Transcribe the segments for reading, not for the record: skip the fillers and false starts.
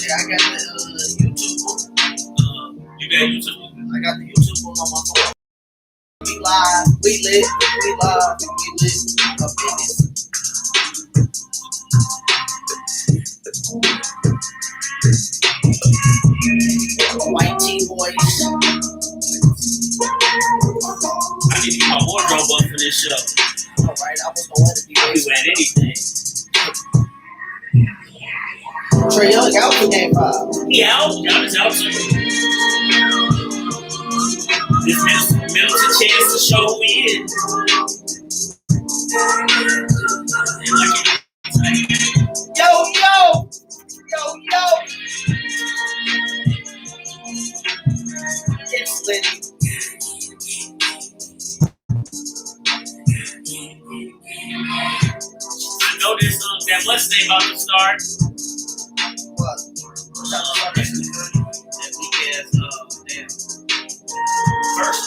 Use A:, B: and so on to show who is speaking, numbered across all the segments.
A: shit. I got the YouTube.
B: You got YouTube?
A: I got the YouTube on my phone. We live. We lit. We live. We lit. Up in this. White tea boys.
B: I need to get my wardrobe up for this show.
A: All right, I was going to be
B: I can wear anything.
A: Trae Young out for game 5.
B: He out. Y'all is out too. This Middleton chance to show who he is.
A: Yo. It's lit.
B: I know this that what's name about to start.
A: What?
B: That weekend, first.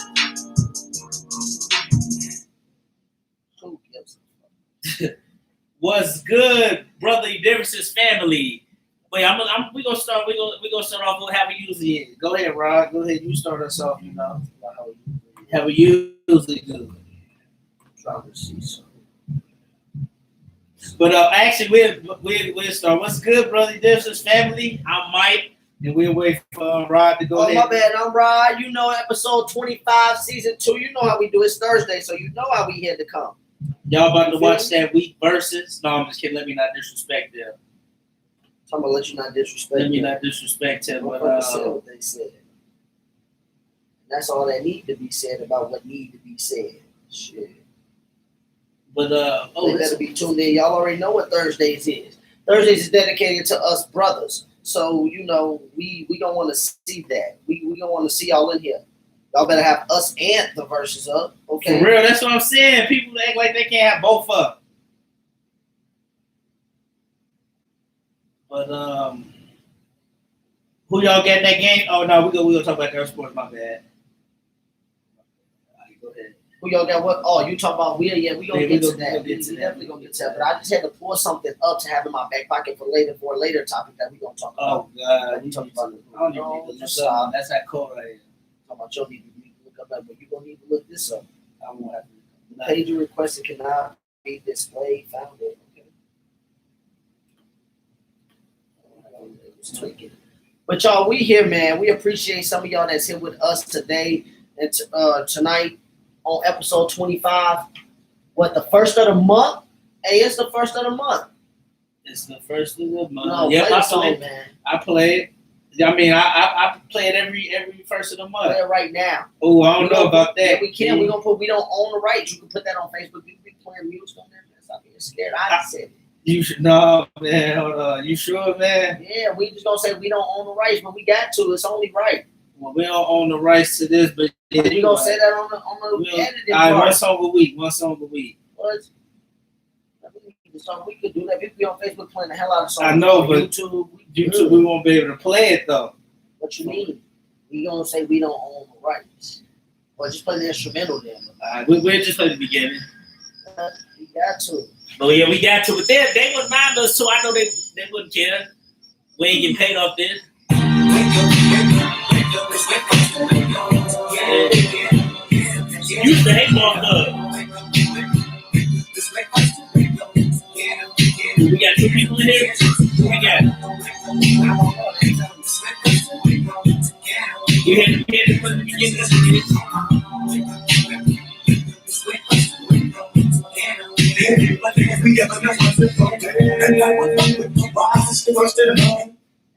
A: Who gives a fuck?
B: What's good, brother? Differences family. Wait, we gonna start. We gonna start off with how we usually is. Go ahead, Rod. Go ahead. You start us off. You know how we usually do.
A: Trying to see something.
B: But actually, we'll start. What's good, brother? Differences family. I'm Mike, and we'll wait for Rod to go ahead.
A: Oh, my bad. I'm Rod. You know, episode 25, season 2. You know how we do. It's Thursday, so you know how we had to come.
B: Y'all about to watch that week versus? No, I'm just kidding. Let me not disrespect them.
A: I'm gonna let you not disrespect.
B: Let me not disrespect him. But
A: said what they said. That's all that need to be said about what need to be said. Shit.
B: But
A: they better be tuned in. Y'all already know what Thursdays is. Thursdays is dedicated to us brothers. So you know we don't want to see that. We don't want to see y'all in here. Y'all better have us and the verses up. Okay.
B: For real, that's what I'm saying. People act like they can't have both up. But who y'all got in that game? Oh no, we gonna talk about their sports. My bad. Right, go ahead.
A: Who y'all got what? Oh, you talking about we gonna get to that.
B: We
A: definitely gonna get to that. But I just had to pull something up to have in my back pocket for a later topic that we gonna talk about.
B: Oh God,
A: we talking about.
B: I don't even need to look up. That's how cold I am.
A: Talking about you need to look up that, but you gonna need to look this up.
B: I won't have to.
A: The page you requested cannot be displayed. Found it. Tweaking. But y'all, we here, man. We appreciate some of y'all that's here with us today and tonight on episode 25. What, the first of the month? Hey, it's the first of the month.
B: It's the first of the month.
A: No,
B: yeah,
A: play the song, man.
B: I play it. I mean, I play it every first of the month.
A: Play it right now.
B: Oh, I don't know about that.
A: Yeah, we can. We don't own the rights. You can put that on Facebook. You can be playing music on there. Stop being scared. I said it.
B: You should no man. Hold on. You sure, man?
A: Yeah, we just gonna say we don't own the rights, but we got to. It's only right.
B: Well, we don't own the rights to this, but
A: you gonna say that on the editing
B: part.
A: One
B: song a week.
A: What? We could do that. We could be on Facebook playing the hell out of songs.
B: I know, but
A: YouTube,
B: we won't be able to play it though.
A: What you mean? We gonna say we don't own the rights, or just play the instrumental then?
B: We'll just play the beginning.
A: We got to.
B: Oh yeah, we got to. But they wouldn't mind us too. I know they wouldn't care. We ain't getting paid off this. You used to hate Mark Love. We got 2 people in here. Who we got? You had to put the beginning of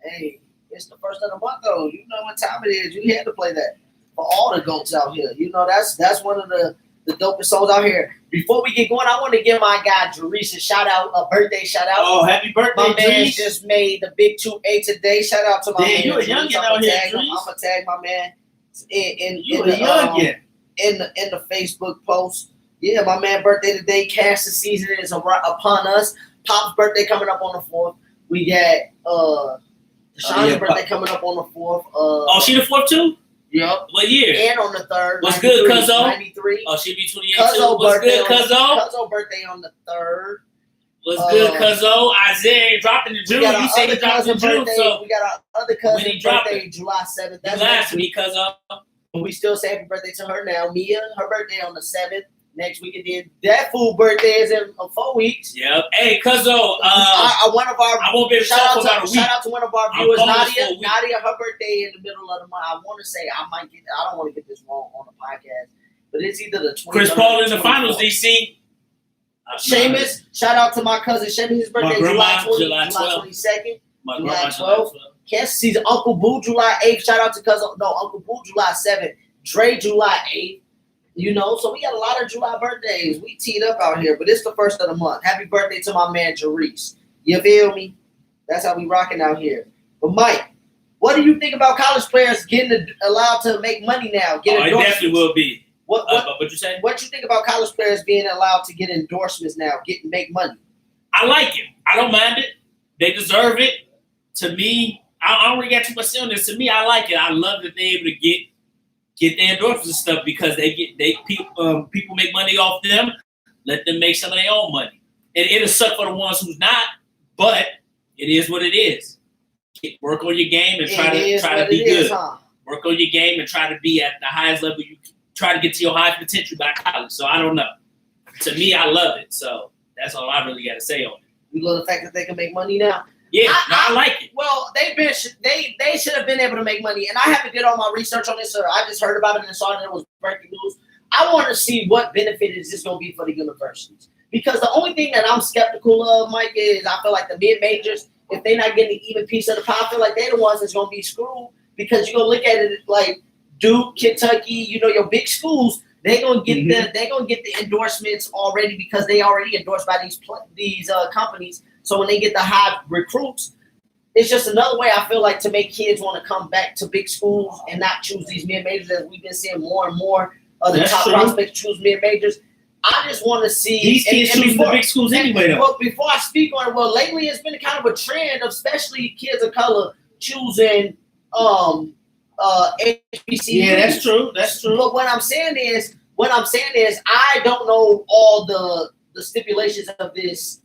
A: Hey, it's the first of the month though. You know what time it is. You had to play that for all the goats out here. You know that's one of the dopest songs out here. Before we get going, I want to give my guy Jerice a birthday shout out.
B: Oh, happy birthday,
A: my man
B: Jerice.
A: Just made the big 2A today. Shout out to my man.
B: You a youngin out here, Jerice.
A: I'm gonna tag my man in the Facebook post. Yeah, my man birthday today. Cash the season is upon us. Pop's birthday coming up on the 4th. We got Deshaun's birthday coming up on the 4th.
B: She the 4th too?
A: Yep.
B: What year?
A: And on the 3rd.
B: What's good, Cuzzo?
A: 93.
B: Oh, she be 28
A: Cuzzo
B: too. What's good, Cuzzo?
A: Cuzzo birthday on the 3rd.
B: What's good, Cuzzo? Isaiah dropping in June. You say he dropped in June, so
A: we got our other cousin birthday, July 7th.
B: That's last week, Cuzzo.
A: We still say happy birthday to her now. Mia, her birthday on the 7th. Next week, and then that fool birthday is in 4 weeks.
B: Yep. Hey, Cuzzo.
A: One of our
B: I won't be able to talk about a week.
A: Shout out to one of our viewers, Nadia. Nadia, her birthday in the middle of the month. I want to say I don't want to get this wrong on the podcast, but it's either the 20th.
B: Chris Paul in the finals, DC.
A: Seamus, shout out to my cousin Seamus. His birthday July 22nd. July 12th. Kansas City's Uncle Boo, July 8th. Shout out to cousin. No, Uncle Boo, July 7th. Dre, July 8th. You know, so we got a lot of July birthdays. We teed up out here, but it's the first of the month. Happy birthday to my man, Jerice. You feel me? That's how we rocking out here. But, Mike, what do you think about college players getting allowed to make money now?
B: It definitely will be.
A: What
B: you say?
A: What you think about college players being allowed to get endorsements now, make money?
B: I like it. I don't mind it. They deserve it. To me, I don't really got too much to say on this. To me, I like it. I love that they're able to get their endorsements and stuff because people make money off them. Let them make some of their own money. And it'll suck for the ones who's not, but it is what it is. Work on your game and try to be good. Work on your game and try to be at the highest level you can. Try to get to your highest potential by college. So I don't know. To me, I love it. So that's all I really got to say on it.
A: You love the fact that they can make money now?
B: Yeah, I like it.
A: Well, they should have been able to make money. And I haven't did all my research on this, sir. I just heard about it and saw that it was breaking news. I want to see what benefit is this going to be for the universities. Because the only thing that I'm skeptical of, Mike, is I feel like the mid-majors, if they're not getting an even piece of the pie, I feel like they're the ones that's going to be screwed. Because you're going to look at it like Duke, Kentucky, your big schools, they're gonna get the endorsements already because they already endorsed by these companies. So when they get the high recruits, it's just another way I feel like to make kids want to come back to big schools and not choose these mid majors. As we've been seeing more and more of the top prospects choose mid majors. I just want to see
B: these kids choose the big schools anyway. Though.
A: Well, before I speak on it, lately it's been kind of a trend of especially kids of color choosing HBCUs.
B: Yeah, that's true. That's true.
A: But what I'm saying is, I don't know all the stipulations of this,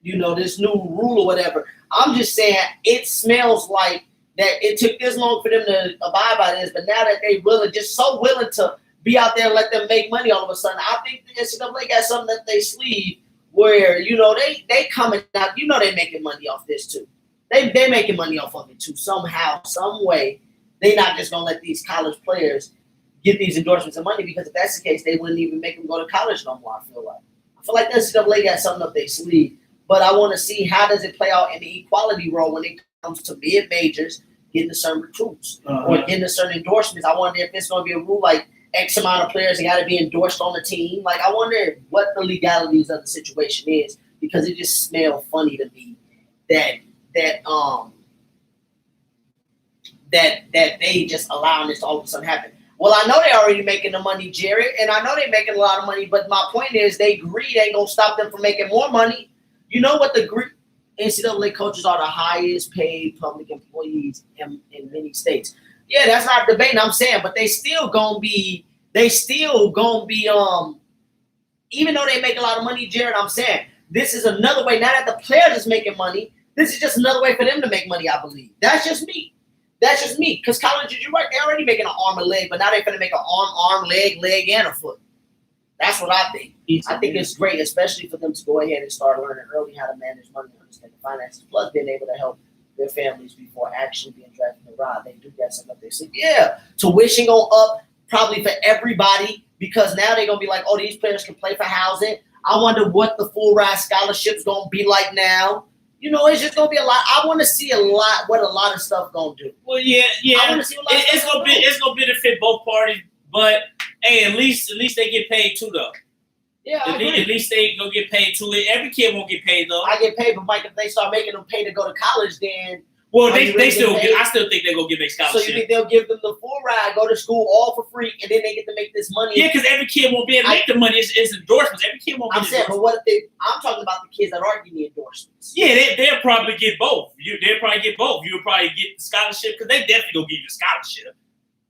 A: this new rule or whatever. I'm just saying it smells like that it took this long for them to abide by this, but now that they so willing to be out there and let them make money all of a sudden, I think the NCAA got something that they sleeve where, they coming out, they making money off this too. They making money off of it too, somehow, some way. They're not just going to let these college players get these endorsements and money because if that's the case, they wouldn't even make them go to college no more, I feel like the NCAA got something up their sleeve. But I want to see how does it play out in the equality role when it comes to mid-majors getting to certain recruits or getting to certain endorsements. I wonder if it's going to be a rule like X amount of players got to be endorsed on the team. Like, I wonder what the legalities of the situation is because it just smells funny to me that they just allowing this to all of a sudden happen. Well, I know they're already making the money, Jared, and I know they're making a lot of money, but my point is greed ain't going to stop them from making more money. You know what NCAA coaches are the highest paid public employees in many states. Yeah, that's not debating, I'm saying, but they still gonna be, even though they make a lot of money, Jared, I'm saying, this is another way, now that the players is making money, this is just another way for them to make money, I believe. That's just me. Because colleges, you're right, they're already making an arm and leg, but now they're going to make an arm, leg, and a foot. That's what I think. I think it's great, especially for them to go ahead and start learning early how to manage money, understand the finances, plus being able to help their families before actually being drafted in the ride. They do get some up there. So, yeah, tuition go up probably for everybody because now they're going to be like, oh, these players can play for housing. I wonder what the full ride scholarship's going to be like now. It's just gonna be a lot. I want to see what a lot of stuff gonna do.
B: Well, yeah. I want to see it's gonna benefit both parties, but hey, at least they get paid too, though.
A: Yeah, I agree.
B: At least they gonna get paid too. Every kid won't get paid though.
A: I get paid, but Mike, if they start making them pay to go to college, then
B: they still get. I still think they're gonna get their scholarship.
A: So you think they'll give them the full ride, go to school all for free, and then they get to make this money?
B: Yeah, because every kid won't be able to make the money. It's endorsements. Every kid won't.
A: I'm saying, but what if I'm talking about the kids that aren't getting the endorsements.
B: Yeah, they'll probably get both. They'll probably get both. You'll probably get the scholarship because they definitely gonna give you the scholarship.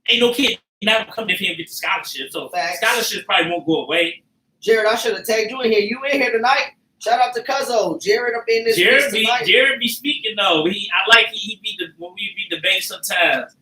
B: Ain't no kid not come in here and get the scholarship. So scholarships probably won't go away.
A: Jared, I should have tagged you in here. You in here tonight? Shout out to Cuzzo. Jared up in this.
B: Jared be speaking though. He beat when we beat the bank sometimes.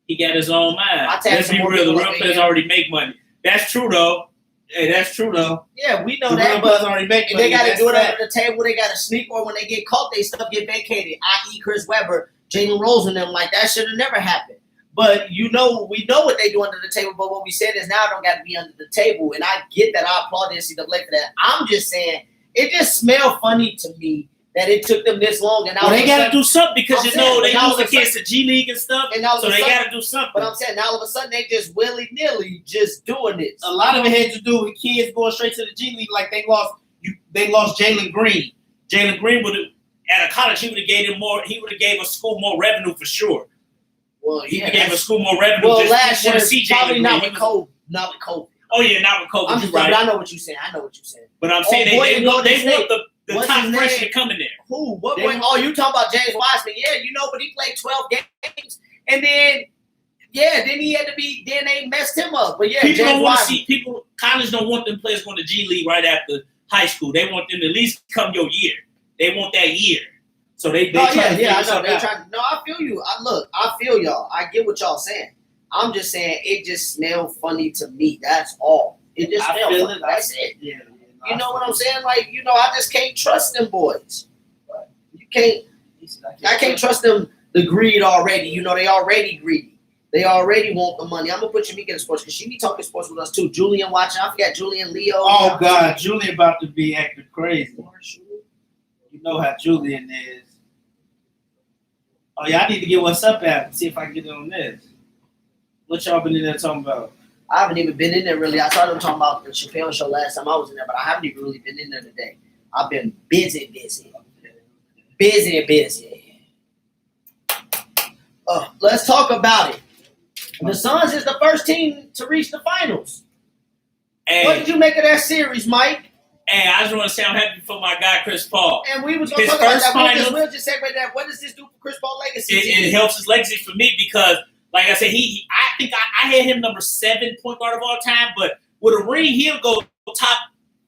B: He got his own mind. Let's be real. The real players already make money. That's true though. Hey, that's true though.
A: Yeah, we know that, but they got to do it under the table. They got to sneak, or when they get caught, they stuff get vacated. I.e., Chris Webber, Jalen Rose, and them like that should have never happened. But we know what they do under the table. But what we said is now I don't got to be under the table, and I get that. I applaud the NCAA for that. I'm just saying it just smelled funny to me that it took them this long. And now
B: they got to do something because they lose against the G League and stuff. And so they got to do something.
A: But I'm saying now all of a sudden they just willy nilly just doing this.
C: A lot of it had to do with kids going straight to the G League. Like they lost Jalen Green.
B: Jalen Green would have at a college he would have gave him more. He would have gave a school more revenue for sure.
A: Well,
B: he gave a school more revenue.
A: Well, last year probably not with COVID. Not with COVID.
B: Oh yeah, not with COVID.
A: I'm just right. I know what you're saying.
B: But I'm saying they want the top freshman coming there.
A: Who? What boy? Oh, you talking about James Wiseman? Yeah, but he played 12 games, and then he had to be. Then they messed him up. But yeah,
B: people don't want to see college don't want them players going to G League right after high school. They want them to at least come your year. They want that year. So they try to figure something out.
A: No, I feel you. I feel y'all. I get what y'all saying. I'm just saying it just smelled funny to me. That's all. It just smelled funny. That's it.
C: Yeah.
A: You know what I'm saying? Like, I just can't trust them boys. You can't. I can't trust them. The greed already. They already greedy. They already want the money. I'm gonna put Shamika in sports because she be talking sports with us too. Julian watching. I forgot Julian Leo.
C: Oh God, Julian about to be acting crazy. You know how Julian is. Oh yeah, I need to get what's up at. See if I can get on this. What y'all been in there talking about?
A: I haven't even been in there really. I started talking about the Chappelle show last time I was in there, but I haven't even really been in there today. I've been busy. Let's talk about it. The Suns is the first team to reach the finals.
B: Hey,
A: what did you make of that series, Mike?
B: Hey, I just want to say I'm happy for my guy Chris Paul.
A: And we was going to talk about that. We'll just segue that. What does this do for Chris Paul's legacy?
B: It helps his legacy for me because, like I said, I think I had him number 7 point guard of all time, but with a ring, he'll go top.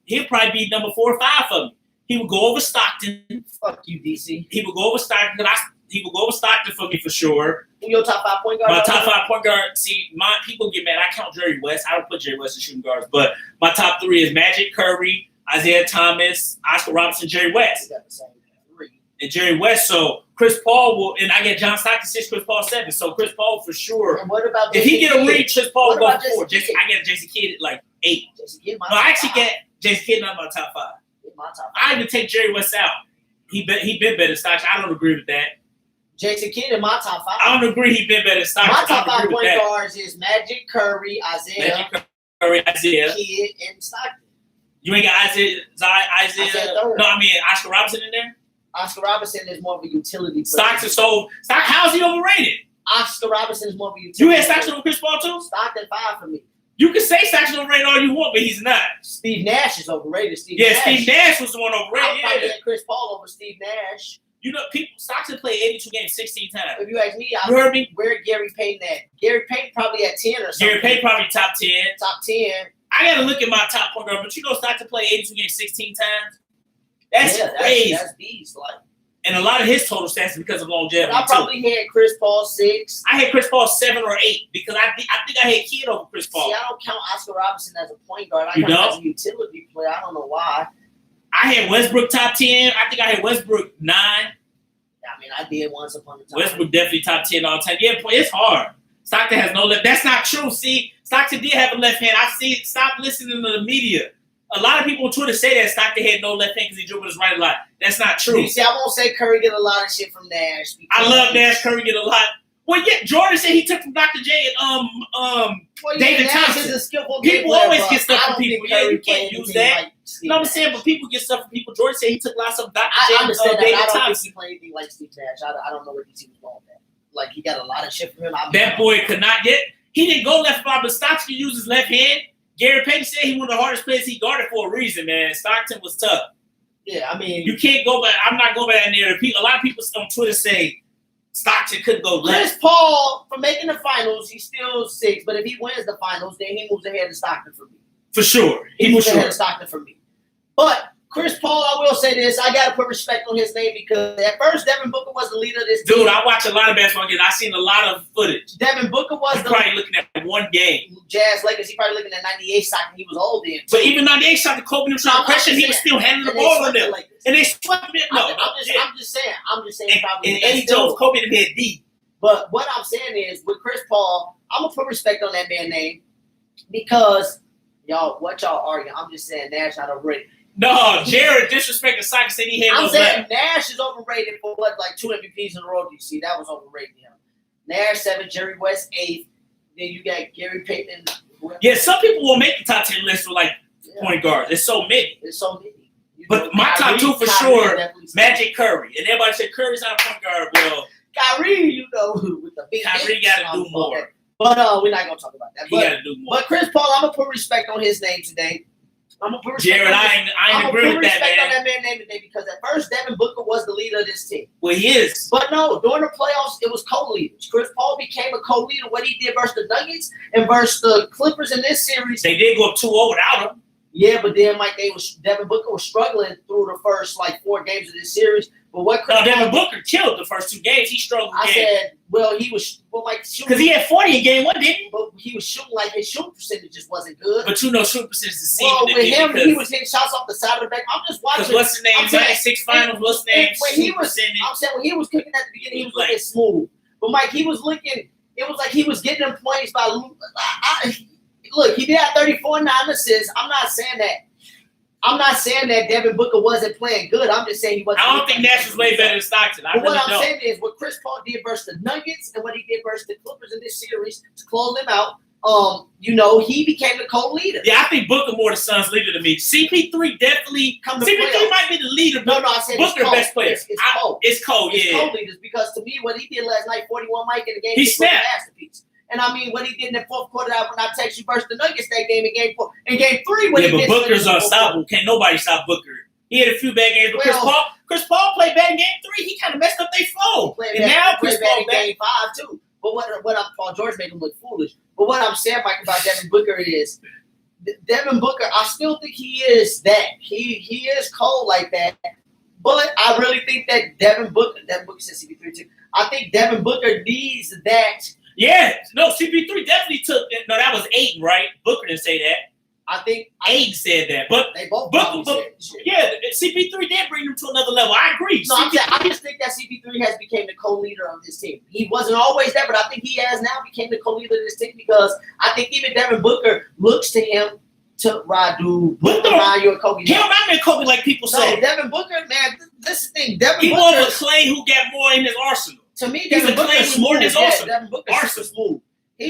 B: He'll probably be number 4 or 5 for me. He would go over Stockton.
A: Fuck you, DC.
B: He would go over Stockton. He would go over Stockton for me for sure.
A: Who your top 5 point guard?
B: My top 5 point guard. See, my people get mad. I count Jerry West. I don't put Jerry West in shooting guards, but my top 3 is Magic, Curry, Isaiah Thomas, Oscar Robertson, Jerry West.
A: Got the same 3.
B: And Jerry West. So Chris Paul will, and I get John Stockton 6, Chris Paul 7. So Chris Paul for sure.
A: And what about
B: if he get a ring, Chris Paul will go 4.
A: I
B: get Jason Kidd at like 8. I actually get Jason Kidd not my top 5. I even take Jerry West out. He been better than Stockton. I don't agree with that.
A: Jason Kidd in my top 5.
B: I don't agree he been better than Stockton.
A: My top 5 point guards is Magic, Curry, Isaiah, Kidd, and Stockton.
B: You ain't got Isaiah. No, I mean Oscar Robertson in there.
A: Oscar Robertson is more of a utility player.
B: Stockton. How is he overrated?
A: Oscar Robinson is more of a utility.
B: You had Stockton over Chris Paul too?
A: Stockton 5 for me.
B: You can say Stockton overrated all you want, but he's not.
A: Steve Nash is overrated.
B: Steve Nash was the one overrated.
A: I had Chris Paul over Steve Nash.
B: Stockton played 82 games 16 times.
A: If you ask me,
B: you heard me?
A: Where Gary Payton at? Gary Payton probably at 10 or something.
B: Gary Payton probably top 10.
A: Top 10.
B: I got to look at my top point guard, but Stockton played 82 games 16 times? That's crazy.
A: That's beast.
B: And a lot of his total stats is because of longevity.
A: I probably had Chris Paul 6.
B: I had Chris Paul 7 or 8 because I think I had Kidd over Chris Paul.
A: See, I don't count Oscar Robertson as a point guard. I count him as a utility player. I don't know why.
B: I had Westbrook top 10. I think I had Westbrook 9.
A: I mean, I did once upon a time.
B: Westbrook definitely top 10 all time. Yeah, it's hard. Stockton has no left. That's not true. See, Stockton did have a left hand. I see. Stop listening to the media. A lot of people on Twitter say that Stockton had no left hand because he dribbled his right a lot. That's not true.
A: You see, I won't say Curry get a lot of shit from Nash.
B: I love Nash. Curry get a lot. Well, yeah, Jordan said he took from Dr. J and David Thompson. People always get stuff from people. Yeah, you can't use that. No, I'm saying, but people get stuff from people. Jordan said he took lots of Dr. J and David Thompson.
A: I don't think he played anything like Steve Nash. I don't know what he was going with that. Like, he got a lot of shit from him.
B: That boy could not get. He didn't go left by, but Stockton could use his left hand. Gary Payton said he one of the hardest players he guarded for a reason, man. Stockton was tough.
A: Yeah, I mean,
B: you can't go back. I'm not going back that near. A lot of people on Twitter say Stockton couldn't go left.
A: Chris Paul, for making the finals, he's still 6. But if he wins the finals, then he moves ahead of Stockton for me.
B: For sure.
A: He moves ahead of Stockton for me. But Chris Paul, I will say this. I got to put respect on his name because at first Devin Booker was the leader of this team.
B: Dude, I watch a lot of basketball games. I seen a lot of footage.
A: Devin Booker was
B: I'm probably looking at one game.
A: Jazz Lakers. He probably looking at 98 shot and he was old then.
B: But even 98 shot, the Kobe was trying to pressure. He was still handling the ball on them. And they swept it. No,
A: I'm just saying.
B: And Eddie Jones, Kobe, and had D.
A: But what I'm saying is, with Chris Paul, I'm gonna put respect on that man's name because what y'all arguing? I'm just saying Nash not overrated.
B: No, Jared disrespected Sykes said he had
A: I'm
B: no
A: saying
B: left.
A: Nash is overrated for what, like 2 MVPs in a row. Do you see that was overrated him? Nash 7, Jerry West 8. Then you got Gary Payton.
B: Yeah, some people will make the top 10 list for like point guards. There's so many.
A: There's so many.
B: But my top 2 for sure, Magic Curry. And everybody said Curry's not a point guard. Well,
A: Kyrie, with the big
B: Kyrie got to do more.
A: Okay. But we're not gonna talk about that.
B: He got to do more.
A: But Chris Paul, I'm gonna put respect on his name today. I'm gonna put respect.
B: Jared, I ain't agree with that, man.
A: On that man's name today because at first Devin Booker was the leader of this team.
B: Well, he is.
A: But no, during the playoffs, it was co-leaders. Chris Paul became a co-leader. What he did versus the Nuggets and versus the Clippers in this series.
B: They did go up 2-0 without him.
A: Yeah, but then Devin Booker was struggling through the first 4 games of this series. But what Chris
B: Devin Booker killed the first 2 games. He struggled.
A: I said, he was
B: because he had 40 in game 1, didn't he?
A: But he was shooting his shooting percentage just wasn't good.
B: But shooting percentage is the same.
A: Well, with him, he was hitting shots off the side of the back. I'm just watching.
B: Because what's his name? 96 finals. What's his name?
A: I'm saying when he was kicking at the beginning, he was looking smooth. But Mike, he was looking. It was like he was getting them points by. Look, he did have 34 assists. I'm not saying that Devin Booker wasn't playing good. I'm just saying he wasn't.
B: I don't think Nash was way better than Stockton.
A: But what I'm saying is what Chris Paul did versus the Nuggets and what he did versus the Clippers in this series to close them out. He became the co-leader.
B: Yeah, I think Booker more the Suns' leader than me. CP3 definitely comes. CP3 might be the leader.
A: No, I said
B: Booker the best player.
A: It's Cole.
B: It's Cole.
A: It's
B: Yeah.
A: co-leaders because to me, what he did last night, 41 Mike in the game,
B: he snapped.
A: Was a masterpiece. And I mean, what he did in the fourth quarter, when I text you versus the Nuggets that game in game 4, in game 3, when
B: but Booker's unstoppable. Can't nobody stop Booker. He had a few bad games, but Chris Paul played bad in game 3. He kind of messed up their flow. And now Chris Paul
A: bad in game 5 too. But Paul George made him look foolish. But what I'm saying, Mike, about Devin Booker is Devin Booker. I still think he is that. He is cold like that. But I really think that Devin Booker said CP3 too. I think Devin Booker needs that.
B: Yeah, no, CP3 definitely took. No, that was Ayton, right? Booker didn't say that.
A: I think
B: Ayton said that, but
A: they both
B: said yeah, CP3 did bring them to another level. I agree.
A: No, I just think that CP3 has became the co-leader of this team. He wasn't always there, but I think he has now became the co-leader of this team because I think even Devin Booker looks to him to ride you and Kobe.
B: He don't remind me of Kobe like people say.
A: No, Devin Booker, man, this is the thing. Devin
B: Booker
A: over
B: Clay, who got more in his arsenal.
A: To me, Devin Booker is
B: more in his arsenal.
A: Devin Booker is smooth.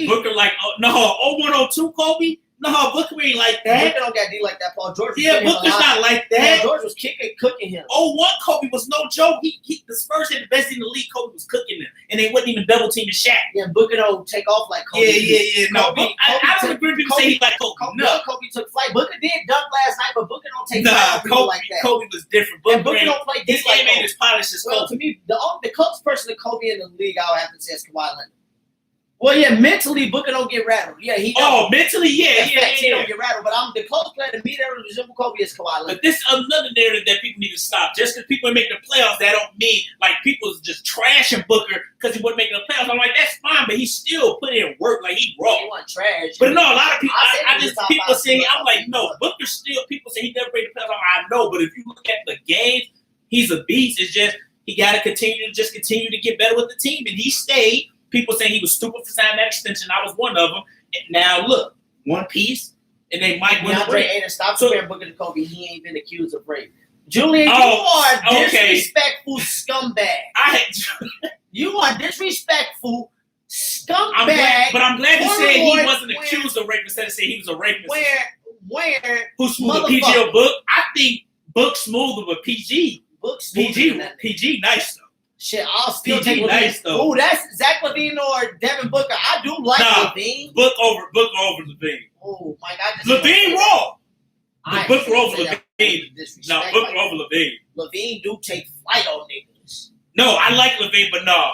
B: Booker like, 0102 Kobe? No, Booker ain't like that.
A: Booker don't got D like that. Paul George.
B: Yeah, Booker's not like that.
A: Paul George was cooking him.
B: 01 Kobe was no joke. The Spurs had the best in the league. Kobe was cooking them, and they wasn't even double teaming Shaq.
A: Yeah, Booker don't take off like Kobe.
B: Yeah. No, I don't agree with people say he like Kobe. No,
A: Kobe took flight. Booker did dunk last night, but Booker don't take flight like that.
B: Kobe was different.
A: Booker don't play
B: his game ain't as polished as Kobe.
A: Well, to me, the closest person to Kobe in the league, I would have to say is Kawhi Leonard. Well, yeah, mentally, Booker don't get rattled. Yeah, he don't.
B: Oh, mentally, yeah.
A: He don't get rattled. But the closest player to me that resemble Kobe is Kawhi Leonard.
B: But this is another narrative that people need to stop. Just because people are making the playoffs, that don't mean like people's just trashing Booker because he wasn't making the playoffs. I'm like, that's fine, but he still put in work. Like he raw.
A: He wasn't trash.
B: But no, a lot of people. People say, I'm like, no, Booker still. People say he never made the playoffs. I know, but if you look at the games, he's a beast. It's just he got to continue to get better with the team, and he stayed. People saying he was stupid for signing that extension. I was one of them. And now look, one piece, and they might win the race.
A: Stop comparing Booker to Kobe. He ain't been accused of rape. Julian, you are disrespectful scumbag. You are disrespectful scumbag.
B: But I'm glad you said he wasn't accused of rape instead of saying he was a rapist. Who's smoother, PG or Book? I think Book smoother, but PG.
A: Book smoother.
B: PG nice though.
A: Shit, I'll still
B: PG
A: take
B: nice though.
A: Oh, that's Zach LaVine or Devin Booker. I do like LaVine.
B: Book over LaVine.
A: Oh my God,
B: LaVine raw. Booker over LaVine. No, Booker over LaVine.
A: LaVine do take flight on niggas.
B: No, I like LaVine, but no.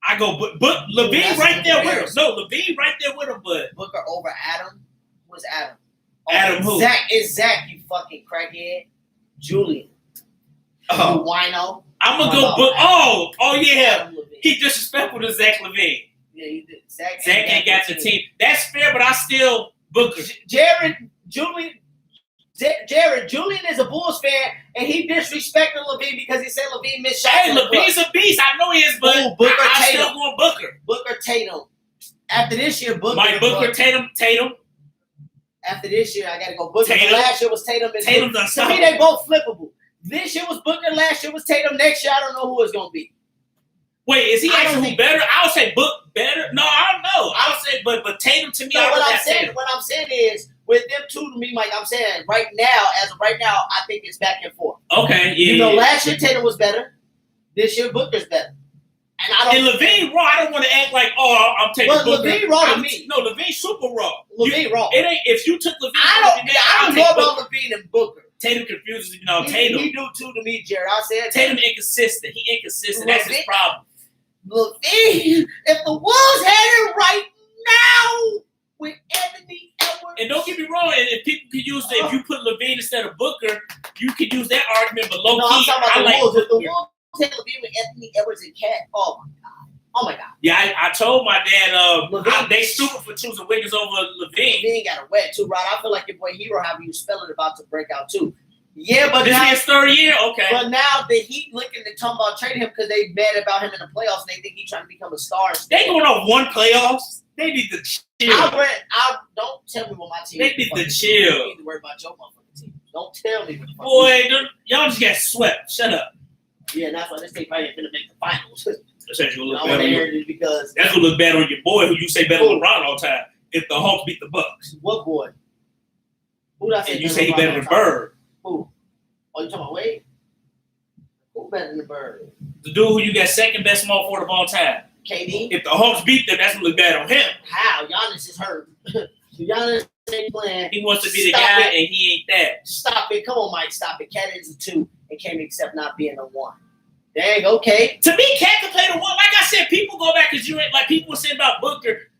B: I go LaVine right there with him. No, LaVine right there with him, but
A: Booker over Adam. Who's Adam?
B: Adam who?
A: Zach, you fucking crackhead. Julian.
B: Oh,
A: Wino.
B: I'm gonna go book. Oh yeah. He disrespectful to Zach LaVine.
A: Yeah, he did. Zach
B: ain't got the team. That's fair, but I still Booker.
A: Julian is a Bulls fan, and he disrespected LaVine because he said LaVine missed shots.
B: Hey, LaVine's a beast. I know he is, but I still going Booker.
A: Booker Tatum. After this year, Booker.
B: My Booker Tatum.
A: After this year, I got to go Booker.
B: Tatum.
A: Last year was Tatum.
B: Tatum's
A: to
B: unstoppable.
A: me, they both flippable. This year was Booker. Last year was Tatum. Next year, I don't know who it's going to be.
B: Wait, is he actually better? I would say Book better. No, I don't know. I would say, but Tatum to me,
A: so what I'm saying is, with them two to me, Mike, I'm saying right now, as of right now, I think it's back and forth.
B: Okay, yeah.
A: Last year Tatum was better. This year Booker's better. And
B: LaVine raw. I don't want to act like, I'm taking Booker.
A: LaVine raw to me.
B: No, LaVine super raw.
A: LaVine raw.
B: It ain't if you took LaVine.
A: I don't know about LaVine and Booker.
B: Tatum confuses me.
A: Tatum. He do too to me, Jared. I said
B: Tatum inconsistent. He inconsistent. That's his problem.
A: LaVine, if the Wolves had it right now with Anthony Edwards.
B: And don't get me wrong, and if people could use if you put LaVine instead of Booker, you could use that argument. But low key,
A: I'm talking about the Wolves. If the
B: Booker.
A: Wolves had LaVine with Anthony Edwards and Cat, oh my god.
B: Yeah, I told my dad they stupid for choosing Wiggins over LaVine.
A: LaVine got a wet too, right? I feel like your boy Hero, however you spell it, about to break out too. Yeah, but
B: this
A: now,
B: is his third year, okay.
A: But now the Heat looking to talk about trading him because they mad about him in the playoffs and they think he's trying to become a star.
B: They going on one playoffs. They need to chill.
A: Don't tell me what my team.
B: They need to chill.
A: You need to worry about your motherfucking team. Don't tell me.
B: Boy, y'all just got swept. Shut up.
A: Yeah, that's why this team probably ain't gonna make the finals.
B: That's gonna look
A: bad
B: on your boy who you say better than LeBron all the time. If the Hawks beat the Bucks.
A: What boy? Who did I say?
B: And you say he better than Bird.
A: Who? Oh, you talking about Wade? Who better than the Bird?
B: The dude who you got second best small forward of all time.
A: KD?
B: If the Hawks beat them, that's gonna look bad on him.
A: How? Giannis is hurt. Giannis ain't playing.
B: He wants to be the guy, and he ain't that.
A: Stop it. Come on, Mike. Stop it. Cat is a 2 and can't accept not being a 1. Dang, okay.
B: To me, Cat can play the 1. Like I said, people go back because you ain't like people were saying about Booker.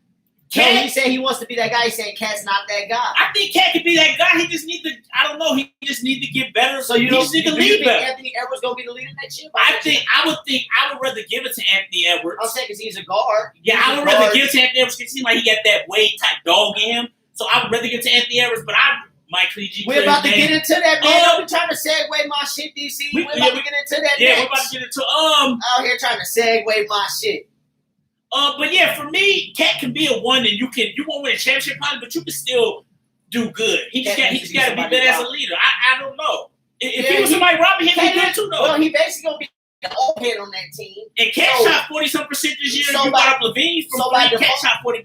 A: Cat, no, he said he wants to be that guy. He's saying Cat's not that guy.
B: I think Cat can be that guy. He just need to. I don't know. He just need to get better.
A: So you
B: just need to lead better.
A: Anthony Edwards gonna be the leader next year?
B: I would rather give it to Anthony Edwards.
A: I'm saying because he's a guard.
B: Yeah, I would rather give it to Anthony Edwards because he seems like he got that Wade type dog in him. So I would rather give it to Anthony Edwards. But Mike Clegy.
A: We're about to get into that, man. Don't be trying to segue my shit, DC. We're about to get into that.
B: Yeah, we're about to get into
A: out here trying to segue my shit.
B: But yeah, for me, Cat can be a 1, and you won't win a championship probably, but you can still do good. He just got to be better as a leader. I don't know. If he was somebody robbing him, he good too though.
A: Well, he basically gonna be the old head on that team.
B: And Cat shot 40-some% this year. You brought up LaVine from Cat shot 40%.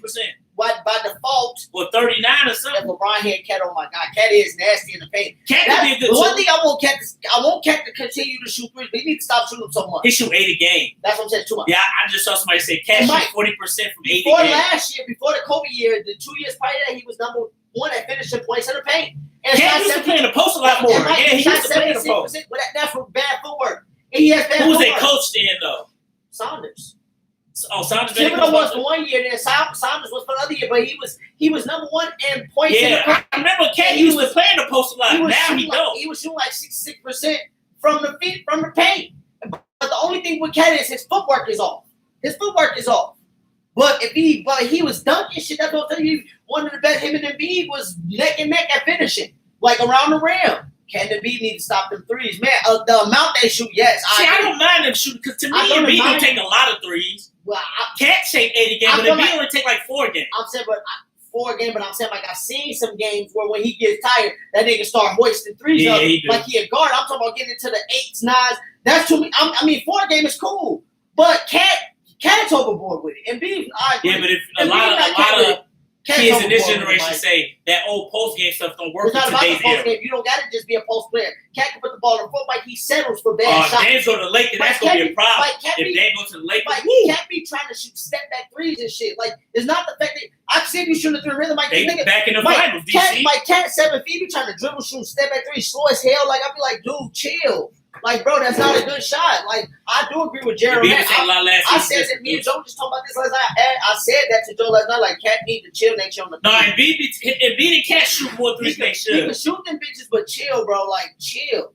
A: By default,
B: or 39 or something.
A: If LeBron had Cat, oh my God, Cat is nasty in the paint.
B: Cat can be a good.
A: The one thing I want Cat to continue to shoot threes, but he needs to stop shooting so much.
B: He shoot 80 a game.
A: That's what I'm saying, too much.
B: Yeah, I just saw somebody say Cat shoot 40% from 80
A: before
B: games.
A: Last year, before the Kobe year, the 2 years prior to that, he was number 1 at finishing points in the paint. And
B: Cat used to play in the post a lot more. Yeah, he used to play in the post.
A: That's for bad footwork. And he has bad
B: footwork. Who was
A: their
B: coach then, though?
A: Saunders.
B: Oh, Saunders.
A: Thibodeau was for 1 year, then Saunders was for the other year, but he was number 1 in points.
B: Yeah, I remember Cat used to play in the post a lot. Now he don't.
A: He was shooting like 66% from the paint. But the only thing with Cat is his footwork is off. But he was dunking shit. That's what I'm telling you. One of the best. Him and Embiid was neck and neck at finishing, like around the rim. Can Embiid need to stop them threes, man? The amount they shoot, yes.
B: I don't mind them shooting because to me, Embiid don't take a lot of threes.
A: Well,
B: Cat take 80 games, but Embiid only take like 4 games.
A: I'm saying, but 4 games, but I'm saying like I've seen some games where when he gets tired, that nigga start hoisting threes up like he a guard. I'm talking about getting into the 8s, 9s. That's too me. 4 game is cool, but Cat's overboard with it. Embiid,
B: yeah, but if a lot of kids in this generation say that old post game stuff don't work in today's era.
A: You don't got to just be a post player. Cat can put the ball in front, like he settles for bad shots.
B: James go to the Lakers, that's gonna be a problem. If James goes to the Lakers,
A: Cat be trying to shoot step back threes and shit. Like it's not the fact that I've seen you shooting through rhythm. Like
B: they back in the finals, DC.
A: Cat 7 feet, be trying to dribble, shoot step back threes, slow as hell. Like I be like, dude, chill. Like, bro, that's not a good shot. Like, I do agree with Jared. I said that me and Joe just talking about this last night. I said that to Joe last night. Like, Cat need to chill next year on the
B: field. No, Embiid and Cat shoot more threes than they should.
A: You can shoot them bitches, but chill, bro. Like, chill.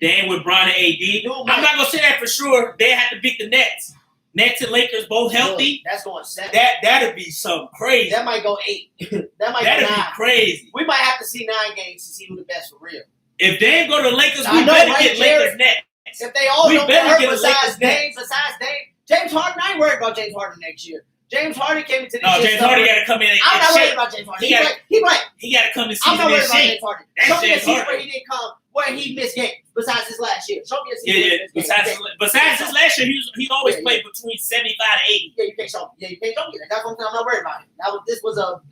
B: They ain't with Bron and AD. I'm not gonna say that for sure. They have to beat the Nets. Nets and Lakers both healthy.
A: That's going 7.
B: That'd be something crazy.
A: That might go 8.
B: That'd be crazy.
A: We might have to see 9 games to see who the best for real.
B: If they ain't go to the Lakers, we better get Lakers Nets.
A: If they all don't
B: better
A: hurt
B: get
A: besides
B: Lakers
A: Dame, James Harden, I ain't worried about James Harden next year. James Harden came into this
B: No, James Harden got to come in and
A: I'm not worried
B: shape.
A: about James Harden.
B: He
A: He
B: got to come in
A: I'm
B: season
A: not worried
B: in
A: about
B: shape.
A: James Harden.
B: That's
A: Show me a
B: James
A: season
B: Harden.
A: where he didn't come, where he missed games besides his last year. Show me a season.
B: Yeah. Besides his last year, he always played between 75 to 80.
A: Yeah, you can't show me. Yeah, you can't show me that. That's what I'm saying. I'm not worried about it. This was a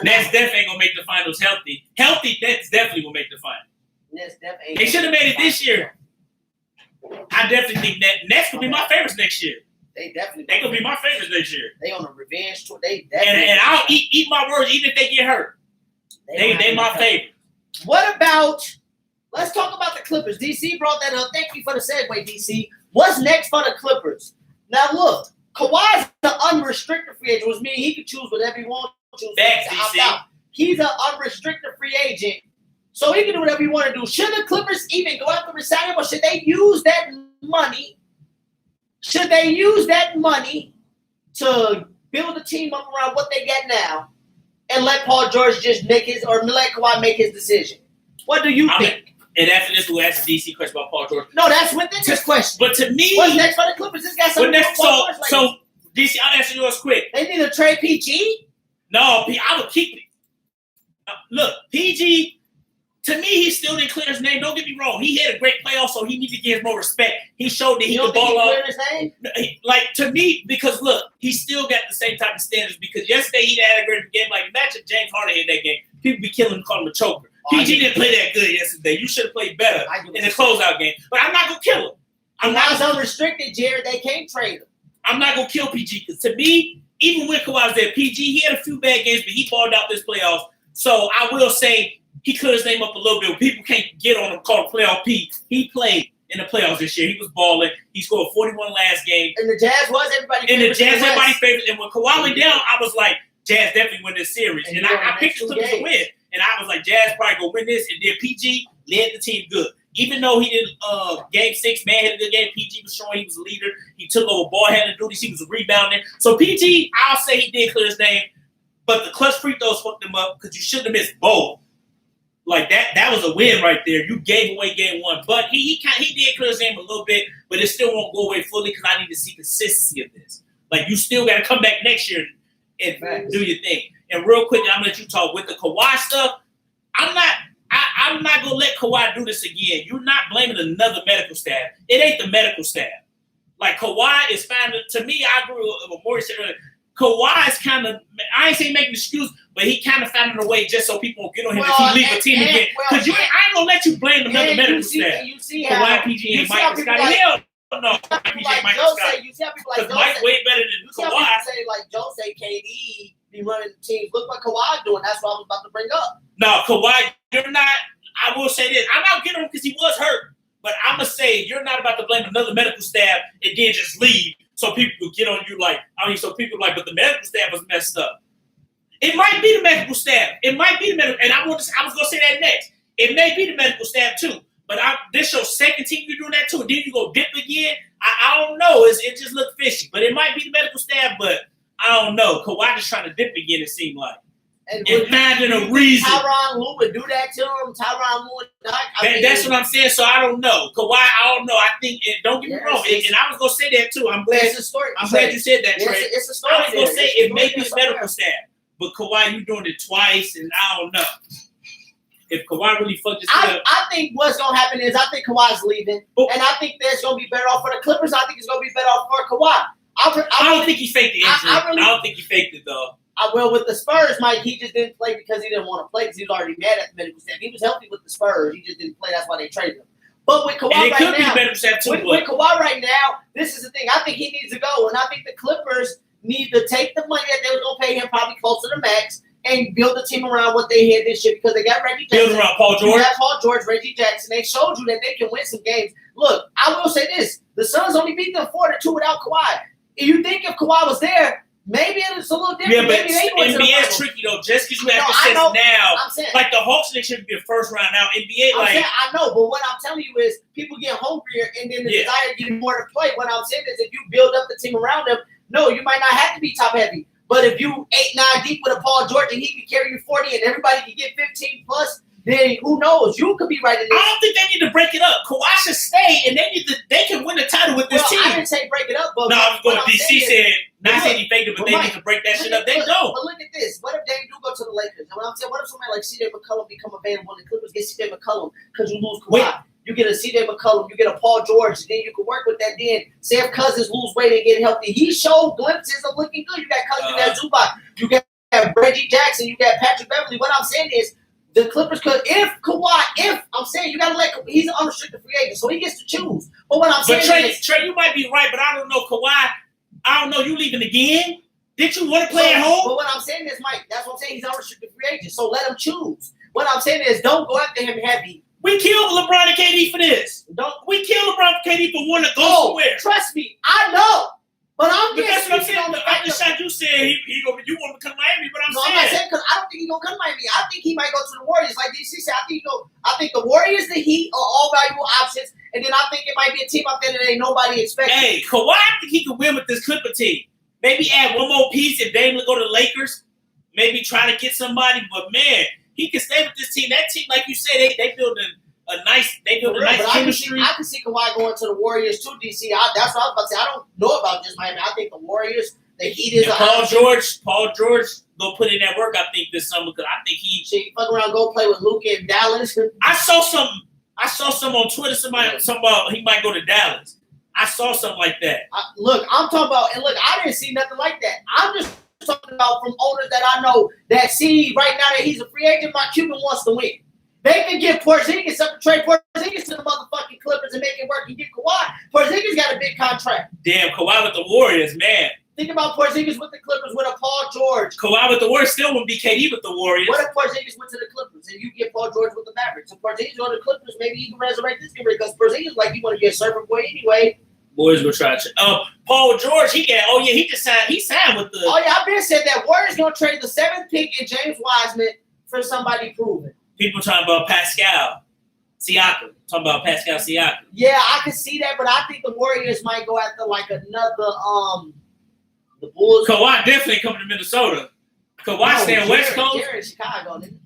B: Nets definitely ain't gonna make the finals healthy. Healthy Nets definitely will make the finals.
A: Nets definitely.
B: They should have made it this year. I definitely think that Nets could be my favorites next year.
A: They definitely.
B: They could be my favorites next year.
A: They on a revenge tour. They definitely.
B: And I'll eat my words even if they get hurt. They my favorite.
A: What about? Let's talk about the Clippers. DC brought that up. Thank you for the segue, DC. What's next for the Clippers? Now look, Kawhi's the unrestricted free agent. Which means he can choose whatever he wants to choose.
B: Facts, DC.
A: He's an unrestricted free agent, so he can do whatever he want to do. Should the Clippers even go after resign him, or should they use that money? Should they use that money to build a team up around what they get now and let Paul George just make his, or let Kawhi make his decision? What do you think?
B: And after this, we'll ask the DC question about Paul George.
A: No, that's within this question.
B: But to me,
A: what's next for the Clippers? This guy something about Paul George.
B: So DC, I'll answer yours quick.
A: They need to trade PG?
B: No, I would keep it. Look, PG. To me, he still didn't clear his name. Don't get me wrong. He had a great playoff, so he needs to get more respect. He showed that he could ball out. Like, to me, because look, he still got the same type of standards. Because yesterday he had a great game. Like, imagine James Harden in that game. People be killing him, calling him a choker. PG didn't play that good yesterday. You should have played better in the closeout game. But I'm not gonna kill him.
A: I'm not unrestricted, Jared. They can't trade him.
B: I'm not gonna kill PG because to me, even when Kawhi was there, PG he had a few bad games, but he balled out this playoffs. So I will say. He cleared his name up a little bit. People can't get on him called Playoff P. He played in the playoffs this year. He was balling. He scored 41 last game.
A: And the Jazz was everybody.
B: And the Jazz, everybody favorite. And when Kawhi went down, I was like, Jazz definitely win this series. And I picked the Clippers to win. And I was like, Jazz probably gonna win this. And then PG led the team good. Even though he did game 6, man had a good game. PG was showing he was a leader. He took over ball handling duties. He was rebounding. So PG, I'll say he did clear his name. But the clutch free throws fucked him up because you shouldn't have missed both. Like that was a win right there. You gave away game 1, but he did clear his name a little bit, but it still won't go away fully because I need to see consistency of this. Like you still got to come back next year and do your thing. And real quick, I'm gonna let you talk with the Kawhi stuff. I'm not gonna let Kawhi do this again. You're not blaming another medical staff. It ain't the medical staff. Like Kawhi is fine. To me, I agree with what Maury said earlier. Kawhi is kind of, I ain't saying making an excuse, but he kind of found a way just so people won't get on him if he leave a team again. Because I ain't going to let you blame another medical staff. Kawhi, PG, and Mike Scotty. Hell no. PG, Mike Scotty.
A: You see how people like
B: Because Mike way better than Kawhi.
A: You see how people say, like Joe say, KD be running the teams. Look what Kawhi doing. That's what I was about to bring up.
B: No, Kawhi, you're not, I will say this. I'm not getting him because he was hurt. But I'm going to say you're not about to blame another medical staff and then just leave. So people will get on you so people like, but the medical staff was messed up. It might be the medical staff. It might be the medical, and I was going to say that next. It may be the medical staff too. But this your second team you're doing that too, and then you go dip again. I don't know. It just looked fishy. But it might be the medical staff, but I don't know. Kawhi just trying to dip again, it seemed like. And imagine a reason.
A: Tyronn Lue would do that to him. Tyronn Lue.
B: That's what I'm saying. So I don't know. Kawhi, I don't know. I think, don't get me wrong. And I was going to say that too. I'm glad you said that, Trey.
A: It's a story.
B: I was going to say it may be the medical staff. But Kawhi, you doing it twice, and I don't know. If Kawhi really fucked this up.
A: I think what's going to happen is I think Kawhi's leaving. And I think that's going to be better off for the Clippers. I think it's going to be better off for Kawhi.
B: I don't think he faked the injury. I don't think he faked it, though.
A: With the Spurs, Mike, he just didn't play because he didn't want to play because he was already mad at the medical staff. He was healthy with the Spurs. He just didn't play. That's why they traded him. But with Kawhi with Kawhi right now, this is the thing. I think he needs to go. And I think the Clippers need to take the money that they were going to pay him probably close to the max and build a team around what they had this year because they got Reggie Jackson.
B: Build around Paul George.
A: You got Paul George, Reggie Jackson. They showed you that they can win some games. Look, I will say this. The Suns only beat them 4-2 without Kawhi. If you think if Kawhi was there, Maybe it's a little
B: Yeah,
A: different.
B: but
A: Maybe they go into the
B: NBA is
A: finals.
B: tricky though. Just because you have
A: No,
B: to
A: I
B: say
A: know.
B: now,
A: I'm saying,
B: like the Hawks, they should be a first round now. NBA,
A: I know, but what I'm telling you is people get hungrier and then the
B: Yeah.
A: desire getting more to play. What I'm saying is if you build up the team around them, no, you might not have to be top heavy. But if you 8-9 deep with a Paul George and he can carry you 40 and everybody can get 15 plus, then who knows? You could be right in
B: I
A: this.
B: don't think they need to break it up. Kawhi should stay, and they can win the title with this
A: Well, I
B: team.
A: didn't say break it up, but
B: No, I'm
A: what
B: going.
A: I'm
B: DC
A: saying is,
B: said not
A: look,
B: saying he faked it, but
A: but
B: they
A: Mike,
B: need to break that
A: look
B: shit
A: at-
B: up. They
A: look,
B: don't.
A: But look at this. What if Dame do go to the Lakers? And what I'm saying, what if somebody like CJ McCollum become available and the Clippers get CJ McCollum because you lose Kawhi?
B: Wait.
A: You get a CJ McCollum, you get a Paul George, then you can work with that. Then say if Cousins lose weight and get healthy, he showed glimpses of looking good. You got Cousins, you got Zubac, you got Reggie Jackson, you got Patrick Beverly. What I'm saying is the Clippers could, if I'm saying you gotta he's an unrestricted free agent, so he gets to choose. But what I'm
B: But
A: saying is,
B: Trey, you might be right, but I don't know Kawhi. I don't know. You leaving again? Did you want to play at home?
A: But what I'm saying is, Mike, that's what I'm saying. He's an unrestricted free agent, so let him choose. What I'm saying is, don't go after him heavy.
B: We killed LeBron and KD for this.
A: Don't.
B: We killed LeBron and KD for wanting to go
A: Oh,
B: somewhere.
A: trust me, I know. But I'm
B: But that's what I'm
A: speaking
B: saying.
A: on the
B: The
A: fact
B: other
A: that-
B: shot you said you want to come to Miami, but I'm
A: No, I'm not
B: saying
A: saying because I don't think he's gonna come to Miami. I think he might go to the Warriors, like DC said. I think the Warriors, the Heat are all valuable options, and then I think it might be a team out there that ain't nobody expecting.
B: hey, Kawhi, I think he can win with this Clipper team. Maybe add one more piece if Dame will go to the Lakers. Maybe try to get somebody, but man, he can stay with this team. That team, like you said, they build a nice
A: But
B: chemistry.
A: I can see Kawhi going to the Warriors too, DC. That's what I was about to say. I don't know about this Miami. I think the Warriors, the Heat is
B: And Paul George go put in that work. I think this summer because I think
A: Shit, fuck around, go play with Luka in Dallas.
B: I saw some on Twitter. Somebody about he might go to Dallas. I saw something like that.
A: I'm talking about, and look, I didn't see nothing like that. I'm just talking about from owners that I know that see right now that he's a free agent. Mark Cuban wants to win. They can get Porzingis up to trade Porzingis to the motherfucking Clippers and make it work. You get Kawhi. Porzingis got a big contract.
B: Damn, Kawhi with the Warriors, man.
A: Think about Porzingis with the Clippers with a Paul George.
B: Kawhi with the Warriors still wouldn't be KD with the Warriors.
A: What if Porzingis went to the Clippers and you get Paul George with the Mavericks? So Porzingis go to the Clippers, maybe you can resurrect this career because Porzingis like you want to be a servant boy anyway.
B: Boys will try to. Paul George, he just signed. He signed with the.
A: Oh yeah, I've been said that Warriors gonna trade the 7th pick and James Wiseman for somebody proven.
B: People talking about Pascal Siakam. Talking about Pascal Siakam.
A: Yeah, I can see that, but I think the Warriors might go after like another the Bulls.
B: Kawhi definitely coming to Minnesota. Kawhi staying West Coast.
A: Jared, Chicago, nigga.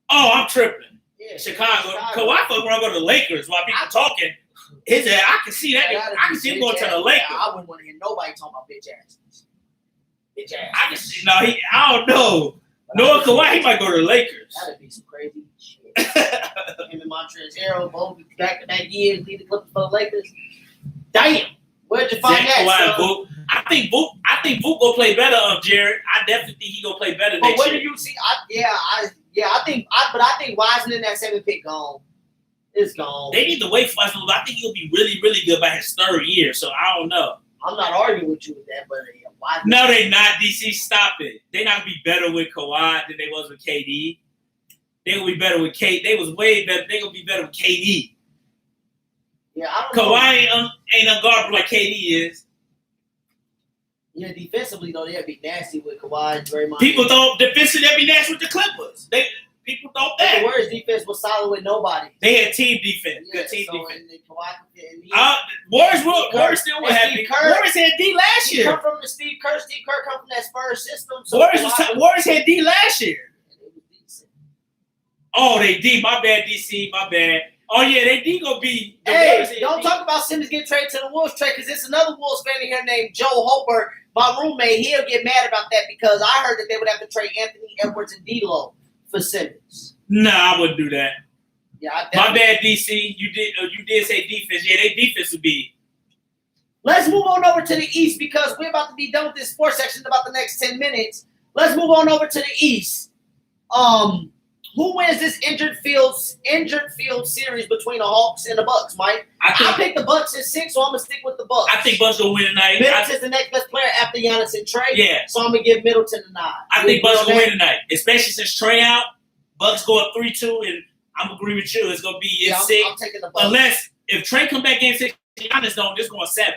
B: Oh, I'm tripping.
A: Yeah,
B: Chicago. Kawhi fucking around go to the Lakers while people talking. I can see that. I can see him going to the Lakers.
A: I wouldn't want to hear nobody talking about bitch asses. Bitch ass.
B: I can see. No, I don't know. Noah Kawhi, he might go to the Lakers.
A: That'd be some crazy shit. Him and Montrezl both back-to-back years, lead the Clippers for the Lakers. Damn, where'd you find
B: Zach
A: that?
B: Kawhi, Book. I think Book gonna play better. Jared. I definitely think he gonna play better
A: But
B: next
A: what
B: year.
A: do you see? I think Wiseman in that 7th pick gone. It's gone.
B: They need to wait for us a little bit. I think he'll be really, really good by his 3rd year. So I don't know.
A: I'm not arguing with you with that, but Wiseman.
B: No, they not. DC, stop it. They not gonna be better with Kawhi than they was with KD. They gonna be better with KD. They was way better. They gonna be better with KD.
A: Yeah, I don't know.
B: Kawhi ain't unguardable like KD is.
A: Yeah, defensively though, they'd be nasty with Kawhi and Draymond.
B: People thought defensively they'd be nasty with the Clippers. People thought
A: the
B: that.
A: Warriors defense was solid with nobody.
B: They had team defense.
A: Yeah,
B: Good team
A: so,
B: defense.
A: and then Kawhi,
B: Warriors still were happy.
A: Steve Kerr.
B: Warriors had D last
A: he
B: year.
A: come from the Steve Kerr. Steve Kerr come from that Spurs system. So
B: Warriors had D last year.
A: It was decent.
B: Oh, they D. My bad, DC. My bad. Oh, yeah, they D gonna be. The Warriors
A: Hey,
B: had
A: don't
B: D.
A: talk about Simmons getting traded to the Wolves trade because it's another Wolves fan in here named Joe Hobart, my roommate. He'll get mad about that because I heard that they would have to trade Anthony Edwards and D'Lo for Simmons.
B: Nah, I wouldn't do that.
A: Yeah, I
B: My
A: definitely.
B: bad, DC. You did say defense. Yeah, they defense would be.
A: Let's move on over to the East because we're about to be done with this sports section in about the next 10 minutes. Let's move on over to the East. Who wins this injured field series between the Hawks and the Bucks, Mike? I picked the Bucks in 6, so I'm gonna stick with the Bucks.
B: I think Bucks gonna win tonight.
A: Middleton's the next best player after Giannis and Trey.
B: Yeah.
A: So I'm gonna give Middleton a nod.
B: I think Bucks gonna win tonight, especially since Trey out. Bucks go up 3-2, and I'm agree with you. It's gonna be in 6.
A: I'm taking the Bucks.
B: Unless if Trey come back in 6, Giannis don't. This going 7.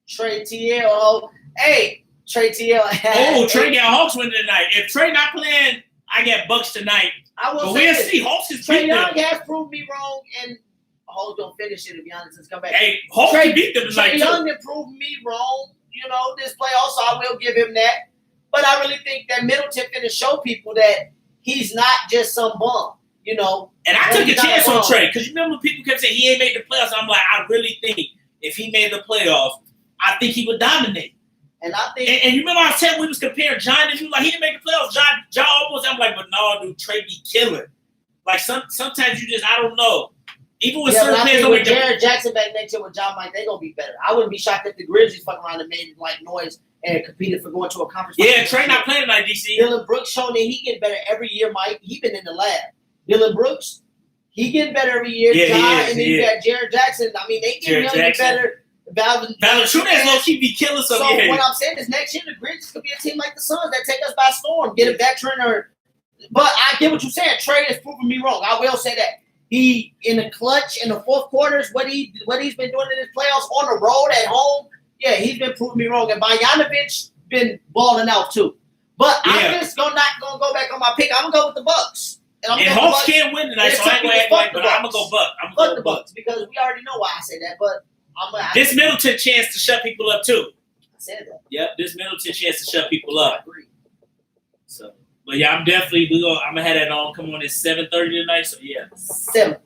A: Trey TL. Hey, Trey TL.
B: Oh, Trey got Hawks winning tonight. If Trey not playing, I got Bucks tonight.
A: I will
B: But
A: say
B: we'll
A: this.
B: see. Hawks is
A: Trey
B: beat
A: Young
B: them.
A: has proved me wrong, and Hawks don't finish it, to be honest. Let's come back.
B: Hey, Hawks
A: Trey-
B: beat them tonight
A: Trey
B: too.
A: Young did prove me wrong, this playoff, so I will give him that. But I really think that Middleton finna show people that he's not just some bum,
B: And I
A: And
B: took a
A: he's not
B: chance on
A: wrong.
B: Trey because you remember people kept saying he ain't made the playoffs. I'm like, I really think if he made the playoffs, I think he would dominate.
A: And I think
B: And you remember I was telling we was comparing John and you like he didn't make the playoffs. John almost. I'm like, but no, dude, Trey be killing. Like sometimes you just I don't know. Even with
A: but
B: certain
A: I
B: players,
A: think
B: don't
A: with
B: make the
A: Jared Jackson back next year with John Mike, they're gonna be better. I wouldn't be shocked if the Grizzlies fucking around and made like noise and competed for going to a conference.
B: yeah,
A: finals.
B: Trey not playing tonight, DC.
A: Dylan Brooks showing that he getting better every year, Mike. He been in the lab. Dylan Brooks, he getting better every year.
B: Yeah, he
A: John,
B: is,
A: and then
B: he
A: you
B: is.
A: got Jared Jackson. I mean, they getting
B: Jared
A: young and
B: Jackson.
A: better.
B: Valanciunas low key be killing some.
A: So what I'm saying is next year the Grizzlies could be a team like the Suns that take us by storm, get a veteran but I get what you're saying. Trey has proven me wrong. I will say that. He in the clutch in the fourth quarters, what he's been doing in his playoffs on the road at home, yeah, he's been proving me wrong. And Bogdanovic been balling out too. But I'm just not gonna go back on my pick. I'm gonna go with the Bucks.
B: And Hawks can't win tonight, so I ain't gonna act like, but I'm gonna go Bucks. I'm gonna
A: Fuck
B: go
A: the
B: Bucks.
A: Bucks because we already know why I say that. But I
B: This Middleton chance to shut people up too.
A: said that.
B: Yep, this Middleton chance to shut people
A: I
B: up.
A: agree.
B: So, but yeah, I'm gonna have that on. Come on, it's 7:30 tonight. So yeah,
A: 7.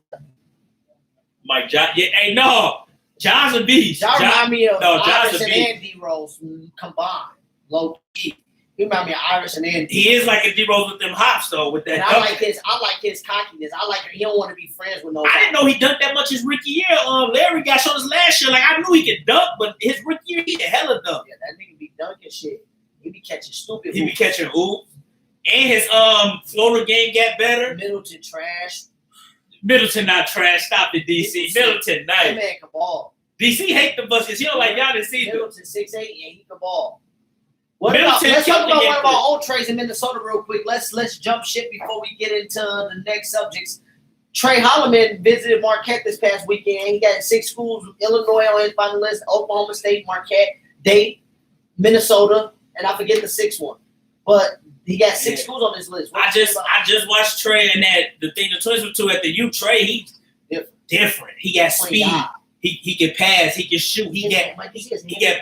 B: Mike John. Yeah, hey, no, John's a beast.
A: Y'all remind me of
B: no, John's a
A: Iris and
B: beast.
A: Andy Rose combined. Low key. He remind me of Iris and Andy.
B: He is like a D-Rose with them hops though. With that,
A: And I like his cockiness. I like he don't want to be friends with nobody.
B: I didn't know he dunked that much his rookie year. Larry got showed us last year. Like I knew he could dunk, but his rookie year he a hella dunk.
A: Yeah, that nigga be dunking shit. He be catching stupid.
B: He be
A: hoops.
B: catching hoop. And his floater game got better.
A: Middleton trash.
B: Middleton not trash. Stop it, DC. Middleton
A: That
B: nice.
A: man can ball.
B: DC hate the bus because he don't like y'all to see them.
A: Middleton 6'8", and he can ball.
B: Middleton
A: Let's talk
B: killed
A: about
B: the
A: one of
B: game.
A: our old trades in Minnesota real quick. Let's jump ship before we get into the next subjects. Trey Holloman visited Marquette this past weekend. He got 6 schools: Illinois on his final list, Oklahoma State, Marquette, Dayton, Minnesota, and I forget the 6th one. But he got 6 schools on his list. What
B: I
A: you think
B: just watched Trey and that the thing the Twins were to at the U. Trey, he's different. He got
A: about
B: speed.
A: God?
B: He can pass. He can shoot. He got
A: Yeah,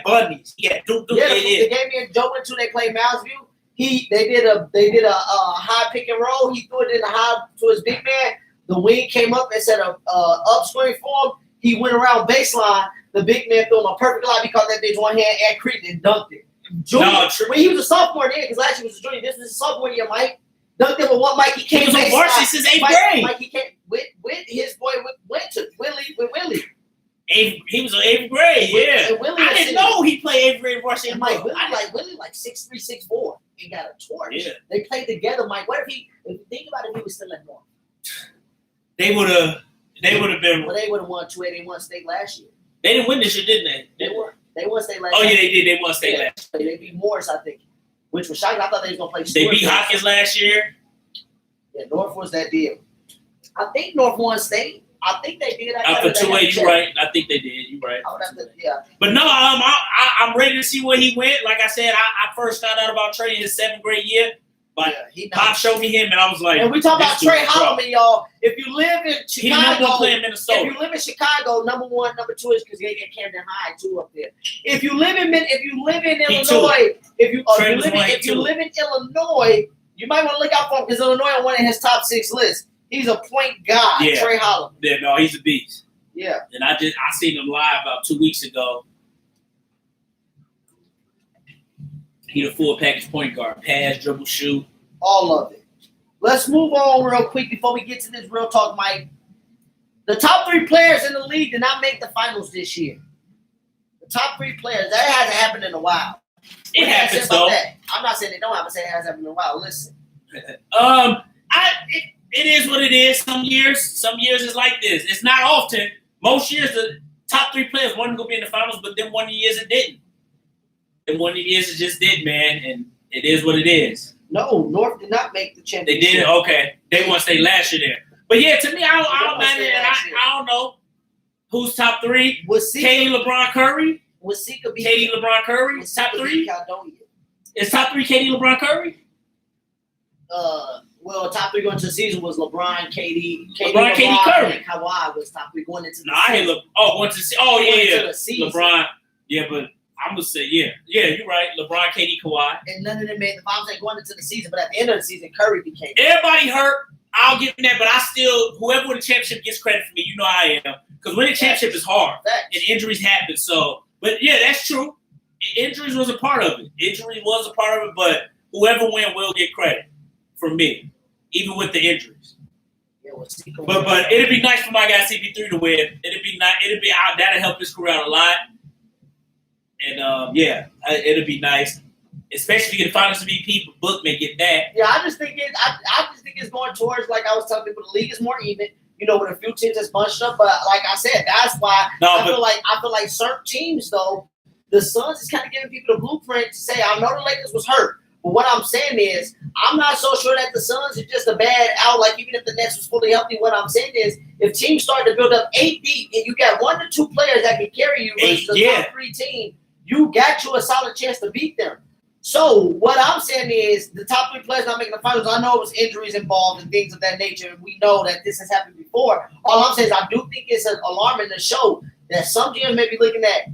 B: bunnies. He got do.
A: the game me and Joe went to, they played Mounds View. They did a high pick and roll. He threw it in the high to his big man. The wing came up and set a up screen for him. He went around baseline. The big man threw him a perfect line. He caught that bitch one hand and creeped and dunked it. Junior, when he was a sophomore then, because last year was a junior. This was his sophomore year, Mike. Dunked it with one Mike. He
B: He
A: came
B: was on
A: baseline.
B: varsity since 8th grade.
A: Mike, he came with his boy went to Willie.
B: He was in 8th grade. Yeah,
A: And Willie
B: I didn't know he played 8th grade varsity.
A: And Mike, Willie like 6'3", 6'4". He got a torch.
B: Yeah.
A: They played together, Mike. What if think about it, if he was still at North?
B: They would have been.
A: Well, they would have won 2A. They won state last year.
B: They didn't win this year, didn't they?
A: They won state last
B: Oh
A: year.
B: yeah, they did. They won state
A: Yeah.
B: last.
A: They beat Morris, I think, which was shocking. I thought they was gonna play.
B: They
A: Stewart.
B: beat Hopkins last year.
A: Yeah, North was that deal. I think North won state. I think they did.
B: For 2A, you're right. I think they did. You're right.
A: I would have to, yeah.
B: But no, I'm ready to see where he went. Like I said, I first found out about Trey in his 7th grade year. But
A: He
B: Pop showed me him, and I was like,
A: and we talk about
B: this dude's
A: Trey
B: a pro.
A: Holloman, y'all. If you live in
B: He the number one
A: Chicago,
B: player in
A: if
B: Minnesota.
A: you live in Chicago, number 1, number 2 is because they get Camden High too up there. If you live in Illinois,
B: Trey was one, he
A: if you
B: too.
A: live in Illinois, you might want to look out for him because Illinois on one of his top 6 lists. He's a point guard,
B: Yeah.
A: Trey Holloman.
B: Yeah, no, he's a beast.
A: Yeah.
B: And I seen him live about 2 weeks ago. He the full package point guard. Pass, dribble, shoot.
A: All of it. Let's move on real quick before we get to this real talk, Mike. The top 3 players in the league did not make the finals this year. The top 3 players. That hasn't happened in a while.
B: It
A: What do you
B: happens
A: say about
B: though.
A: that? I'm not saying they don't happen. I'm saying it hasn't happened in a while. Listen.
B: It is what it is. Some years is like this. It's not often. Most years the top 3 players wanted to go be in the finals, but then one of the years it didn't. And one of the years it just did, man. And it is what it is.
A: No, North did not make the
B: They
A: championship.
B: did it. Okay, they want to stay last year there. But yeah, to me, I don't
A: wanna stay last year.
B: I don't know who's top 3.
A: Was
B: Katie LeBron Curry.
A: Wasika beat
B: Katie LeBron Curry top 3.
A: Caledonia.
B: Is top 3 KD, LeBron, Curry?
A: Well, top 3 going into the season was LeBron, KD,
B: Curry,
A: and Kawhi was top 3 going into the
B: season. I hate going to see. Oh yeah,
A: season.
B: LeBron. Yeah, but I'm gonna say yeah, you're right. LeBron, KD, Kawhi.
A: And none of them made the finals going into the season, but at the end of the season, Curry became.
B: Everybody hurt. I'll give him that, but I still, whoever wins the championship gets credit for me. You know I am, because winning championship is hard, and injuries happen. So, but yeah, that's true. Injuries was a part of it. But whoever wins will get credit from me, even with the injuries.
A: Yeah,
B: but it'd be nice for my guy CP3 to win. It'd be nice. That'll help his career out a lot. And it'd be nice, especially if you get the Finals MVP. Book may get that.
A: Yeah, I just think it's going towards, like I was telling people, the league is more even. You know, with a few teams that's bunched up. But like I said, that's why I feel like certain teams though, the Suns is kind of giving people the blueprint to say, I know the Lakers was hurt, but what I'm saying is, I'm not so sure that the Suns are just a bad out. Like, even if the Nets was fully healthy, what I'm saying is, if teams start to build up 8 deep and you got 1 to 2 players that can carry you versus the top 3 team, you got you a solid chance to beat them. So what I'm saying is, the top 3 players not making the finals. I know it was injuries involved and things of that nature, and we know that this has happened before. All I'm saying is, I do think it's an alarming to show that some GMs may be looking at,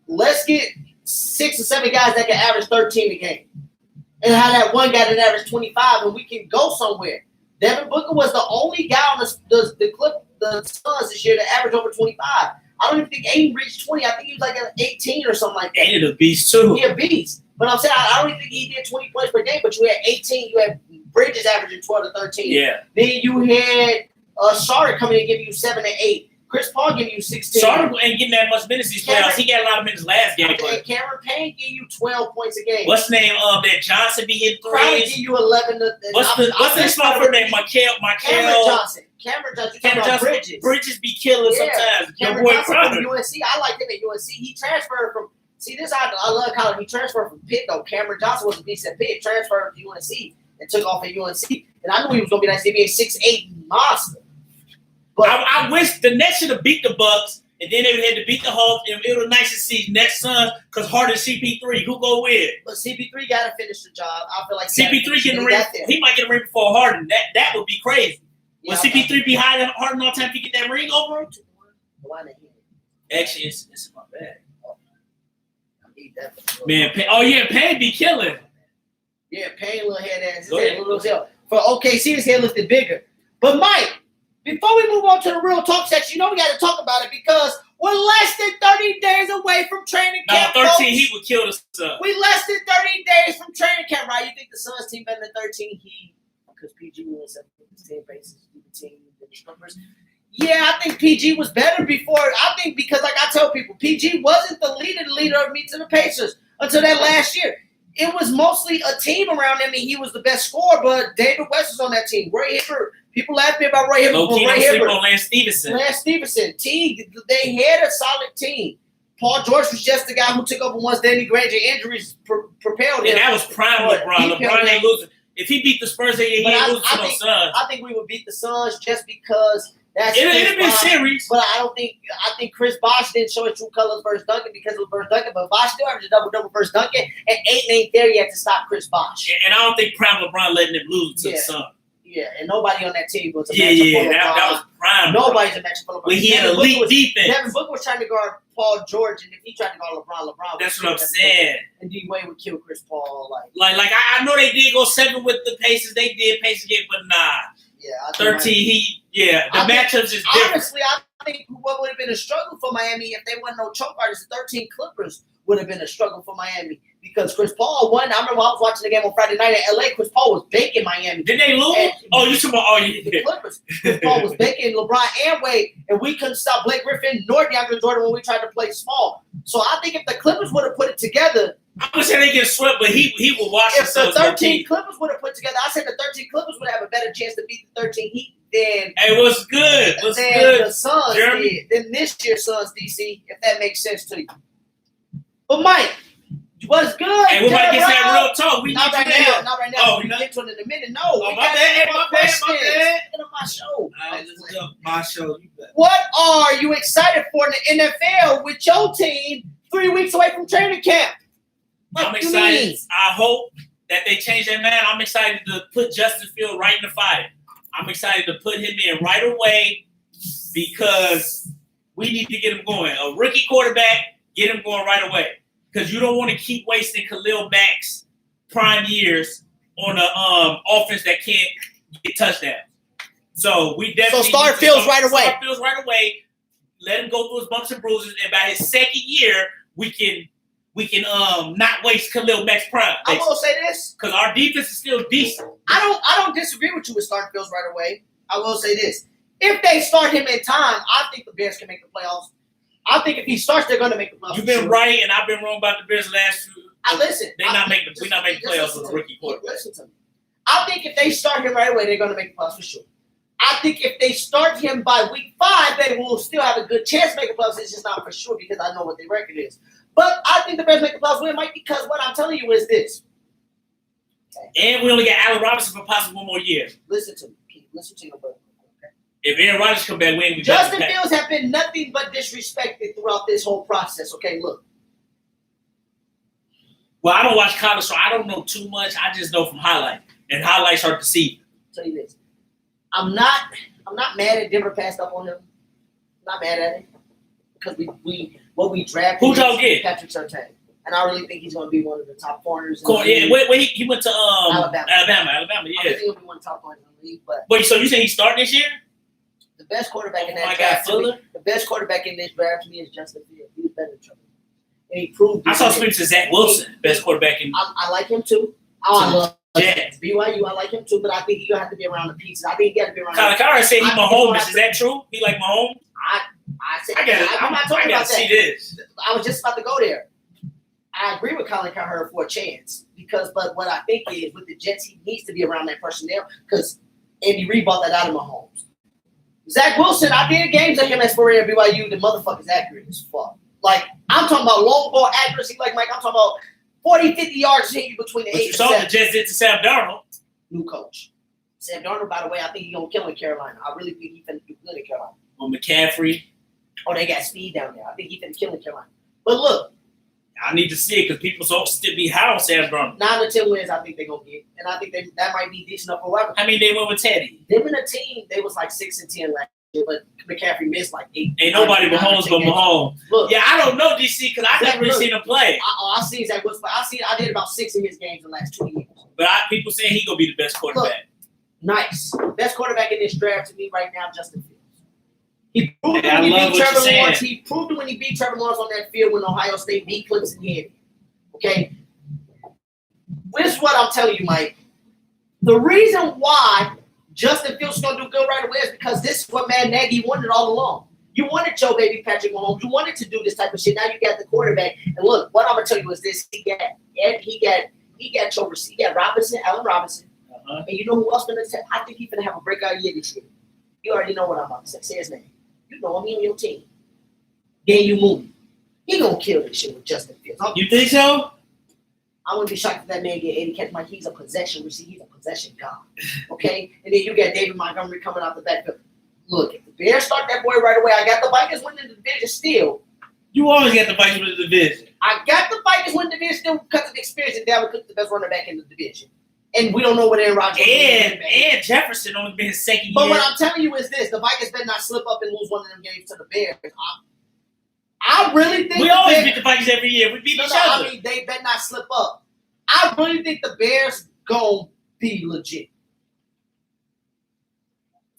A: let's get 6 or 7 guys that can average 13 a game, and have that one guy that averaged 25, and we can go somewhere. Devin Booker was the only guy on the Suns this year that averaged over 25. I don't even think Aiden reached 20. I think he was like at 18 or something like that.
B: Aiden a beast too.
A: He a beast. But I'm saying, I don't even think he did 20 points per game, but you had 18. You had Bridges averaging 12 to 13.
B: Yeah.
A: Then you had Sarter coming in and giving you 7 to 8. Chris Paul giving you 16.
B: Sarter ain't getting that much minutes these playoffs. He got a lot of minutes last game.
A: And Cameron Payne gave you 12 points a game.
B: What's the name of that Johnson be hitting
A: Probably
B: threes?
A: give you 11 to.
B: What's the small for name?
A: Cameron Johnson.
B: Bridges be killing sometimes.
A: Cameron Johnson from UNC. I like him at UNC. He transferred from. See, this I love college. He transferred from Pitt though. Cameron Johnson was a beast at Pitt. Transferred to UNC and took off at UNC. And I knew he was going to be nice to be a 6'8" monster.
B: But I wish the Nets should have beat the Bucks, and then they would have to beat the Hawks, and it would be nice to see Nets Suns because Harden CP3. Who go win?
A: But CP3 got to finish the job. I feel like
B: CP3 getting the ring. He might get a ring before Harden. That would be crazy. Will CP3 be higher than Harden all the time if he get that ring over him? Actually, it's in my bag. Man, Payne be killing.
A: Yeah, Payne little head ass. His head little hell. For OKC, his head lifted bigger. But Mike, before we move on to the real talk section, we got to talk about it because we're less than 30 days away from training camp.
B: No, 13 Heat would kill the Suns.
A: We less than 30 days from training camp, right? You think the Suns team better than 13 Heat because PG was 17 bases, the team, the strippers. Yeah, I think PG was better before. I think because, like I tell people, PG wasn't the leader of me to the Pacers until that last year. It was mostly a team around him, and he was the best scorer, but David West was on that team. Roy Hibbert. People ask me about Roy Hibbert.
B: Lance Stevenson.
A: They had a solid team. Paul George was just the guy who took over once Danny Granger injuries propelled him.
B: And that was prime LeBron. LeBron ain't losing. If he beat the Spurs, he ain't losing to the Suns.
A: I think we would beat the Suns just because that's
B: it'd be a series.
A: But I think Chris Bosh didn't show his true colors versus Duncan because it was versus Duncan. But Bosh still averaged a double versus Duncan, and Ayton ain't there yet to stop Chris Bosh.
B: Yeah, and I don't think prime LeBron letting him lose to the Suns.
A: Yeah, and nobody on that team was a
B: matchup. That was prime.
A: Nobody's a matchup for LeBron.
B: When he had elite defense.
A: Devin Booker was trying to guard Paul George, and if he tried to guard LeBron
B: that's what I'm saying.
A: And D-Wade would kill Chris Paul.
B: Like I know they did go 7 with the Pacers. They did Pacers game, but nah.
A: Yeah,
B: 13 Heat. Yeah, the matchups is different.
A: Honestly, I think what would have been a struggle for Miami if they weren't no choke artists, the 13 Clippers would have been a struggle for Miami. Because Chris Paul won. I remember I was watching the game on Friday night in LA. Chris Paul was baking Miami.
B: Did they lose? You talking about
A: the Clippers. Chris Paul was baking LeBron and Wade, and we couldn't stop Blake Griffin nor DeAndre Jordan when we tried to play small. So I think if the Clippers would have put it together,
B: I'm gonna say they get swept, but he will watch.
A: If the 13 Clippers would have put together, I said the 13 Clippers would have a better chance to beat the 13 Heat than.
B: Hey, what's good? What's
A: than
B: good?
A: The Suns did. Than this year's Suns, DC. If that makes sense to you. But Mike. What's good?
B: Hey, we might get that real talk. We
A: not right now. Not right now.
B: Oh,
A: we get to it in a minute. No.
B: Oh, my bad.
A: Get on my show.
C: My show.
A: What are you excited for in the NFL with your team 3 weeks away from training camp?
B: I'm excited. I hope that they change their mind. I'm excited to put Justin Fields right in the fire. I'm excited to put him in right away because we need to get him going. A rookie quarterback, get him going right away. Because you don't want to keep wasting Khalil Mack's prime years on an offense that can't get touchdowns. So we definitely
A: start Fields right away.
B: Start Fields right away. Let him go through his bumps and bruises, and by his second year, we can not waste Khalil Mack's prime.
A: I will say this
B: because our defense is still decent.
A: I don't disagree with you with starting Fields right away. I will say this: if they start him in time, I think the Bears can make the playoffs. I think if he starts, they're going to make the playoffs.
B: You've been right, and I've been wrong about the Bears last few.
A: We're not making
B: playoffs with a rookie quarterback.
A: Listen to me. I think if they start him right away, they're going to make the playoffs for sure. I think if they start him by week 5, they will still have a good chance to make the playoffs. It's just not for sure because I know what their record is. But I think the Bears make the playoffs win, Mike, because what I'm telling you is this.
B: And we only got Allen Robinson for possibly 1 more year.
A: Listen to me, Pete. Listen to your brother. Okay?
B: If Aaron Rodgers come back, we ain't
A: Justin Fields have been nothing but disrespected throughout this whole process. Okay, look.
B: Well, I don't watch college, so I don't know too much. I just know from highlights, and highlights are deceiving.
A: I'll tell you this. I'm not mad at Denver passed up on him. I'm not mad at it. Because we drafted
B: who'd y'all get?
A: Patrick Surtain. And I really think he's going to be one of the top corners.
B: Cool. Yeah, he went to
A: Alabama,
B: yeah.
A: I think he'll be one of the top corners in the league. But
B: wait, so you say he's starting this year?
A: The best quarterback in
B: Oh
A: that
B: my
A: draft.
B: God, Fuller?
A: The best quarterback in this draft to me is Justin Fields. He was better than Trevor. And he proved it.
B: I saw speaks to Zach Wilson, best quarterback in.
A: I like him too. I love
B: Jets.
A: BYU. I like him too, but I think he's gonna have to be around the pieces. I think he got to be around.
B: Kyle said he's Mahomes. Is that true? He like Mahomes? I'm not talking about that. See this.
A: I was just about to go there. I agree with Colin Cowherd for a chance but what I think is with the Jets, he needs to be around that personnel because Andy Reid bought that out of Mahomes. Zach Wilson, I did games of him as for BYU. The motherfucker's accurate as fuck. Like I'm talking about long ball accuracy, like Mike. I'm talking about 40, 50 yards hitting you between the 8 and 7.
B: You saw the Jets did to Sam Darnold.
A: New coach. Sam Darnold, by the way, I think he's going to kill in Carolina. I really think he's going to do good in Carolina.
B: On McCaffrey.
A: Oh, they got speed down there. I think he's going to kill in Carolina. But look.
B: I need to see it because people so still be high on Sam Darnold.
A: 9 to 10 wins, I think they're going to get. And I think that might be decent enough for whoever.
B: I mean, they went with Teddy.
A: Them in a team, they was like 6 and 10 last year, but McCaffrey missed like 8.
B: Ain't nobody Mahomes but Mahomes.
A: Look,
B: yeah, I don't know DC because I've never seen him play.
A: I see Zach Wilson. I did about 6 of his games in the last 2 years.
B: But people saying he gonna be the best quarterback.
A: Look, nice. Best quarterback in this draft to me right now, Justin Fields. He proved it when he beat Trevor Lawrence. He proved it when he beat Trevor Lawrence on that field when Ohio State beat Clemson here. Okay? This is what I'm telling you, Mike. The reason why Justin Fields is going to do good right away is because this is what Matt Nagy wanted all along. You wanted Joe Baby Patrick Mahomes. You wanted to do this type of shit. Now you got the quarterback. And look, what I'm going to tell you is this. He got Joe Receivers. He got Robinson, Allen Robinson. And you know who else going to say? I think he's going to have a breakout year this year. You already know what I'm about to say. Say his name. You know him. He on your team. Daniel Mooney. He going to kill this shit with Justin Fields.
B: You think so?
A: I wouldn't be shocked if that man get 80 catch. Like he's a possession receiver. He's a possession god. Okay? And then you got David Montgomery coming out the backfield. Look, if the Bears start that boy right away, I got the Vikings winning the division still.
B: You always get the Vikings winning the division.
A: I got the Vikings winning the division still because of the experience and Dalvin Cook, the best running back in the division. And we don't know what Aaron Rodgers
B: and Jefferson only been his second year.
A: But what I'm telling you is this: the Vikings better not slip up and lose one of them games to the Bears. I really think
B: we always beat the Vikings every year. We beat each other.
A: I mean, they better not slip up. I really think the Bears gonna be legit.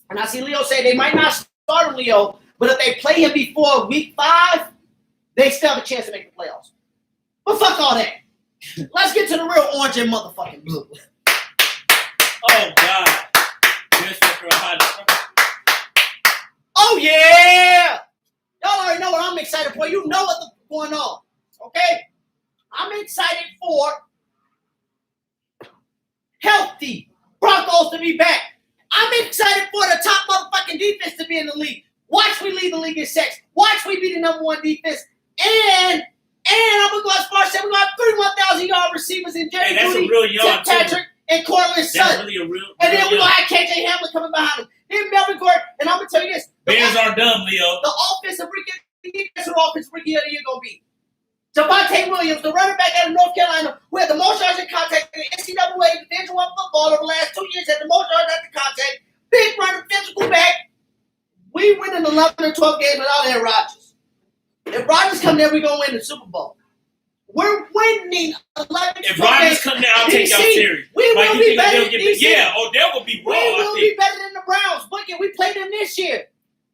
A: And I see Leo say they might not start him, Leo, but if they play him before week 5, they still have a chance to make the playoffs. But fuck all that. Let's get to the real orange and motherfucking blue.
B: Oh, God.
A: Oh, yeah. Y'all already know what I'm excited for. You know what's going on. Okay? I'm excited for healthy Broncos to be back. I'm excited for the top motherfucking defense to be in the league. Watch we lead the league in sacks. Watch we be the number 1 defense. And I'm going to go as far as saying we're going to have 31,000-yard receivers in Jerry Jeudy, Tim Patrick, and Cortland Sutton.
B: Really
A: and then we're going to have KJ Hamler coming behind him. Then Melvin Gordon. And I'm going to tell you this.
B: Bears are dumb, Leo.
A: The offensive rookie of the year, that's what offensive rookie of the year going to be. Javonte Williams, the running back out of North Carolina, who had the most yards in contact in the NCAA Division I football over the last 2 years, had the most yards after contact. Big running, physical back. We win in 11 or 12 games without Aaron Rodgers. If Rodgers come there, we're going to win the Super Bowl. We're winning 11
B: If Rodgers come there, I'll take y'all serious.
A: We will be better than DC.
B: Yeah, Odell will be raw.
A: We will be better than the Browns. Look, we played them this year.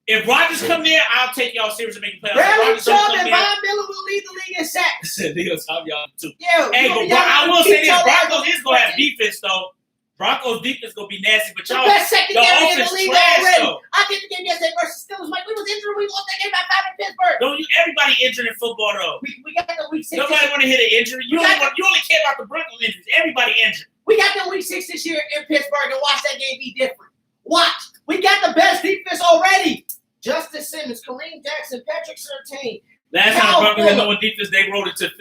B: If Rodgers come there, I'll take y'all serious and make the playoffs.
A: Bradley Chubb and Von Miller will lead the league in sacks.
B: They'll stop y'all too.
A: Yeah,
B: Hey, but I will say this: Broncos is gonna have defense though. Broncos defense gonna be nasty, but y'all,
A: the best secondary in the league already.
B: Though.
A: I get the game yesterday versus Steelers. Mike, we was injured. We lost that game by 5 in Pittsburgh.
B: Don't you? Everybody injured in football though.
A: We got the week 6.
B: Nobody want to hit an injury. You only care about the Broncos injuries. Everybody injured.
A: We got the week 6 this year in Pittsburgh, and watch that game be different. Watch. We got the best defense already. Justin Simmons, Kareem Jackson, Patrick Surtain.
B: Last time the Broncos had no one defense, they wrote it to.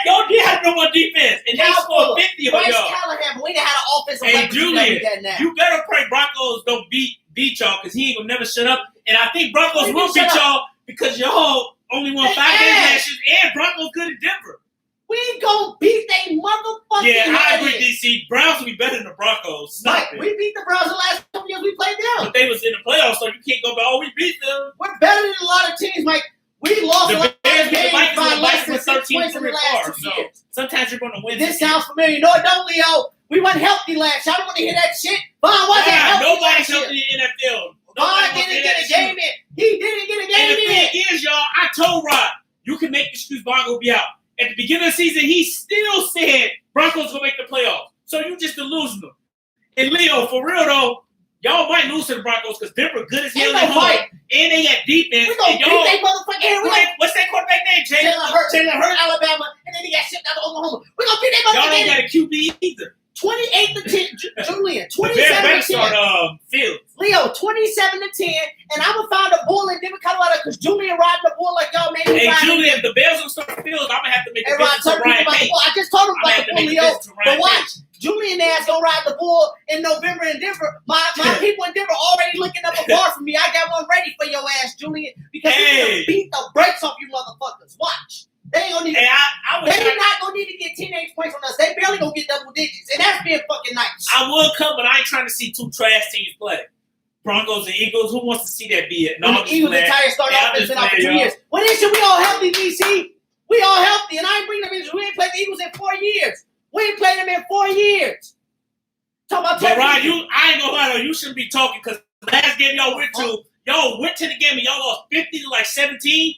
A: Y'all
B: did have no one defense, and they scored 50 of
A: Bryce
B: y'all.
A: Callahan, but we done had an offensive
B: Hey,
A: weapon.
B: Julian, you better pray Broncos don't beat y'all because he ain't gonna never shut up. And I think Broncos will beat y'all because y'all only won 5 games last year, and Broncos good in Denver.
A: We gonna beat they motherfucking
B: Yeah, I agree, DC. Browns will be better than the Broncos. Stop it.
A: We beat the Browns the last couple years we played them.
B: But they was in the playoffs, so you can't go back, we beat them.
A: We're better than a lot of teams, Mike. We lost a lot of games by less than 6 points in the last 2 years.
B: Sometimes you're going to win.
A: This sounds familiar. No, it don't, Leo. We wasn't healthy last year. I don't want to hear that shit. Vaughn wasn't healthy.
B: Nobody's healthy in the NFL.
A: Vaughn didn't get a game in. He didn't get a game in.
B: And the thing is, y'all, I told Rod, you can make the excuse Vaughn will be out. At the beginning of the season, he still said Broncos will make the playoffs. So you just delusional. And Leo, for real though, y'all might lose to the Broncos because Denver good as hell at home. And they got defense.
A: We gonna beat they motherfucking head.
B: What's that quarterback name?
A: Jalen Hurts, Alabama, and then he got shipped out to Oklahoma. We gonna beat they motherfucking head.
B: Y'all don't got a QB either.
A: 28-10, Julian.
B: 27-10. Fields.
A: Leo, 27-10, and I'm gonna find a bull in Denver, Colorado, because Julian riding the bull like y'all made me.
B: Hey, Julian, if the Bears don't start Fields, I'm gonna have to make a business to Ryan Pace.
A: I just told him about the bull, Leo. But watch, Julian ass gonna ride the bull in November in Denver. My people in Denver already looking up a bar for me. I got one ready for your ass, Julian, because we gonna beat the brakes off you motherfuckers. Watch. They ain't gonna need.
B: Hey,
A: they're not gonna need to get teenage points on us. They barely gonna get double digits, and that's being fucking nice.
B: I will come, but I ain't trying to see 2 trash teams play. Broncos and Eagles. Who wants to see that be it?
A: No, the Eagles entire start offense been out for 2 years. When is it? We all healthy, DC. We all healthy, and I ain't bringing them in. We ain't played the Eagles in 4 years. We ain't played them in 4 years. Talk about.
B: But Ryan, I ain't gonna lie though. You shouldn't be talking because last game y'all went to the game and y'all lost 50 to like 17.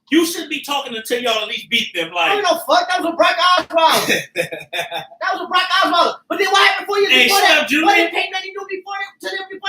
B: You shouldn't be talking until y'all at least beat them. Like,
A: I don't know, fuck. That was a Brock Osweiler. But then what happened 4 years before that? What did Peyton Manning do before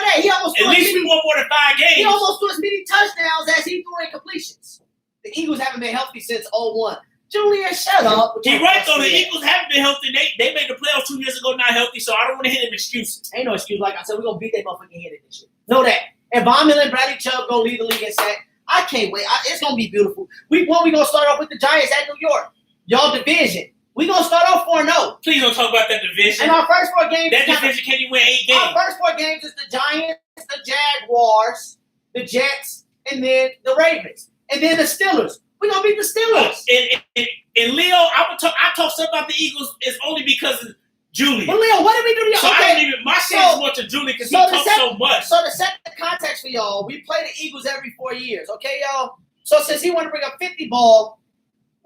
A: that? He almost
B: at least we won more than 5 games.
A: He almost threw as many touchdowns as he threw incompletions. The Eagles haven't been healthy since 01. Julian, shut up.
B: He right though. The Eagles haven't been healthy. They made the playoffs 2 years ago, not healthy. So I don't want to hit them excuses.
A: Ain't no excuse. Like I said, we're gonna beat that motherfucking head in this shit. Know that. And Von Miller and Bradley Chubb gonna lead the league in sack. I can't wait. It's going to be beautiful. Week 1, we're going to start off with the Giants at New York. Y'all division. We're going to start off 4-0.
B: Please don't talk about that division.
A: And our first 4 games.
B: That division can't even win 8 games.
A: Our first 4 games is the Giants, the Jaguars, the Jets, and then the Ravens. And then the Steelers. We're going to beat the Steelers.
B: And Leo, I talk something about the Eagles is only because of Julian.
A: Well, Leo, what did we do to y'all?
B: So I don't even, my shit is more to Julian because he talks so much.
A: So to set the context for y'all, we play the Eagles every 4 years, okay, y'all? So since he wanted to bring a 50 ball,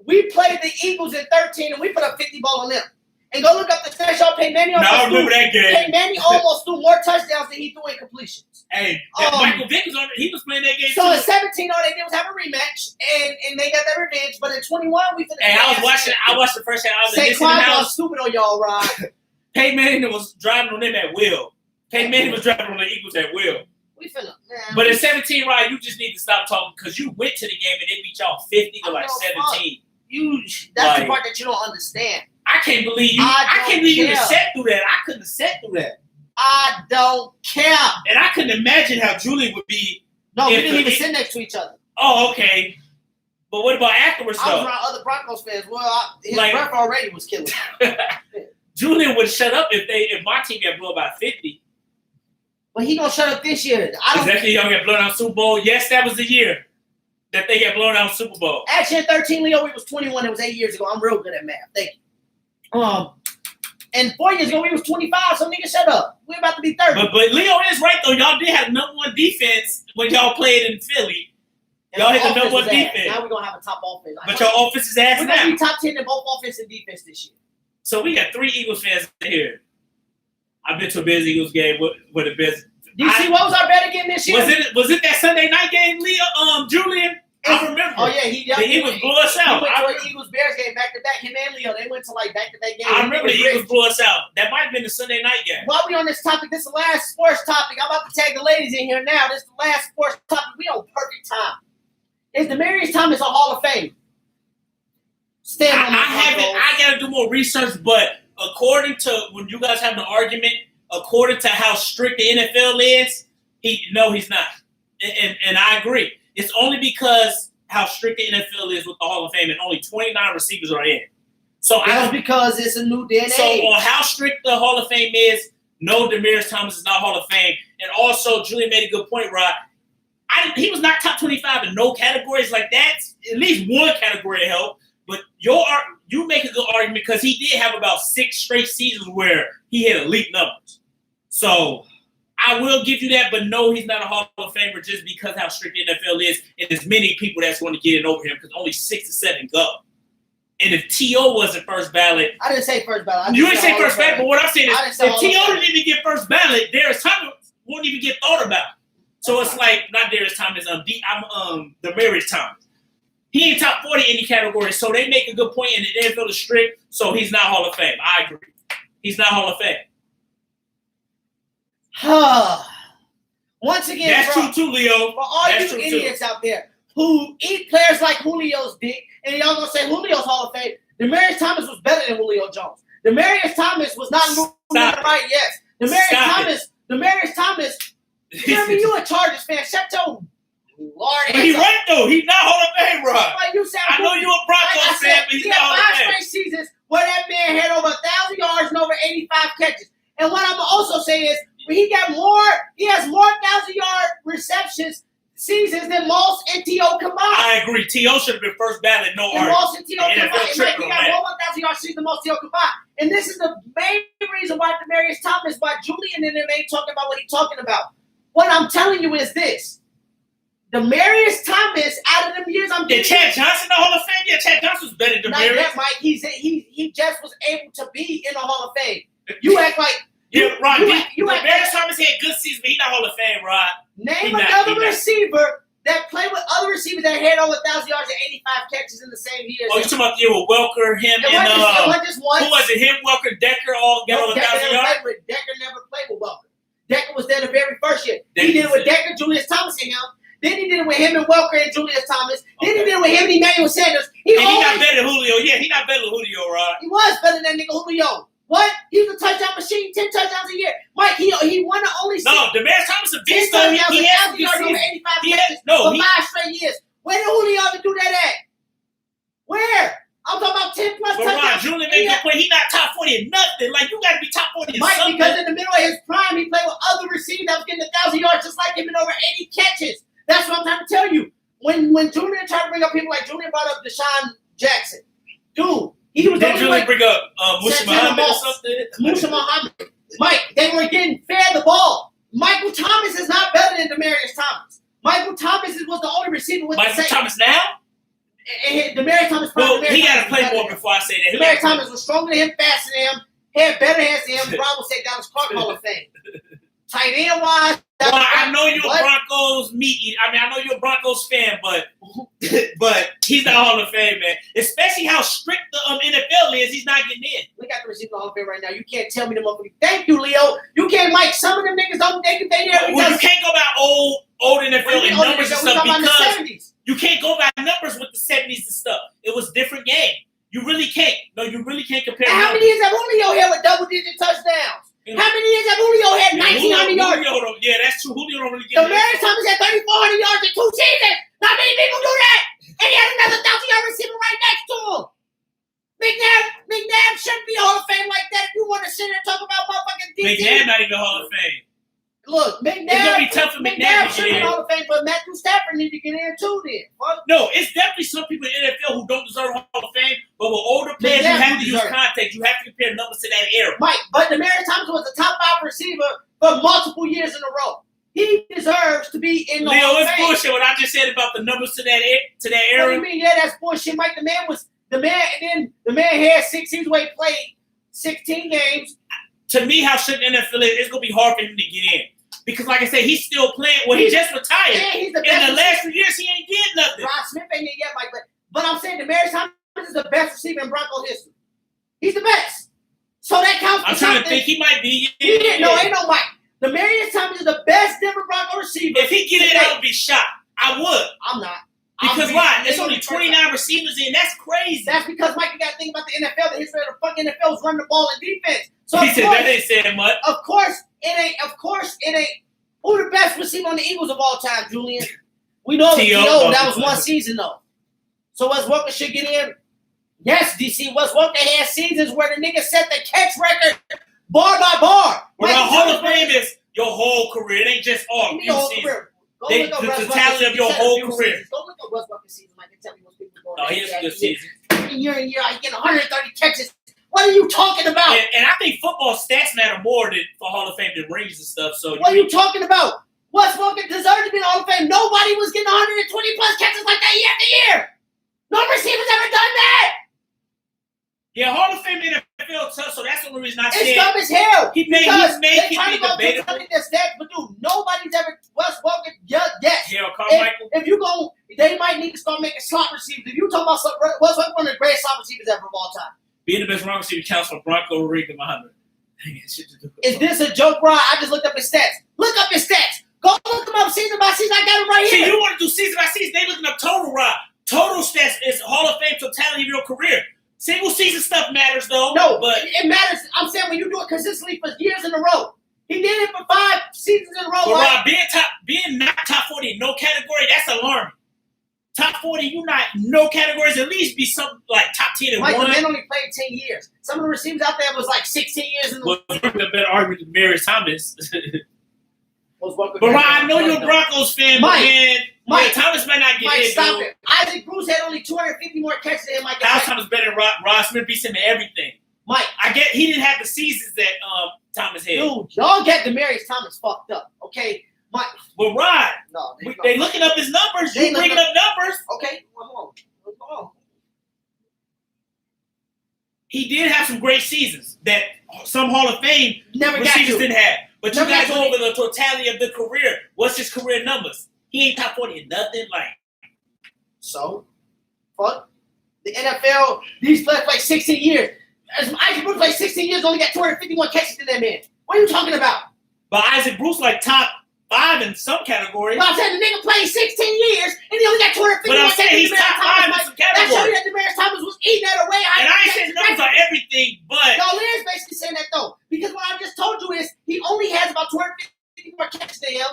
A: we played the Eagles in 13 and we put a 50 ball on them. And go look up the stats, y'all. Peyton Manning
B: I remember that game.
A: Peyton Manning almost threw more touchdowns than he threw incompletions.
B: Hey, Michael Vick he was playing that game
A: so
B: too.
A: In 17, all they did was have a rematch, and they got their revenge. But in 21, we finished.
B: Hey, I watched the first half. I was in the house.
A: Stupid on y'all, Rod.
B: Peyton Manning was driving on them at will. Peyton Manning was driving on the Eagles at will.
A: We finna, man.
B: But in 17, Ryan, you just need to stop talking because you went to the game and they beat y'all 50 to like 17.
A: That's the part that you don't understand.
B: I can't believe you. I can't believe you have sat through that. I couldn't have sat through that.
A: I don't care.
B: And I couldn't imagine how Julie would be.
A: No, we didn't even sit next to each other.
B: Oh, okay. But what about afterwards, though?
A: I was around other Broncos fans. Well, his breath already was killing me.
B: Julian would shut up if my team got blown by 50.
A: But he gonna shut up this year.
B: Exactly, y'all got blown out Super Bowl. Yes, that was the year. that they get blown out in Super Bowl.
A: Actually, in 13, Leo, we was 21. It was 8 years ago. I'm real good at math. Thank you. And 4 years ago, we was 25. So nigga, shut up. We're about to be 30.
B: But Leo is right though. Y'all did have #1 defense when y'all played in Philly. Y'all had the #1 defense.
A: Now we're gonna have a top offense.
B: But your offense is ass
A: we're
B: now.
A: gonna be top 10 in both offense and defense this year.
B: So we got 3 Eagles fans here. I've been to a Bears Eagles game with the Bears.
A: DC, what was our bet again this year?
B: Was it that Sunday night game, Leo? Julian? I remember.
A: Oh yeah, the
B: Eagles blew us out.
A: He went to an Eagles Bears game back to back. Him and Leo, they went to like back to back games.
B: I remember the Eagles blew us out. That might have been the Sunday night game.
A: While we on this topic, this is the last sports topic. I'm about to tag the ladies in here now. This is the last sports topic. We on perfect time. Is Demaryius Thomas a Hall of Fame?
B: I gotta do more research, but according to when you guys have the argument, according to how strict the NFL is, he's not. And I agree. It's only because how strict the NFL is with the Hall of Fame and only 29 receivers are in. So
A: that's because it's a new DNA.
B: So on how strict the Hall of Fame is, no, Demaryius Thomas is not Hall of Fame. And also, Julian made a good point, Rod. He was not top 25 in no categories like that. At least one category help. But you make a good argument because he did have about 6 straight seasons where he had elite numbers. So I will give you that, but no, he's not a Hall of Famer just because how strict the NFL is, and there's many people that's going to get it over him because only 6 to 7 go. And if T.O. wasn't first ballot,
A: I didn't say first ballot.
B: You didn't say first ballot, but what I'm saying is, if T.O. didn't even get first ballot, Darius Thomas won't even get thought about. So it's like not Darius Thomas. I'm Demaryius Thomas. He ain't top 40 in any category, so they make a good point, and the NFL is strict, so he's not Hall of Fame. I agree. He's not Hall of Fame.
A: Once again,
B: that's
A: bro,
B: true too, Leo.
A: For all you idiots out there who eat players like Julio's dick, and y'all gonna say Julio's Hall of Fame, Demaryius Thomas was better than Julio Jones. Demaryius Thomas was not moving right. Yes, Demaryius Thomas. Jeremy, you a Chargers fan? Shut your Lord.
B: He's right though. He's not Hall of Fame, bro. I know you a Broncos fan, but he's not Hall of Fame.
A: 5 straight seasons where that man had over 1,000 yards and over 85 catches. And what I'm also saying is, he has more 1,000-yard receptions seasons than Moss and T.O. combined.
B: I agree. T.O. should have been first ballot, no argument.
A: Moss and T.O. combined. He got more 1,000-yard seasons than Moss and T.O. combined. And this is the main reason why Demaryius Thomas, why Julian and them ain't talking about what he's talking about. What I'm telling you is this. Demaryius Thomas, out of them years I'm
B: getting... Chad Johnson the Hall of Fame? Yeah, Chad Johnson was better than Demaryius.
A: Not yet, Mike. He just was able to be in the Hall of Fame. You act like...
B: Yeah, Rod. Demaryius Thomas had good season, but he's not Hall of Fame, Rod.
A: Name another receiver that played with other receivers that had over 1,000 yards and 85 catches in the same year.
B: Oh, you talking about the year with Welker, him, and
A: just once.
B: Who was it? Him, Welker, Decker, all got over 1,000 yards?
A: Decker never played with Welker. Decker was there the very first year. He did it with Decker, Julius Thomas, and him. Then he did it with him and Welker and Julius Thomas. Then he did it with him and Emmanuel Sanders.
B: He's not better than Julio. Yeah, he's not better than Julio, Rod.
A: He was better than nigga Julio. What? He was a touchdown machine, 10 touchdowns a year. Mike, he won the only...
B: No, Demaryius Thomas a beast.
A: He has 85 catches for 5 straight years. Where did Julio ever do that at? Where? I'm talking about 10 plus touchdowns.
B: But Ron, Julian made a point. He's not top 40 in nothing. Like, you got to be top 40 in
A: Mike,
B: something.
A: Because in the middle of his prime, he played with other receivers that was getting 1,000 yards just like him and over 80 catches. That's what I'm trying to tell you. When Julian tried to bring up people like Julian brought up Deshaun Jackson. Dude, he was
B: Did Julian bring up Musa Muhammad or something?
A: Musa Muhammad. Mike, they were getting fed the ball. Michael Thomas is not better than Demaryius Thomas. Michael Thomas was the only receiver with
B: Michael Thomas now?
A: And Demaryius Thomas.
B: Well, he got to play more before I say that.
A: Demaryius Thomas was stronger than him, faster than him, had better hands than him. Ron will say Dallas Clark Hall of Fame. Tight end wise.
B: Well, I know you're a Broncos meat eater. I mean, I know you're a Broncos fan, but he's not Hall of Fame, man. Especially how strict the NFL is, he's not getting in.
A: We got the receiver Hall of Fame right now. You can't tell me the motherfucker. Thank you, Leo. You can't, Mike. Some of them niggas don't think they there.
B: Well, you can't go by old NFL and numbers and stuff because you can't go by numbers with the 70s and stuff. It was a different game. You really can't. No, you really can't compare.
A: And how many years have Julio had with double-digit touchdowns? How many years have Julio had 1,900 yards?
B: Yeah, that's true. Julio don't really get
A: Demaryius Thomas had 3,400 yards in 2 seasons. Not many people do that. And he had another 1,000-yard receiver right next to him. McNabb shouldn't be Hall of Fame like that if you want to sit and talk about motherfucking defense.
B: McNabb not even Hall of Fame.
A: Look,
B: It's gonna be tough for McNabb to
A: should
B: get
A: be
B: in.
A: Hall of Fame, but Matthew Stafford need to get in too. Then, fuck.
B: No, it's definitely some people in the NFL who don't deserve Hall of Fame, but with older players, you
A: McNabb
B: have to use
A: deserve it.
B: context. You have to compare numbers to that era.
A: Mike, but Demaryius Thomas was the top 5 receiver for multiple years in a row. He deserves to be in the Hall
B: Leo,
A: of
B: it's
A: Fame.
B: bullshit what I just said about the numbers to that
A: What do
B: era.
A: you mean? Yeah, that's bullshit, Mike. The man had 6 seasons where he played 16 games.
B: To me, how shit the NFL is, it's gonna be hard for him to get in. Because like I said, he's still playing. Well, he just retired.
A: And he's the
B: In
A: best
B: the last few years, he ain't getting nothing.
A: Rod Smith ain't there yet, Mike. But I'm saying Demaryius Thomas is the best receiver in Bronco history. He's the best. So that counts for
B: I'm trying
A: something.
B: to think he might be.
A: He didn't. No, ain't no Mike. Demaryius Thomas is the best Denver Bronco receiver.
B: If he get in, I would be shocked. I would.
A: I'm not.
B: Because why? There's only 29 receivers in. That's crazy.
A: That's because Mike, you got to think about the NFL. The history of the fucking NFL is running the ball in defense. So
B: He
A: of
B: said
A: course,
B: that ain't saying much.
A: Of course it ain't. Who the best receiver on the Eagles of all time, Julian? We know it's
B: T.O.
A: T.O. That was one season though. So Wes Welker should get in. Yes, DC. Wes Welker had seasons where the nigga set the catch record bar by bar.
B: Well, the
A: Mike,
B: Hall of Fame is your whole career. It ain't just all
A: Your whole
B: season.
A: career. Go
B: They-
A: look up
B: the
A: Wes
B: totality
A: Welker's
B: of your
A: season.
B: whole
A: He had a few
B: career.
A: seasons. Go look up Wes Welker's season, Mike, and tell me what's people going
B: No, he has a good season.
A: Year in, year out, he getting 130 catches. What are you talking about?
B: And I think football stats matter more than for Hall of Fame than rings and stuff. So
A: What are you talking about? Wes Welker deserved to be in the Hall of Fame. Nobody was getting 120 plus catches like that year after year. No receiver's ever done that.
B: Yeah, Hall of Fame in the NFL tough, so that's the only reason I
A: It's
B: said
A: dumb as hell.
B: he may
A: Because
B: he
A: they trying
B: be
A: to go
B: debatable.
A: tell me their stats, but dude, nobody's ever Wes Welker. Yes.
B: Harold Carmichael.
A: If you go, they might need to start making slot receivers. If you talk about Wes Welker, one of the greatest slot receivers ever of all time.
B: Being the best wide receiver counts for Bronco, Rick, and Muhammad. Dang it, shit to do.
A: Is this a joke, Rod? I just looked up his stats. Look up his stats. Go look them up season by season. I got them right
B: See,
A: here.
B: you want to do season by season? They looking up total, Rob. Total stats is Hall of Fame totality of your career. Single season stuff matters though.
A: No,
B: but
A: it matters. I'm saying when you do it consistently for years in a row. He did it for 5 seasons in a row.
B: But
A: Right?
B: Rob, being not top 40 in no category, that's alarming. Top 40, you not no categories. At least be something like top 10 and
A: Mike, the
B: one.
A: man only played 10 years. Some of the receivers out there was like 16 years in the
B: Was a better argument than Mary Thomas.
A: was Welker.
B: But Rob, I know you're a Broncos fan,
A: Mike,
B: but man,
A: Mike,
B: Thomas might not get
A: Mike,
B: in.
A: stop
B: Dude.
A: it. Isaac Bruce had only 250 more catches than him. Mike,
B: Kyle Thomas better than Rod Smith. Beats him in everything.
A: Mike,
B: I get he didn't have the seasons that Thomas had.
A: dude, y'all get Demaryius Thomas fucked up. Okay, Mike.
B: But Rod,
A: No,
B: they looking up his numbers.
A: They
B: You bringing
A: looking
B: up numbers.
A: Okay, come on. Come on.
B: He did have some great seasons that some Hall of Fame
A: Never got
B: receivers
A: you.
B: didn't have. But you
A: Never
B: guys
A: got
B: go
A: you.
B: over the totality of the career. What's his career numbers? He ain't top 40 in nothing. Like,
A: So, fuck. The NFL, these players play 16 years. As Isaac Bruce played 16 years, only got 251 catches in that man. What are you talking about?
B: but Isaac Bruce like top 5 in some categories.
A: But I'm saying the nigga played 16 years, and he only got 251
B: But I'm
A: catches.
B: saying he's
A: Demaryius
B: top 5
A: Thomas,
B: in
A: Mike.
B: some
A: That shows you
B: categories.
A: that Demaryius Thomas was eating that away.
B: And I ain't saying numbers are everything, but
A: Y'all is basically saying that though, because what I just told you is he only has about 250 more catches than him,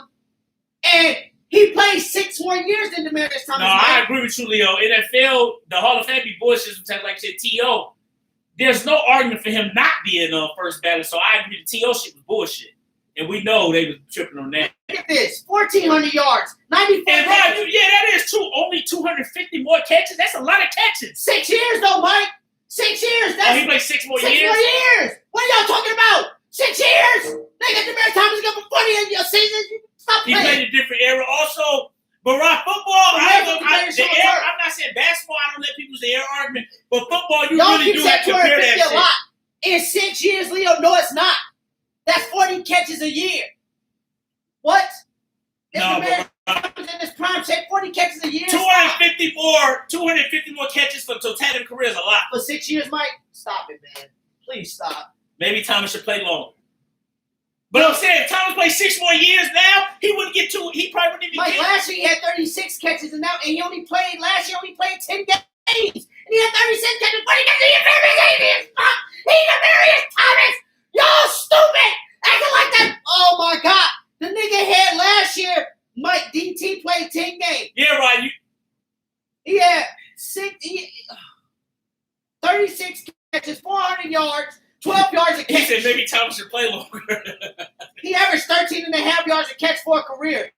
A: and he played 6 more years than Demaryius Thomas.
B: no, I agree with you, Leo. NFL, the Hall of Fame be bullshit sometimes, like I said, T.O. There's no argument for him not being first ballot, so I agree the T.O. shit was bullshit. And we know they was tripping on that.
A: Look at this, 1,400 yards, 94
B: And
A: catches.
B: Rod, yeah, that is true. Only 250 more catches. That's a lot of catches.
A: 6 years though, Mike. 6 years.
B: Oh,
A: That's
B: he played 6 more
A: 6
B: years.
A: more years. What are y'all talking about? 6 years? Nigga, Demaryius Thomas got for 40 in your season. Stop
B: He
A: playing.
B: played a different era. Also, but Rod, football,
A: Demaryius
B: the
A: Thomas
B: air,
A: hurt.
B: I'm not saying basketball. I don't let people use the air argument. But football, you
A: Y'all
B: really
A: keep
B: do
A: saying
B: have to compare
A: 250
B: that
A: a
B: shit.
A: lot. In 6 years, Leo, no, it's not. That's 40 catches a year. What? If
B: No,
A: Demaryius
B: but
A: Thomas in his prime, say 40 catches a year.
B: 250 more catches for the totality of the career is a lot.
A: For 6 years, Mike? Stop it, man. Please stop.
B: Maybe Thomas should play longer. But I'm saying if Thomas plays 6 more years now, he wouldn't get to. He probably wouldn't even
A: Mike,
B: get.
A: last year he had 36 catches, and he only played 10 games. And he had 36 catches, 40 catches. He's Demaryius Thomas. Y'all stupid. Acting like that. Oh, my God. The nigga had last year, Mike DT played 10 games.
B: Yeah, right.
A: He had 36 catches, 400 yards, 12 yards a
B: He said
A: catch.
B: maybe Thomas should play longer.
A: He averaged 13.5 yards a catch for a career.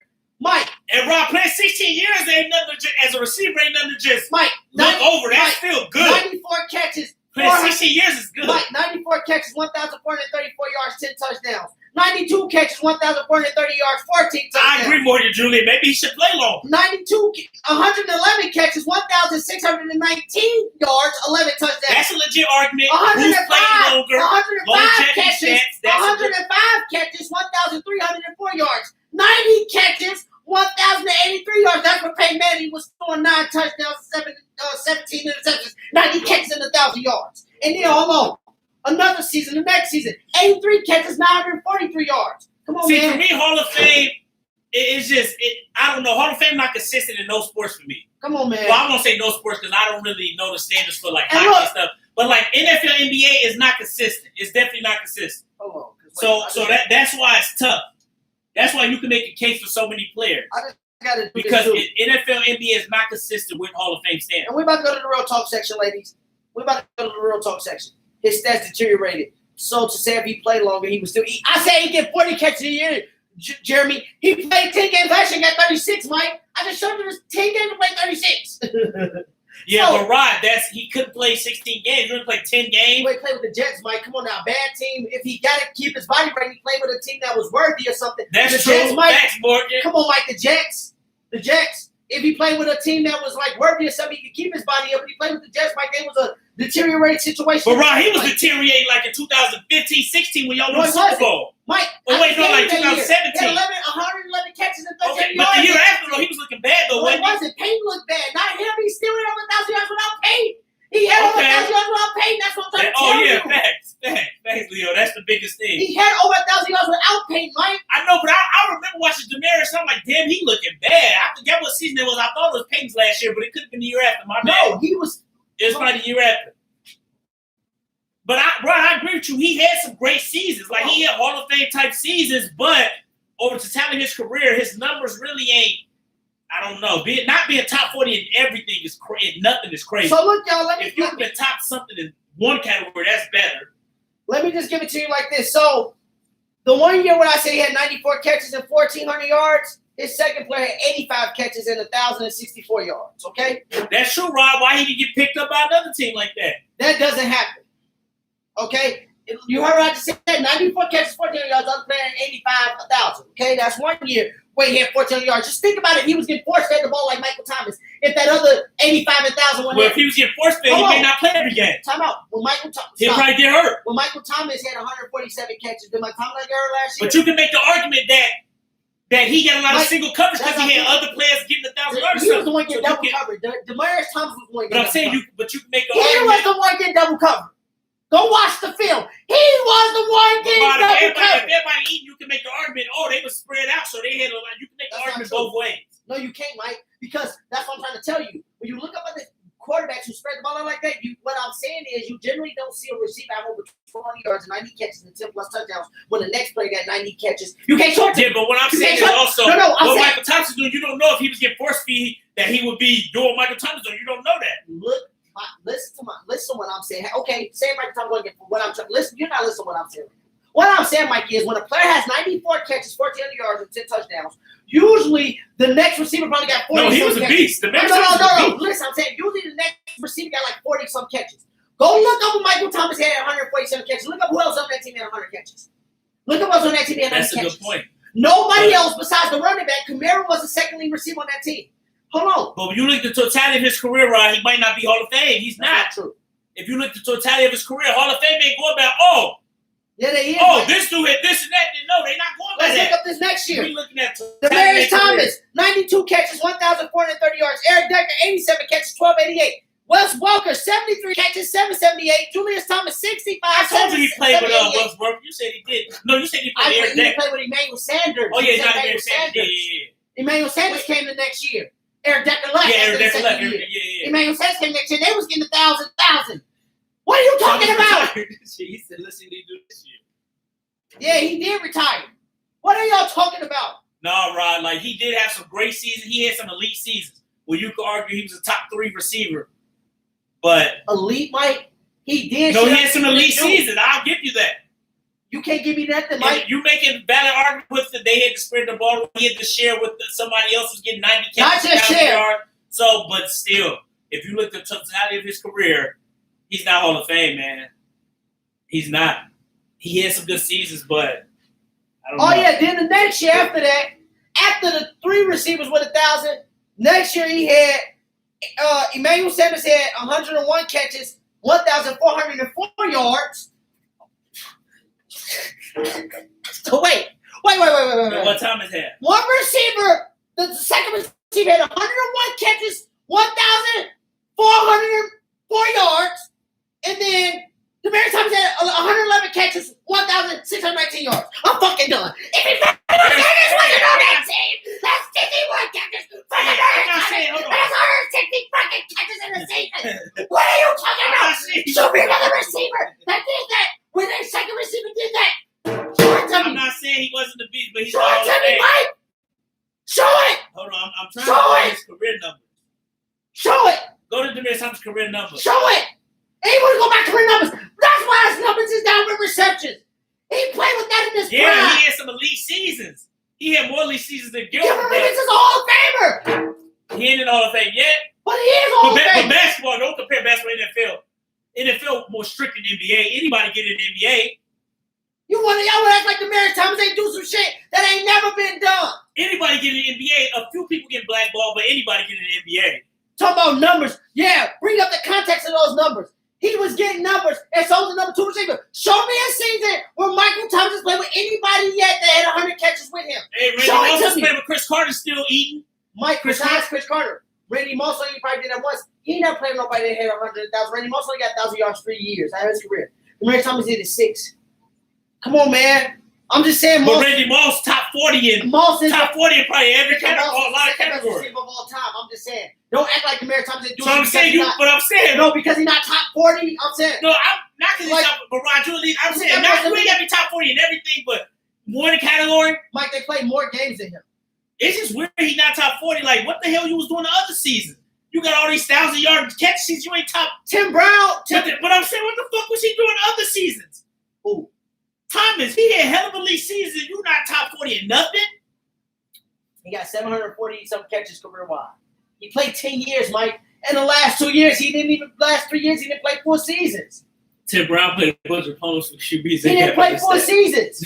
A: Mike.
B: And Rob, playing 16 years ain't nothing to, as a receiver ain't nothing to just
A: Mike,
B: look over. That's still good.
A: 94 catches.
B: Playing 16 years is good.
A: Mike, 94 catches, 1,434 yards, 10 touchdowns. 92 catches, 1,430 yards, 14 touchdowns.
B: I agree more than Julian. Maybe he should play longer.
A: 111 catches, 1,619 yards, 11 touchdowns.
B: That's a legit argument.
A: 105,
B: Who's playing longer?
A: 105 catches,
B: stats. That's
A: 105 catches, 1,304 yards. 90 catches, 1,083 yards. That's what Peyton Manning was throwing 9 touchdowns, 17 interceptions, 90 catches, and 1,000 yards. And then hold on. Another season, the next season, 83 catches, 943 yards. Come on, man.
B: For me, Hall of Fame is just, I don't know. Hall of Fame not consistent in no sports for me.
A: Come on, man.
B: Well, I'm going to say no sports because I don't really know the standards for like
A: And
B: hockey
A: look,
B: and stuff. But like NFL, NBA is not consistent. It's definitely not consistent.
A: Hold on.
B: That's why it's tough. That's why you can make a case for so many players.
A: I just got to do
B: Because
A: this too.
B: NFL, NBA is not consistent with Hall of Fame standards.
A: And we're about to go to the real talk section, ladies. We're about to go to the real talk section. His stats deteriorated. So to say if he played longer, he was still. I say he get 40 catches a year, Jeremy. He played 10 games last year, got 36, Mike. I just showed you this 10 games to play 36.
B: Yeah,
A: So-
B: but Rod, he couldn't play 16 games. He only played 10 games.
A: He played with the Jets, Mike. Come on now, bad team. If he got to keep his body right, he played with a team that was worthy or something.
B: That's
A: the
B: true.
A: Jets, Mike.
B: Facts, Morgan.
A: Come on, Mike. The Jets. If he played with a team that was like worthy or something, he could keep his body up. But he played with the Jets, Mike. It was a deteriorated situation.
B: But Rod, he was
A: Mike,
B: deteriorating like in 2015, 16 when y'all
A: No,
B: won the
A: he
B: Super
A: wasn't.
B: Bowl.
A: Mike.
B: Oh, wait, no, like
A: He had
B: 2017.
A: 111 catches and 13
B: Okay,
A: yards.
B: but the year after, though, he was looking bad, though,
A: No, it
B: wasn't he?
A: wasn't. Payne looked bad. Not him. He still had over 1,000 yards without Payne. He had over 1,000 yards without Payne. That's what I'm trying to tell you.
B: Facts, Leo. That's the biggest thing.
A: He had over 1,000 yards without Payne, Mike.
B: I know, but I remember watching Demaryius, and I'm like, damn, he looking bad. I forget what season it was. I thought it was Payne's last year, but it could have been the year after. My bad.
A: No, he was.
B: It was probably the year after. But I agree with you. He had some great seasons. Like, he had Hall of Fame type seasons, but over the time of his career, his numbers really ain't, I don't know. Not being top 40 in everything is crazy. Nothing is crazy.
A: So look, y'all.
B: If you've been top something in one category, that's better.
A: Let me just give it to you like this. So the 1 year when I say he had 94 catches and 1,400 yards, his second player had 85 catches and 1,064 yards. Okay,
B: That's true, Rob. Why he didn't get picked up by another team like that?
A: that doesn't happen. Okay, you heard what I just said. 94 catches, 1,400 yards. Other player had 85, 1,000. Okay, that's 1 year where he had 1,400 yards. Just think about it. He was getting force-fed the ball like Michael Thomas. If that other 85 and 1,000 went
B: Well, if he was getting force-fed, he may not play every game.
A: time out. When Michael Thomas,
B: He'll probably get hurt.
A: when Michael Thomas had 147 catches, did Michael Thomas get hurt last year?
B: But you can make the argument that he got a lot of
A: Like,
B: single coverage because
A: that's
B: he had
A: not-
B: other players getting 1,000 yards.
A: He was the one getting
B: So
A: double covered. Demaryius Thomas was the one
B: But
A: getting
B: I'm saying
A: double
B: you can make the
A: covered. He was
B: argument.
A: the one getting double covered. Go watch the film. He was the one getting
B: If
A: double
B: everybody
A: covered.
B: eating, you can make the argument. Oh, they were spread out, so they had a lot. You can make the
A: That's not
B: argument
A: true.
B: both ways.
A: No, you can't, Mike, because that's what I'm trying to tell you. When you look up at the quarterbacks who spread the ball out like that, what I'm saying is you generally don't see a receiver have over 20 yards and 90 catches and 10 plus touchdowns when the next player got 90 catches. You can't short
B: Yeah, but what I'm saying is
A: can't-
B: also
A: No, I'm
B: what
A: saying-
B: Michael Thompson doing. You don't know if he was getting force feed that he would be doing Michael Thompson doing. You don't know that.
A: Listen to what I'm saying. Okay, say Mike Thompson going to get what I'm trying. Listen, you're not listening to what I'm saying. What I'm saying, Mike, is when a player has 94 catches, 1,400 yards, and 10 touchdowns, usually the next receiver probably got 40.
B: No, he was a
A: catches.
B: beast. The
A: No. Listen, I'm saying usually the next receiver got like 40 some catches. Go look up what Michael Thomas had 147 catches. Look up who else on that team had 100 catches. Look up who else on that team had 100
B: That's a
A: catches.
B: good point.
A: Nobody else besides the running back. Kamara was the second lead receiver on that team. Hold on.
B: But when you look at the totality of his career, Rod, he might not be Hall of Fame. He's not.
A: That's true.
B: If you look at the totality of his career, Hall of Fame ain't going about,
A: Yeah, they is.
B: oh, this dude had this and that. No, they're not going by
A: Let's look
B: that.
A: up this next year.
B: We looking at
A: Demaryius Thomas, 92 catches, 1,430 yards. Eric Decker, 87 catches, 1,288. Wes Welker, 73 catches, 778. Julius Thomas, 65.
B: I told you he played with
A: 788.
B: Wes Welker. You said he did. No, you said he
A: I
B: played
A: think
B: Eric
A: he
B: Decker.
A: played with Emmanuel Sanders.
B: Oh, yeah,
A: He
B: not
A: said
B: Emmanuel Sanders.
A: Emmanuel Sanders came the next year. Eric Decker left.
B: Yeah,
A: after
B: Eric
A: the
B: Decker
A: second
B: left.
A: year.
B: Yeah.
A: Emmanuel Sanders came next year. They was getting 1,000. What are you talking about?
B: He said, listen, they do this year.
A: Yeah, he did retire. What are y'all talking about?
B: No, Rod, like he did have some great seasons. He had some elite seasons where you could argue he was a top 3 receiver. But
A: Elite, Mike. He did.
B: no, he
A: shit
B: had some
A: he
B: elite
A: couldn't do.
B: seasons. I'll give you that.
A: You can't give me nothing,
B: And
A: Mike.
B: you making valid argument with the they had to spread the ball, he had to share with somebody else who's getting 90
A: Not
B: catches,
A: just
B: 1,000
A: share.
B: yards. So, but still, if you look at the totality of his career, he's not Hall of Fame, man. He's not. He had some good seasons, but I don't know.
A: Oh yeah, then the next year after that, after the 3 receivers with 1,000, next year he had Emmanuel Sanders had 101 catches, 1,404 yards. So wait.
B: What time is that?
A: One receiver, the second receiver had 101 catches, 1,404 yards, and then Demaryius Thomas had 111 catches, 1,619 yards. I'm fucking done. If he wasn't on that team, that's 51 catches for Demaryius Thomas. That's 160 fucking catches in the season. What are you talking about? Show me another receiver that did that. When their second receiver did that. Show it to
B: I'm
A: me.
B: not saying he wasn't the beast, but he's
A: Show
B: not
A: it
B: Hall
A: to
B: of
A: me,
B: Fame.
A: Mike. Show it.
B: Hold on, I'm trying
A: Show
B: to find
A: it.
B: his career number.
A: Show it.
B: Go to Demaryius Thomas' career number.
A: Show it. And he want to go back to career numbers. That's why his numbers is down with receptions. He played with that in his
B: Yeah,
A: prime.
B: he had some elite seasons. He had more elite seasons than
A: Gilbert
B: Gilbert.
A: Arenas is a Hall of Famer.
B: He ain't in the Hall of Fame yet.
A: But he is Hall of
B: But
A: Fame.
B: basketball, don't compare basketball and NFL. NFL more strict than NBA. Anybody get in the NBA.
A: Y'all want to act like Demaryius Thomas ain't do some shit that ain't never been done.
B: Anybody get in the NBA. A few people get blackballed, but anybody get in the NBA.
A: Talk about numbers. Yeah, bring up the context of those numbers. He was getting numbers, and so was the number 2 receiver. Show me a season where Michael Thomas played with anybody yet that had 100 catches with him.
B: Hey, Randy
A: Show it
B: Moss
A: to
B: is
A: me.
B: playing with Chris Carter still eating.
A: Mike,
B: Chris
A: besides Chris Carter. Randy Moss only probably did that once. He never played with nobody that had 100,000. Randy Moss only got 1,000 yards 3 years out of his career. Demaryius Thomas did it 6. Come on, man. I'm just saying,
B: But
A: Moss.
B: Randy Moss top 40 in
A: Moss is
B: top 40 in probably every category, a lot of
A: best
B: categories.
A: receiver of all time. I'm just saying. Don't act like Demaryius Thomas didn't do
B: So
A: it
B: I'm
A: because
B: saying
A: he's
B: you,
A: not.
B: but I'm saying
A: No, because he's not top 40. I'm saying.
B: No, I'm not because
A: Like-
B: he's top, but Ron Julie, I'm saying
A: That
B: not
A: wasn't-
B: you ain't got to be top 40 in everything, but one category.
A: Mike, they played more games than him.
B: It's just weird he's not top 40. Like, what the hell you was doing the other season? You got all these 1,000-yard catches. You ain't top.
A: Tim Brown.
B: But I'm saying, what the fuck was he doing the other seasons?
A: Who?
B: Thomas, he had hell of a elite season. You not top 40 in nothing.
A: He got 740 some catches career wide. He played 10 years, Mike. And the last 2 years, he didn't even. Last 3 years, he didn't play 4 seasons.
B: Tim Brown played a bunch of opponents for QBs.
A: He didn't play 4 seasons.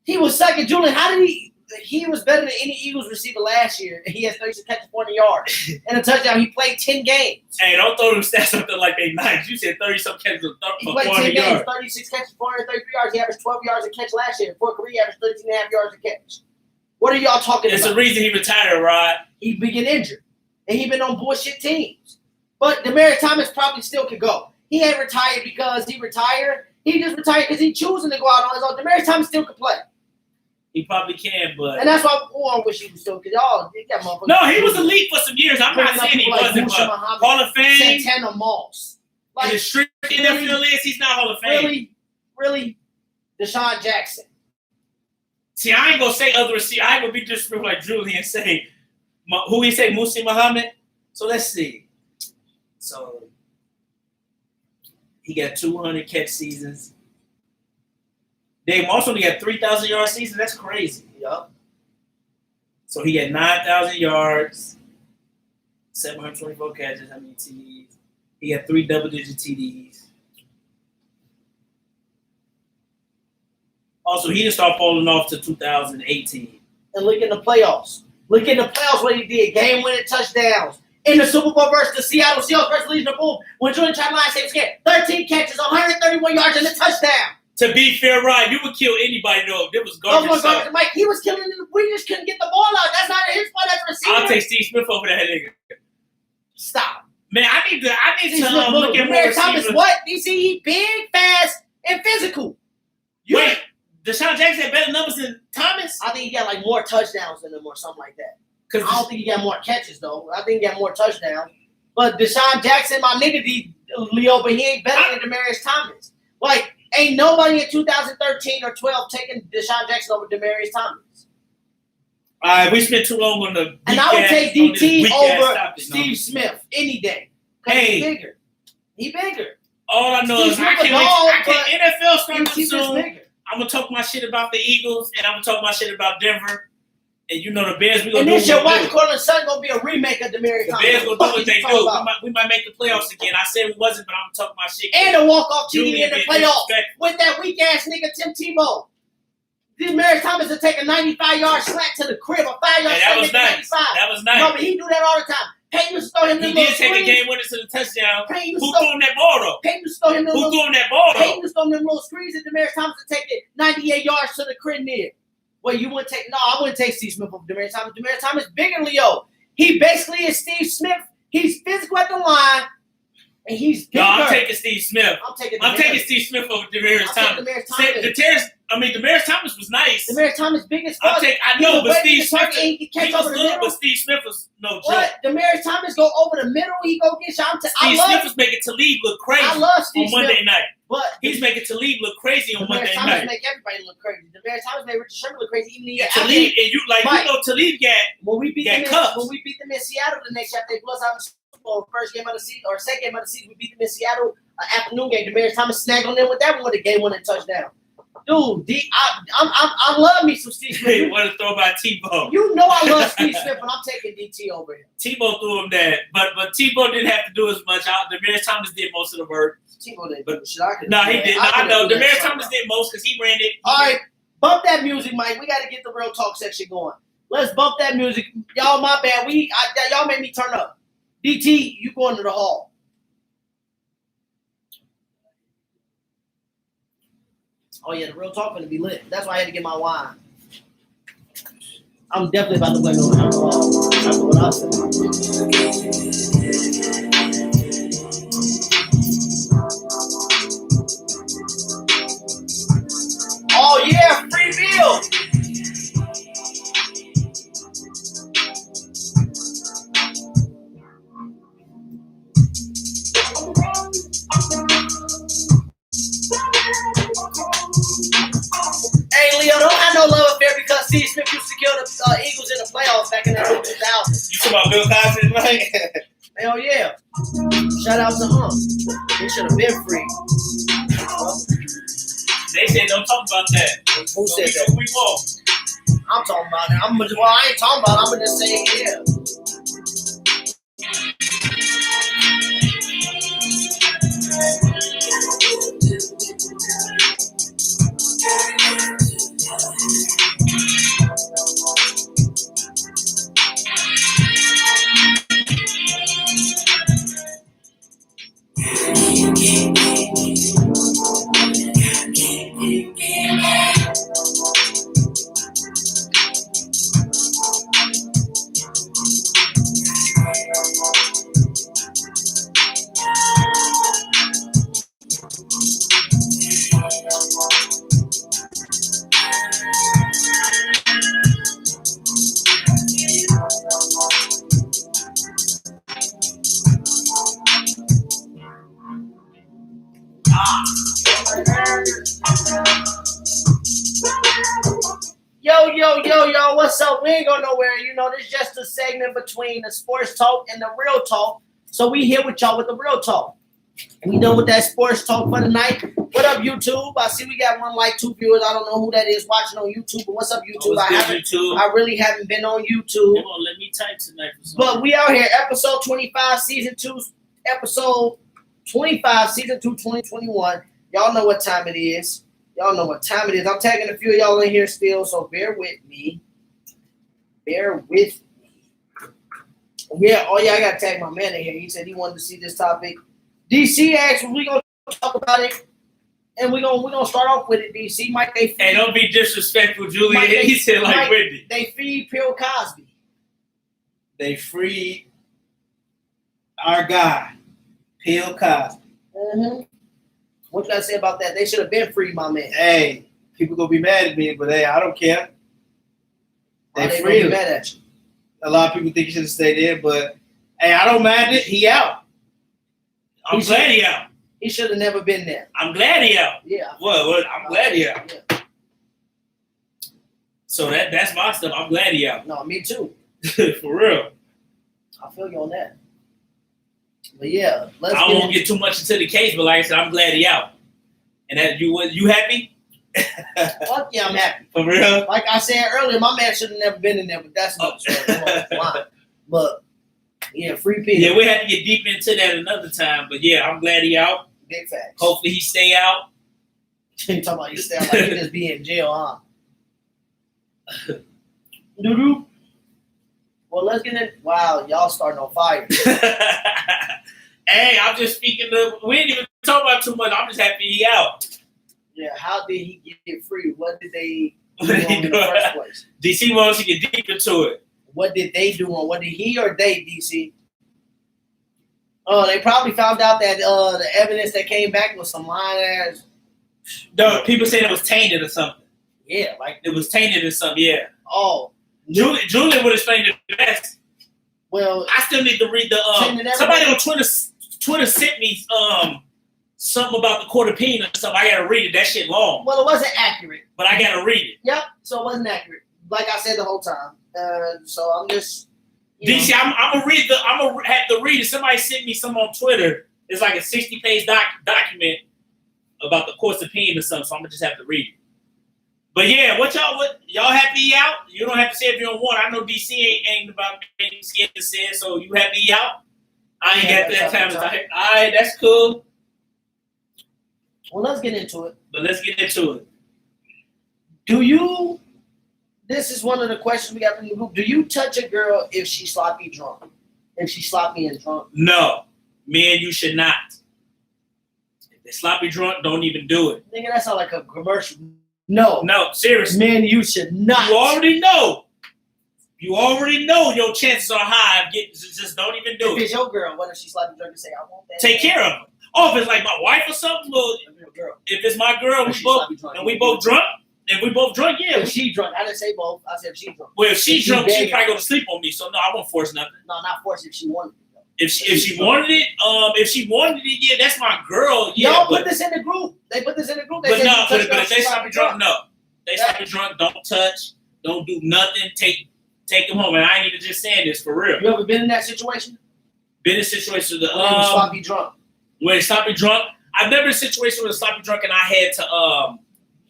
A: He was second. Julian, how did he? He was better than any Eagles receiver last year. He has 36 catches, 40 yards, and a touchdown. He played 10 games.
B: Hey, don't throw them stats up there like they nice. You said 30-some catches
A: He
B: for
A: played 10
B: 400
A: games,
B: yards.
A: 36 catches, 433 yards. He averaged 12 yards a catch last year. For a career, he averaged 13.5 yards a catch. What are y'all talking
B: It's
A: about?
B: the reason he retired, Rod.
A: He been getting injured, and he been on bullshit teams. But Demaryius Thomas probably still could go. He ain't retired because he retired. He just retired because he choosing to go out on his own. Demaryius Thomas still could play,
B: He probably can, but
A: and that's why I wish he was still. Cause y'all, you got motherfuckers.
B: no, he was elite for some years. I'm not saying he wasn't,
A: Musa
B: but
A: Muhammad,
B: Hall of Fame.
A: Santana Moss.
B: And
A: Like
B: the strict NFL is he's not Hall of Fame.
A: really, Deshaun Jackson.
B: See, I ain't gonna say other receiver. I ain't gonna be disrespectful like Julian and say who he say Musa Muhammad. So let's see. So he got 200 catch seasons. Dave Moss only got 3,000 yard seasons. That's crazy.
A: Yup.
B: So he had 9,000 yards, 724 catches. How many TDs? He had 3 double-digit TDs. Also, he didn't start falling off to 2018.
A: And look in the playoffs. Look in the playoffs what he did. Game-winning touchdowns. In the Super Bowl versus the Seattle Seahawks versus Legion of Boom. When Julian Chapman said he was 13 catches, 131 yards, and a touchdown.
B: To be fair, Ryan, you would kill anybody though. It was garbage. Stuff.
A: Mike, he was killing them. We just couldn't get the ball out. That's not his fault as a receiver.
B: I'll take Steve Smith over that nigga.
A: Stop.
B: Man, I need
A: Steve
B: to
A: Smith,
B: look at more
A: Demaryius Thomas,
B: receivers.
A: what? You see, he big, fast, and physical.
B: Wait, Deshaun Jackson had better numbers than Thomas?
A: I think he got like more touchdowns than him or something like that. I
B: Because
A: don't think he got more catches though. I think he got more touchdowns. But Deshaun Jackson, my nigga, Leo, but he ain't better than Demaryius Thomas. Like, ain't nobody in 2013 or 12 taking Deshaun Jackson over Demaryius Thomas.
B: all right, we spent too long on the
A: And I would take
B: on this
A: DT
B: weak-ass
A: over
B: topic, no.
A: Steve Smith any day. 'Cause
B: Hey.
A: he bigger. He bigger.
B: All I know
A: Steve
B: is I
A: Smith
B: can't
A: a
B: wait.
A: dog,
B: I can't. NFL
A: Steve
B: starting
A: Smith is
B: soon.
A: bigger.
B: I'm gonna talk my shit about the Eagles, and I'm gonna talk my shit about Denver. And you know the Bears, we gonna
A: And
B: do
A: this your
B: what we
A: White
B: do.
A: Cortland Sun gonna be a remake of Demaryius
B: The
A: Thomas.
B: Bears gonna do what they do.
A: About?
B: We might make the playoffs again. I said we wasn't, but I'm gonna talk my shit.
A: And a walk-off TD
B: Julian
A: in the
B: being
A: playoffs
B: disrespectful.
A: with that weak-ass nigga Tim Tebow. Demaryius Thomas will take a 95-yard slant to the crib, a 5-yard
B: Hey, that
A: slant
B: was
A: to
B: nice.
A: 95.
B: That was
A: No,
B: nice.
A: but he do that all the time. Peyton used to throw him
B: He
A: them
B: did
A: little
B: take a
A: screens.
B: game winner to the touchdown.
A: Peyton
B: Who
A: used to
B: threw him that ball though?
A: Peyton used to throw him them
B: Who
A: little
B: threw him that ball
A: Peyton
B: though?
A: used to throw them little screens and Demaryius Thomas would take it 98 yards to the crib near. Well, you wouldn't take I wouldn't take Steve Smith over Demaryius Thomas. Demaryius Thomas bigger than Leo. He basically is Steve Smith. He's physical at the line, and he's bigger.
B: No, I'm taking Steve Smith.
A: I'm taking
B: Steve Smith over Demaryius Thomas.
A: Demaryius Thomas.
B: Demaryius Thomas was nice.
A: Demaryius Thomas biggest
B: I know, but Steve Smith,
A: he
B: he
A: catch
B: was
A: over the
B: good,
A: middle.
B: but Steve Smith was no joke.
A: What? Demaryius Thomas go over the middle. He go get shot. I
B: Steve
A: love.
B: Smith was making Talib look crazy
A: I love Steve
B: on Monday
A: Smith,
B: night.
A: but
B: He's making Talib look crazy on
A: Demaryius
B: Monday
A: Thomas
B: night.
A: make everybody look crazy. Demaryius Thomas made Richard Sherman look crazy. Even
B: Yeah, Talib, and you
A: Mike.
B: know Talib got
A: when we beat
B: got
A: them
B: cuffs.
A: when we beat them in Seattle the next year, they blew us out in the Super Bowl, first game of the season or second game of the season. We beat them in Seattle, afternoon game. Demaryius Thomas snagged on them with that one with a game-winning touchdown. Dude, I love me some Steve
B: They
A: Smith.
B: want to throw by Tebow.
A: You know I love Steve Smith, but I'm taking DT over him.
B: Tebow threw him that, but Tebow didn't have to do as much. Demaryius Thomas did most of the work.
A: Tebow didn't
B: But-
A: do shit. I could've
B: No,
A: done
B: he
A: that.
B: did.
A: I
B: I know.
A: could've done
B: Demaryius
A: that.
B: Thomas did most because he ran it.
A: All right, bump that music, Mike. We got to get the real talk section going. Let's bump that music. Y'all, my bad. Y'all made me turn up. DT, you going to the hall. Oh, yeah, the real talk going to be lit. That's why I had to get my wine. I'm definitely about to win on the hall. That's what I said. Oh, yeah, free meal. Hey, Leo, don't have no love affair because Steve Smith used to kill the Eagles in the playoffs back in the early 2000s.
B: You talking about Bill Cosby, right?
A: Hell yeah. Shout out to He should have been free.
B: They said don't talk about that.
A: Who said that?
B: We won't.
A: I'm talking about it. I ain't talking about it. I'm just saying, yeah. Yo, what's up? We ain't going nowhere. You know, this is just a segment between the sports talk and the real talk. So we here with y'all with the real talk. And we done with that sports talk for the night. What up, YouTube? I see we got like 2 viewers. I don't know who that is watching on YouTube, but what's up, YouTube? I really haven't been on YouTube.
B: Come on, let me type tonight for something.
A: But we out here, episode 25, season 2, episode 25, season 2, 2021. Y'all know what time it is. Y'all know what time it is. I'm tagging a few of y'all in here still, so bear with me. Bear with me. Yeah, oh yeah, I got to tag my man in here. He said he wanted to see this topic. DC asked, we going to talk about it, and we're gonna start off with it, DC. Mike,
B: Hey, don't be disrespectful, Julian.
A: Mike,
B: He said like Wendy.
A: They feed Bill Cosby.
C: They freed our guy, Bill Cosby.
A: Mm-hmm. What you got to say about that? They should have been free, my man.
C: Hey, people gonna be mad at me, but hey, I don't care.
A: Why
C: They
A: they
C: freed
A: gonna be
C: him.
A: mad at you?
C: A lot of people think he should have stayed there, but hey, I don't mind it. He out.
B: I'm glad he out.
A: He should have never been there.
B: I'm glad he out.
A: Yeah.
B: What? I'm glad he out.
A: Yeah.
B: So that's my stuff. I'm glad he out.
A: No, me too.
B: For real.
A: I feel you on that. But yeah, let's
B: I don't want to get too much into the case, but like I said, I'm glad he out. And that you happy?
A: Fuck yeah, I'm happy.
B: For real?
A: Like I said earlier, my man should have never been in there, but that's another story. But yeah, free Peter.
B: Yeah, we had to get deep into that another time. But yeah, I'm glad he out.
A: Big facts.
B: Hopefully he stay out.
A: You talking about you sound like you just be in jail, huh? Doo-doo. Well, let's get in. Wow, y'all starting on fire.
B: Hey, I'm just speaking of. We didn't even talk about too much. I'm just happy he out.
A: Yeah, how did he get free? What did they do
B: What did he
A: in the
B: do?
A: first place?
B: DC wants to get deep into it.
A: What did they do on? What did he or they, DC? Oh, they probably found out that the evidence that came back was some lying ass.
B: No, people said it was tainted or something.
A: Yeah, like
B: It was tainted or something. Yeah.
A: oh,
B: Julian would explain it best.
A: well,
B: I still need to read the.
A: Tainted
B: Somebody on
A: evidence?
B: Twitter sent me something about the quarantine or something. I gotta read it. That shit long,
A: well, it wasn't accurate.
B: but I gotta read it.
A: Yep, so it wasn't accurate. Like I said the whole time. So I'm just.
B: DC, I'm gonna read the. I'm gonna have to read it. Somebody sent me some on Twitter. It's like a 60-page document about the course opinion or something. So I'm gonna just have to read it. But yeah, what y'all happy out? You don't have to say if you don't want. I know DC ain't about getting scared to say it. So you happy out? I ain't got that time. All right, that's cool.
A: Well, let's get into it.
B: But let's get into it.
A: Do you? This is one of the questions we got from the group. Do you touch a girl if she's sloppy drunk? If she's sloppy and drunk?
B: No, me and you should not. If they're sloppy drunk, don't even do it.
A: Nigga, that sounds like a commercial. No.
B: No, seriously.
A: Man, you should not.
B: You already know. You already know your chances are high of getting. Just don't even do
A: If
B: it.
A: it's your girl, what if she's sloppy drunk and say, I want that?
B: Take care of her. Oh, if it's like my wife or something, well,
A: If your girl.
B: if it's my girl,
A: If she's
B: we
A: sloppy
B: both
A: drunk.
B: and we both drunk. If we both drunk, yeah.
A: If she drunk. I didn't say both. I said if she's drunk.
B: Well, if she's
A: If she
B: drunk, she
A: begging.
B: probably go to sleep on me. So no, I won't force nothing.
A: No, not force if she wanted it.
B: If she wanted it, yeah, that's my girl. Yeah,
A: Y'all
B: but
A: put this in the group. They put this in the group. They
B: but
A: said
B: no,
A: you touch
B: but
A: girls,
B: if they
A: she's
B: sloppy drunk, no. They sloppy drunk, don't touch, don't do nothing. Take them home. And I ain't even just saying this for real.
A: You ever been in that situation?
B: Been in situations
A: When they were sloppy drunk.
B: where it's sloppy drunk. I've never been in a situation where it's sloppy drunk and I had to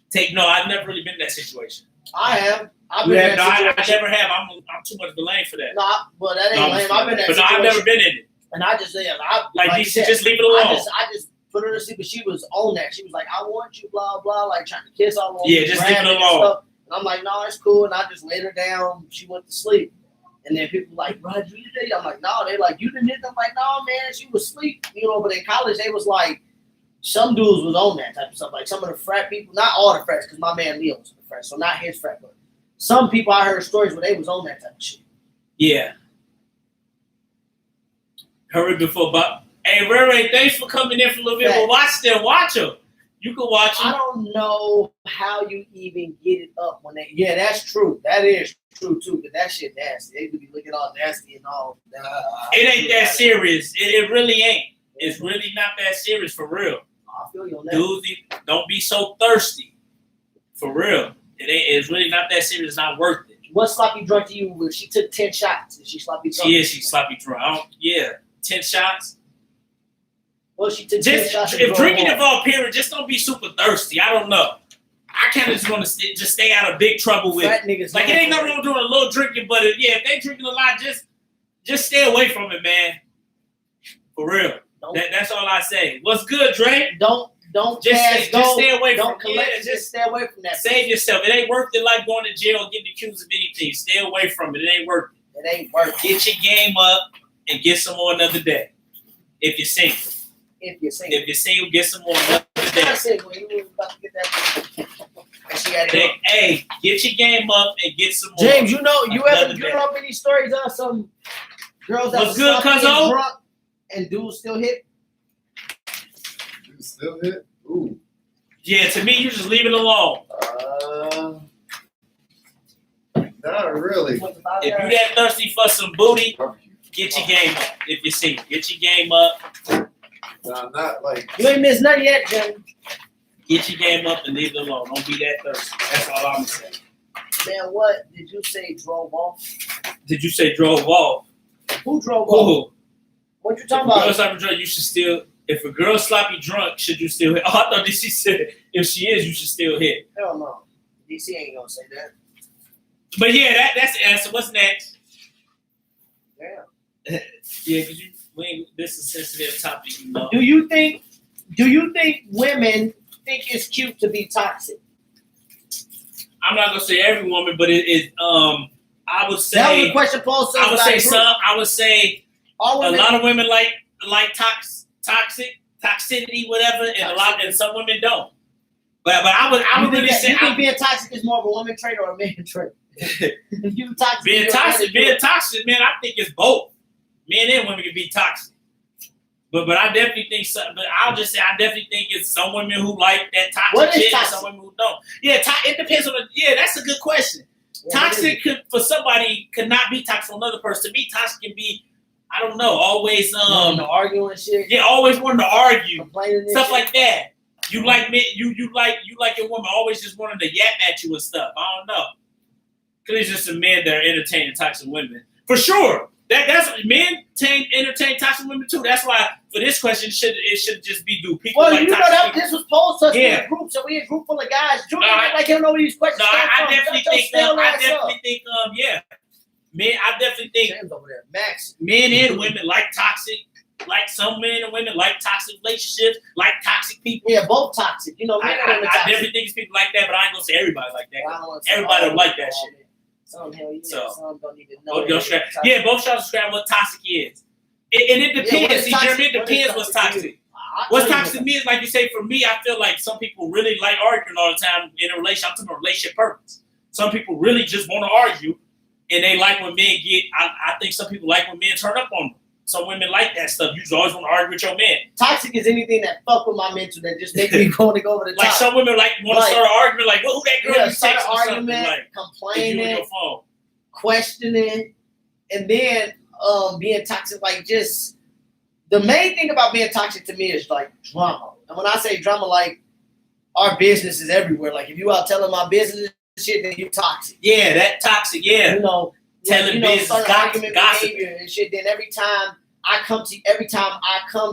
B: take. No, I've never really been in that situation.
A: I have. I've
B: You
A: been
B: have?
A: in
B: No,
A: that
B: I
A: situation.
B: never have. I'm too much blame for that.
A: No, well, that ain't
B: No,
A: lame. I've been in that
B: but no,
A: situation.
B: I've never been in it.
A: And I just said,
B: Like
A: you
B: you
A: said,
B: just leave it alone.
A: I just put her to sleep, but she was on that. She was like, I want you, blah, blah, like trying to kiss all on
B: Yeah,
A: me,
B: just
A: grab
B: leave it
A: me and
B: alone.
A: stuff. And I'm like, no, it's cool. And I just laid her down. She went to sleep. And then people like, bro, you did that? I'm like, no. They're like, you didn't hit them? I'm like, no, man, she was asleep. You know, but in college, they was like, some dudes was on that type of stuff. Like some of the frat people, not all the frats, because my man Leo was a frat, so not his frat, but some people I heard stories where they was on that type of shit.
B: Yeah. Hurry before Bob. Hey, Ray Ray, thanks for coming in for a little bit. But watch them. You can watch
A: I
B: them.
A: don't know how you even get it up when they. Yeah, that's true. That is true too. Because that shit nasty. They could be looking all nasty and all.
B: It ain't that serious. It really ain't. It's really not that serious for real.
A: I feel you on that.
B: Dudes, don't be so thirsty. For real. It's really not that serious. It's not worth it.
A: What sloppy drunk to you? If she took 10 shots, is she sloppy drunk?
B: Yeah, she's sloppy drunk. 10 shots.
A: Well, she took 10
B: Just
A: shots.
B: if drinking involved period, just don't be super thirsty. I don't know. I kind of just want to just stay out of big trouble with
A: Fat
B: it.
A: niggas.
B: Like it ain't nothing wrong doing a little drinking, but if they drinking a lot, just stay away from it, man. For real. That's all I say. What's good, Dre?
A: Don't
B: Just stay away from
A: Don't collect.
B: it.
A: Just stay away from that.
B: Save yourself. It ain't worth it like going to jail and getting accused of anything. Stay away from it. It ain't worth it.
A: It ain't worth it.
B: Get your game up and get some more another day. If you're single.
A: If you're single.
B: If you're single, get some more another day.
A: I said when you was about to get that. And she had it.
B: Hey, get your game up and get some more.
A: James, you know, you ever
B: Another day.
A: grew up any stories of some girls that
B: What's
A: was
B: good,
A: sloppy and
B: cuzzo?
A: drunk and dudes still hit?
D: You still hit? Ooh.
B: Yeah, to me, you just leave it alone.
D: Not really.
B: If you that thirsty for some booty, get your game up. If you're single, get your game up.
D: Nah, not like.
A: You ain't missed nothing yet, James.
B: Get your game up and leave it alone. Don't be that thirsty. That's all I'm saying.
A: Man, what did you say drove off?
B: Did you say drove off?
A: Who drove off?
B: Who?
A: What you talking about?
B: Girls, you should still If a girl's sloppy drunk, should you still hit? Oh, I thought that she said if she is, you should still hit.
A: Hell no. DC ain't gonna say that.
B: But yeah, that's the answer. What's next?
A: Damn.
B: Yeah, because this is a sensitive topic, you know.
A: Do you think women think it's cute to be toxic?
B: I'm not gonna say every woman, but I would say
A: That was a question posed.
B: I would say some. I would say
A: All
B: a
A: women,
B: lot of women like toxicity, whatever, and some women don't. But I would really say
A: you think being toxic is more of a woman trait or a man trait? You toxic.
B: being toxic, man. I think it's both. Men and women can be toxic. But I definitely think so. But I'll just say I definitely think it's some women who like that
A: What
B: toxic
A: is
B: shit, and
A: toxic?
B: some women who don't. Yeah, it depends on the. Yeah, that's a good question.
A: Yeah,
B: Toxic for somebody could not be toxic for another person. To me, toxic can be, I don't know, always
A: arguing and shit.
B: yeah, always wanting to argue,
A: Complaining and
B: stuff
A: shit.
B: like that. You like me, you like your woman always just wanting to yap at you and stuff. I don't know, cause it's just some men that are entertaining toxic women for sure. That's men entertain toxic women too. That's why for this question it should just be do people
A: Well,
B: like
A: you know
B: toxic
A: that
B: women?
A: this was posed to us in
B: Yeah.
A: a group, so we a group full of guys. Julian
B: No,
A: act like he don't know where these questions
B: No,
A: come
B: I
A: from.
B: definitely
A: Shut your
B: think
A: stale ass up.
B: yeah. Men, I definitely think
A: James over there, Max.
B: men and women like toxic, like some men and women like toxic relationships, like toxic people.
A: Yeah, both toxic. You know, men and women
B: I
A: toxic.
B: definitely think it's people like that, but I ain't gonna say everybody like that.
A: Well, I don't wanna say
B: Everybody
A: all
B: don't like
A: men,
B: that
A: all
B: shit.
A: men. Some hell yeah,
B: So,
A: some don't even know.
B: Both
A: that
B: y'all
A: they're toxic.
B: yeah, both y'all describe what toxic is. And it
A: Yeah,
B: depends.
A: what is
B: See,
A: toxic?
B: Jeremy, it
A: What is
B: depends what's
A: toxic to
B: toxic.
A: you? I'll
B: What's
A: tell you
B: toxic to me is like you say, for me, I feel like some people really like arguing all the time in a relationship. I'm talking about relationship purpose. Some people really just want to argue and they like when men get, I think some people like when men turn up on them. Some women like that stuff. You just always want to argue with your man.
A: Toxic is anything that fuck with my mental that just make me want to go over the top.
B: Like some women want to
A: Like-
B: start an argument, like, well, who that girl
A: Yeah,
B: you
A: start
B: text
A: an
B: or something,
A: argument,
B: like, if you on
A: complaining,
B: your phone.
A: questioning, and then being toxic. Like, just the main thing about being toxic to me is like drama. And when I say drama, like our business is everywhere. Like if you out telling my business and shit, then you toxic.
B: Yeah, that toxic, yeah.
A: You know,
B: Telling business,
A: starting argument
B: gossip.
A: behavior and shit. Then every time I come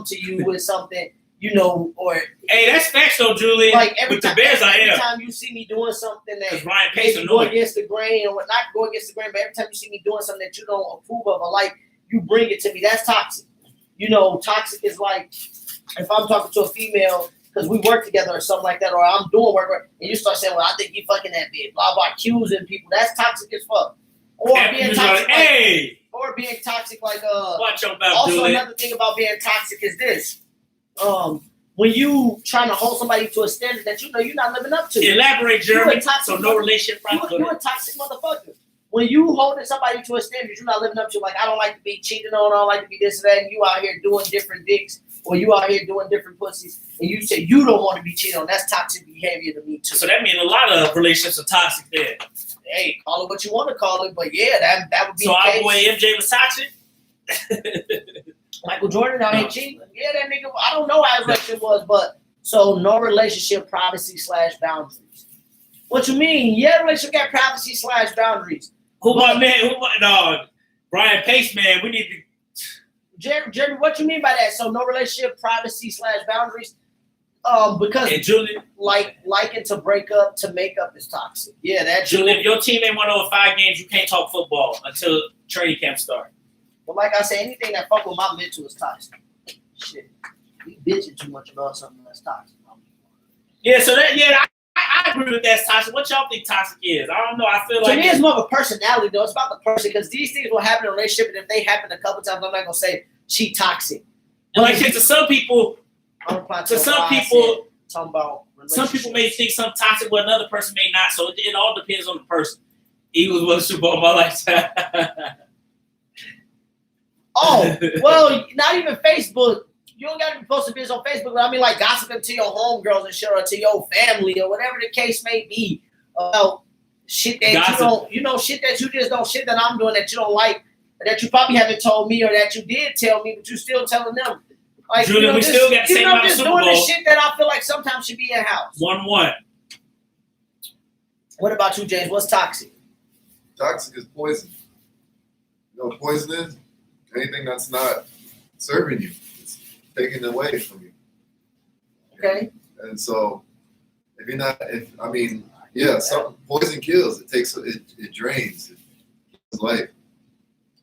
A: to you with something, you know, or
B: Hey, that's facts though, Julian.
A: like every
B: With the
A: time,
B: Bears, I
A: every
B: am.
A: time you see me doing something
B: Because
A: that
B: Ryan Pace
A: maybe go
B: annoying.
A: against the grain or what, not go against the grain, but every time you see me doing something that you don't approve of or like, you bring it to me. That's toxic. You know, toxic is like if I'm talking to a female because we work together or something like that, or I'm doing work, and you start saying, "Well, I think you fucking that bitch," blah blah, accusing people. That's toxic as fuck. Or being toxic, like,
B: hey,
A: or being toxic like
B: watch your mouth,
A: also,
B: Julian.
A: another thing about being toxic is this: when you trying to hold somebody to a standard that you know you're not living up to.
B: Elaborate,
A: You
B: Jeremy.
A: a toxic
B: So no relationship
A: You
B: problem.
A: a toxic motherfucker. When you holding somebody to a standard you're not living up to, like I don't like to be cheated on, I don't like to be this and that, and you out here doing different dicks, or you out here doing different pussies, and you say you don't want to be cheated on, that's toxic behavior to me too.
B: So that means a lot of relationships are toxic there.
A: Hey, call it what you want to call it, but yeah, that would be
B: So
A: the
B: our
A: case.
B: boy MJ was toxic.
A: Michael Jordan out here cheating. Yeah, that nigga. I don't know how his relationship was, but so no relationship privacy / boundaries. What you mean? Yeah, relationship got privacy / boundaries.
B: Who my man? No, Brian Pace, man. We need to.
A: Jeremy, what you mean by that? So no relationship privacy / boundaries. Because
B: And Julian,
A: liking to break up to make up is toxic. Yeah, that's
B: if your team ain't won over 5 games, you can't talk football until training camp starts.
A: But like I say, anything that fuck with my mental is toxic. Shit, we bitching too much about something that's toxic.
B: Yeah, so that I agree with that toxic. What y'all think toxic is? I don't know. I feel
A: To
B: like
A: me, it's more of a personality, though. It's about the person because these things will happen in a relationship, and if they happen a couple times, I'm not gonna say she toxic.
B: and like to some people,
A: Talking about
B: some people may think some toxic, but another person may not. So it all depends on the person. Eagles won the Super Bowl in my lifetime.
A: Oh, well, not even Facebook. You don't got to be posting videos on Facebook. But I mean, like gossiping to your homegirls and shit, or to your family, or whatever the case may be about shit that
B: Gossip.
A: you don't, shit that you just don't, shit that I'm doing that you don't like, or that you probably haven't told me, or that you did tell me, but you still telling them. Like,
B: Julian, we still got the same amount of
A: just
B: Super
A: doing
B: Bowl.
A: the shit that I feel like sometimes should be in house.
B: 1-1.
A: What about you, James? What's toxic?
D: Toxic is poison. You know what poison is? Anything that's not serving you. It's taken away from you.
A: Okay.
D: And so, some poison kills. It drains. It's life.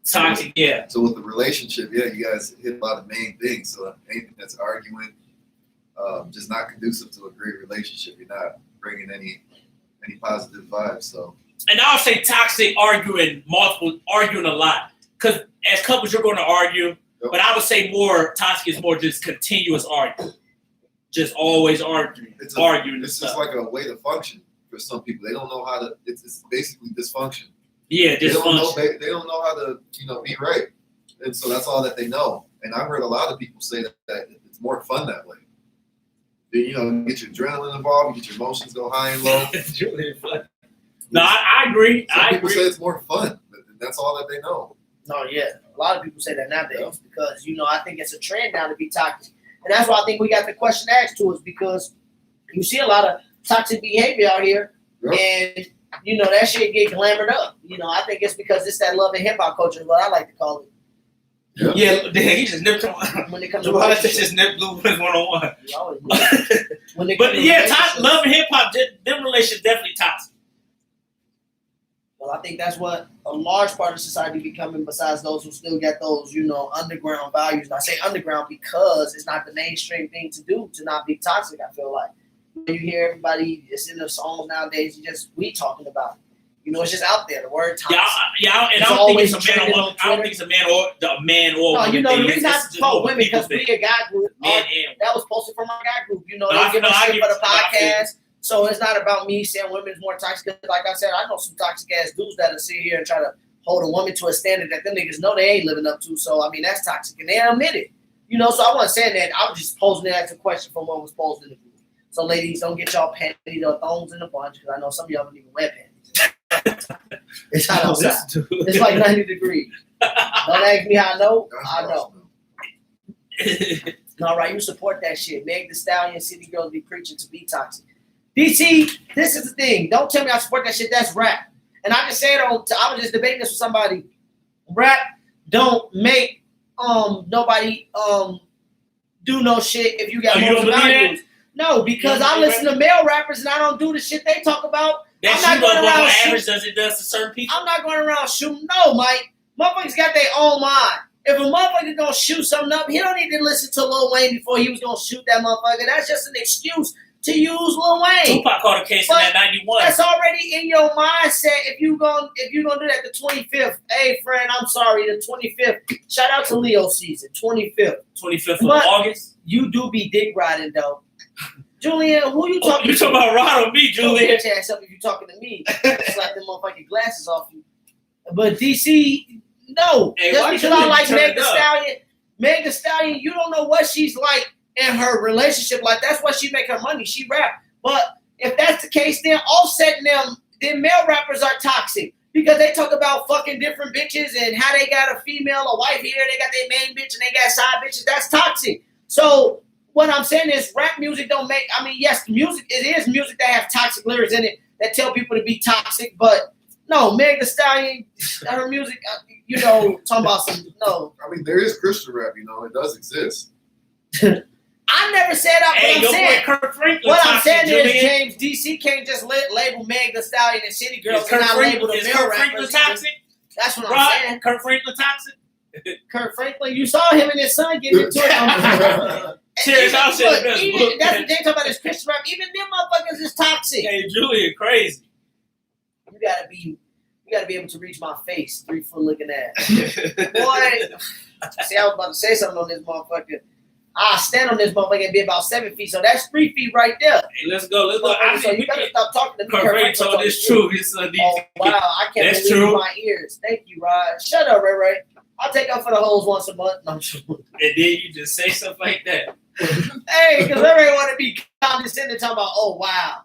B: Toxic, yeah.
D: So with the relationship, you guys hit a lot of main things. So anything that's arguing, just not conducive to a great relationship. You're not bringing any positive vibes. So.
B: And I'll say toxic, arguing a lot. Because as couples, you're going to argue. Yep. But I would say more toxic is more just continuous arguing. Just always arguing.
D: It's
B: stuff.
D: just like a way to function for some people. They don't know how to. It's basically dysfunction.
B: Yeah, dysfunction.
D: They don't know how to be right, and so that's all that they know. And I've heard a lot of people say that it's more fun that way. You get your adrenaline involved, you get your emotions go high and low.
B: It's really fun. No, I agree.
D: People say it's more fun, but that's all that they know.
A: No, yeah. A lot of people say that nowadays because, I think it's a trend now to be toxic. And that's why I think we got the question asked to us because you see a lot of toxic behavior out here. Yep. And, that shit get glamored up. I think it's because it's that love and hip-hop culture is what I like to call it.
B: Yeah, he just nipped him.
A: When it comes
B: to just nipped Blue Prince 101. But love and hip-hop, them relationships definitely toxic.
A: Well, I think that's what a large part of society becoming besides those who still get those, underground values. And I say underground because it's not the mainstream thing to do to not be toxic, I feel like. You hear everybody, it's in the songs nowadays, we talking about it. It's just out there, the word toxic.
B: And I don't think it's a man or woman. I don't think it's a man or woman.
A: No, the reason I told women because we a guy group. That was posted from my guy group. They give us shit for the podcast. So it's not about me saying women's more toxic. Like I said, I know some toxic ass dudes that'll sit here and try to hold a woman to a standard that them niggas know they ain't living up to. So that's toxic, and they admit it. So I wasn't saying that. I was just posing it as a question from what was posed in the group. So ladies, don't get y'all panties or thongs in the bunch because I know some of y'all don't even wear panties. It's hot outside. It's like 90 degrees. Don't ask me how I know. I know. All right, you support that shit. Meg Thee Stallion, City Girls be preaching to be toxic. DC, this is the thing. Don't tell me I support that shit. That's rap. And I just said, I was just debating this with somebody. Rap don't make nobody do no shit if you got more values. No, because I listen to male rappers and I don't do the shit they talk about.
B: I'm not going around average as it does to certain people.
A: I'm not going around shooting. No, Mike. Motherfuckers got their own mind. If a motherfucker gonna shoot something up, he don't need to listen to Lil Wayne before he was gonna shoot that motherfucker. That's just an excuse to use Lil Wayne.
B: Tupac caught a case in that 91.
A: That's already in your mindset. If you gonna do that, the 25th. Hey, friend, I'm sorry, the 25th. Shout out to Leo season, 25th.
B: 25th of August.
A: You do be dick riding though. Julian, who you talking to?
B: You talking about Rod or me, Julian?
A: Get your ass up if you talking to me. Slap them motherfucking glasses off you. But DC, no.
B: Hey,
A: just because I like Meg Thee Stallion, you don't know what she's like in her relationship. Like, that's why she make her money. She rap. But if that's the case, then offsetting them, then male rappers are toxic. Because they talk about fucking different bitches and how they got a female, a wife here, they got their main bitch and they got side bitches. That's toxic. So what I'm saying is rap music don't make, yes, it is music that have toxic lyrics in it that tell people to be toxic, but no, Meg Thee Stallion, her music, talking about some, no.
D: There is Christian rap, it does exist.
A: I never said that, what I'm saying is James, DC can't just label Meg Thee Stallion and City Girls and not label the male rappers.
B: Toxic?
A: That's what I'm saying.
B: Kurt Franklin toxic?
A: Kurt Franklin, you saw him and his son getting into it. That's what they talk about is Christian rap. Even them motherfuckers is toxic.
B: Hey, Julian, crazy.
A: You gotta be able to reach my face, 3 foot looking ass. Boy, see, I was about to say something on this motherfucker. I stand on this motherfucker and be about 7 feet, so that's 3 feet right there.
B: Hey, let's go.
A: So you better stop talking to me.
B: Kurt told this true.
A: Oh wow, I can't believe my ears. Thank you, Rod. Shut up, Ray. I'll take up for the hoes once a month. No, I'm sure.
B: And then you just say stuff like that.
A: Hey, because everybody want to be condescending, talking about, oh wow.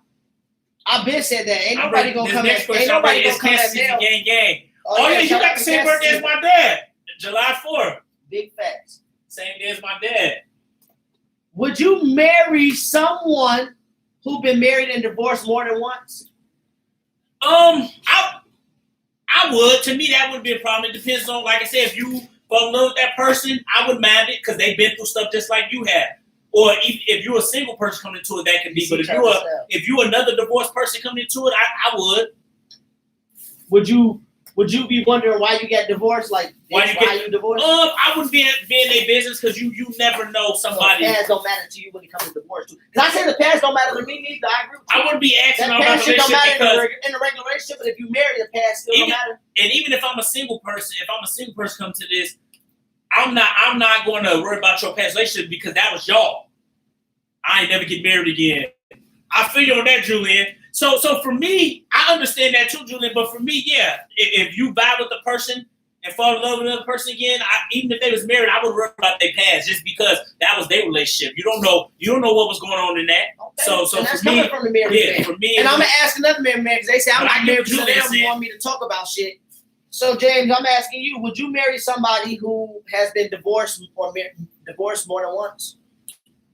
A: I've been said that. Ain't nobody gonna come at me.
B: Gang. Oh yeah, you got the same birthday as my dad. July 4th.
A: Big facts.
B: Same day as my dad.
A: Would you marry someone who been married and divorced more than once?
B: I would. To me, that would be a problem. It depends on, like I said, if you fall in love with that person, I would mind it because they've been through stuff just like you have. Or if you're a single person coming into it, that could be. But if you're another divorced person coming into it, I would.
A: Would you be wondering why you got divorced? Like why you divorced?
B: I wouldn't be in their business because you never know somebody.
A: So the past don't matter to you when it comes to divorce too. Because I say the past don't matter to me neither. I agree with you.
B: I wouldn't be asking
A: that
B: about
A: past shit don't matter
B: because
A: in a regular relationship, but if you marry, the past still don't matter.
B: And even if I'm a single person, come to this, I'm not going to worry about your past relationship because that was y'all. I ain't never get married again. I feel you on that, Julian. So for me, I understand that too, Julian. But for me, yeah, if you vibe with the person and fall in love with another person again, even if they was married, I would worry about their past just because that was their relationship. You don't know what was going on in that. Okay. So
A: and
B: for me,
A: from the married man.
B: For me,
A: and I'm gonna ask another man because they say I'm not married, so they don't want me to talk about shit. So James, I'm asking you: would you marry somebody who has been divorced or divorced more than once?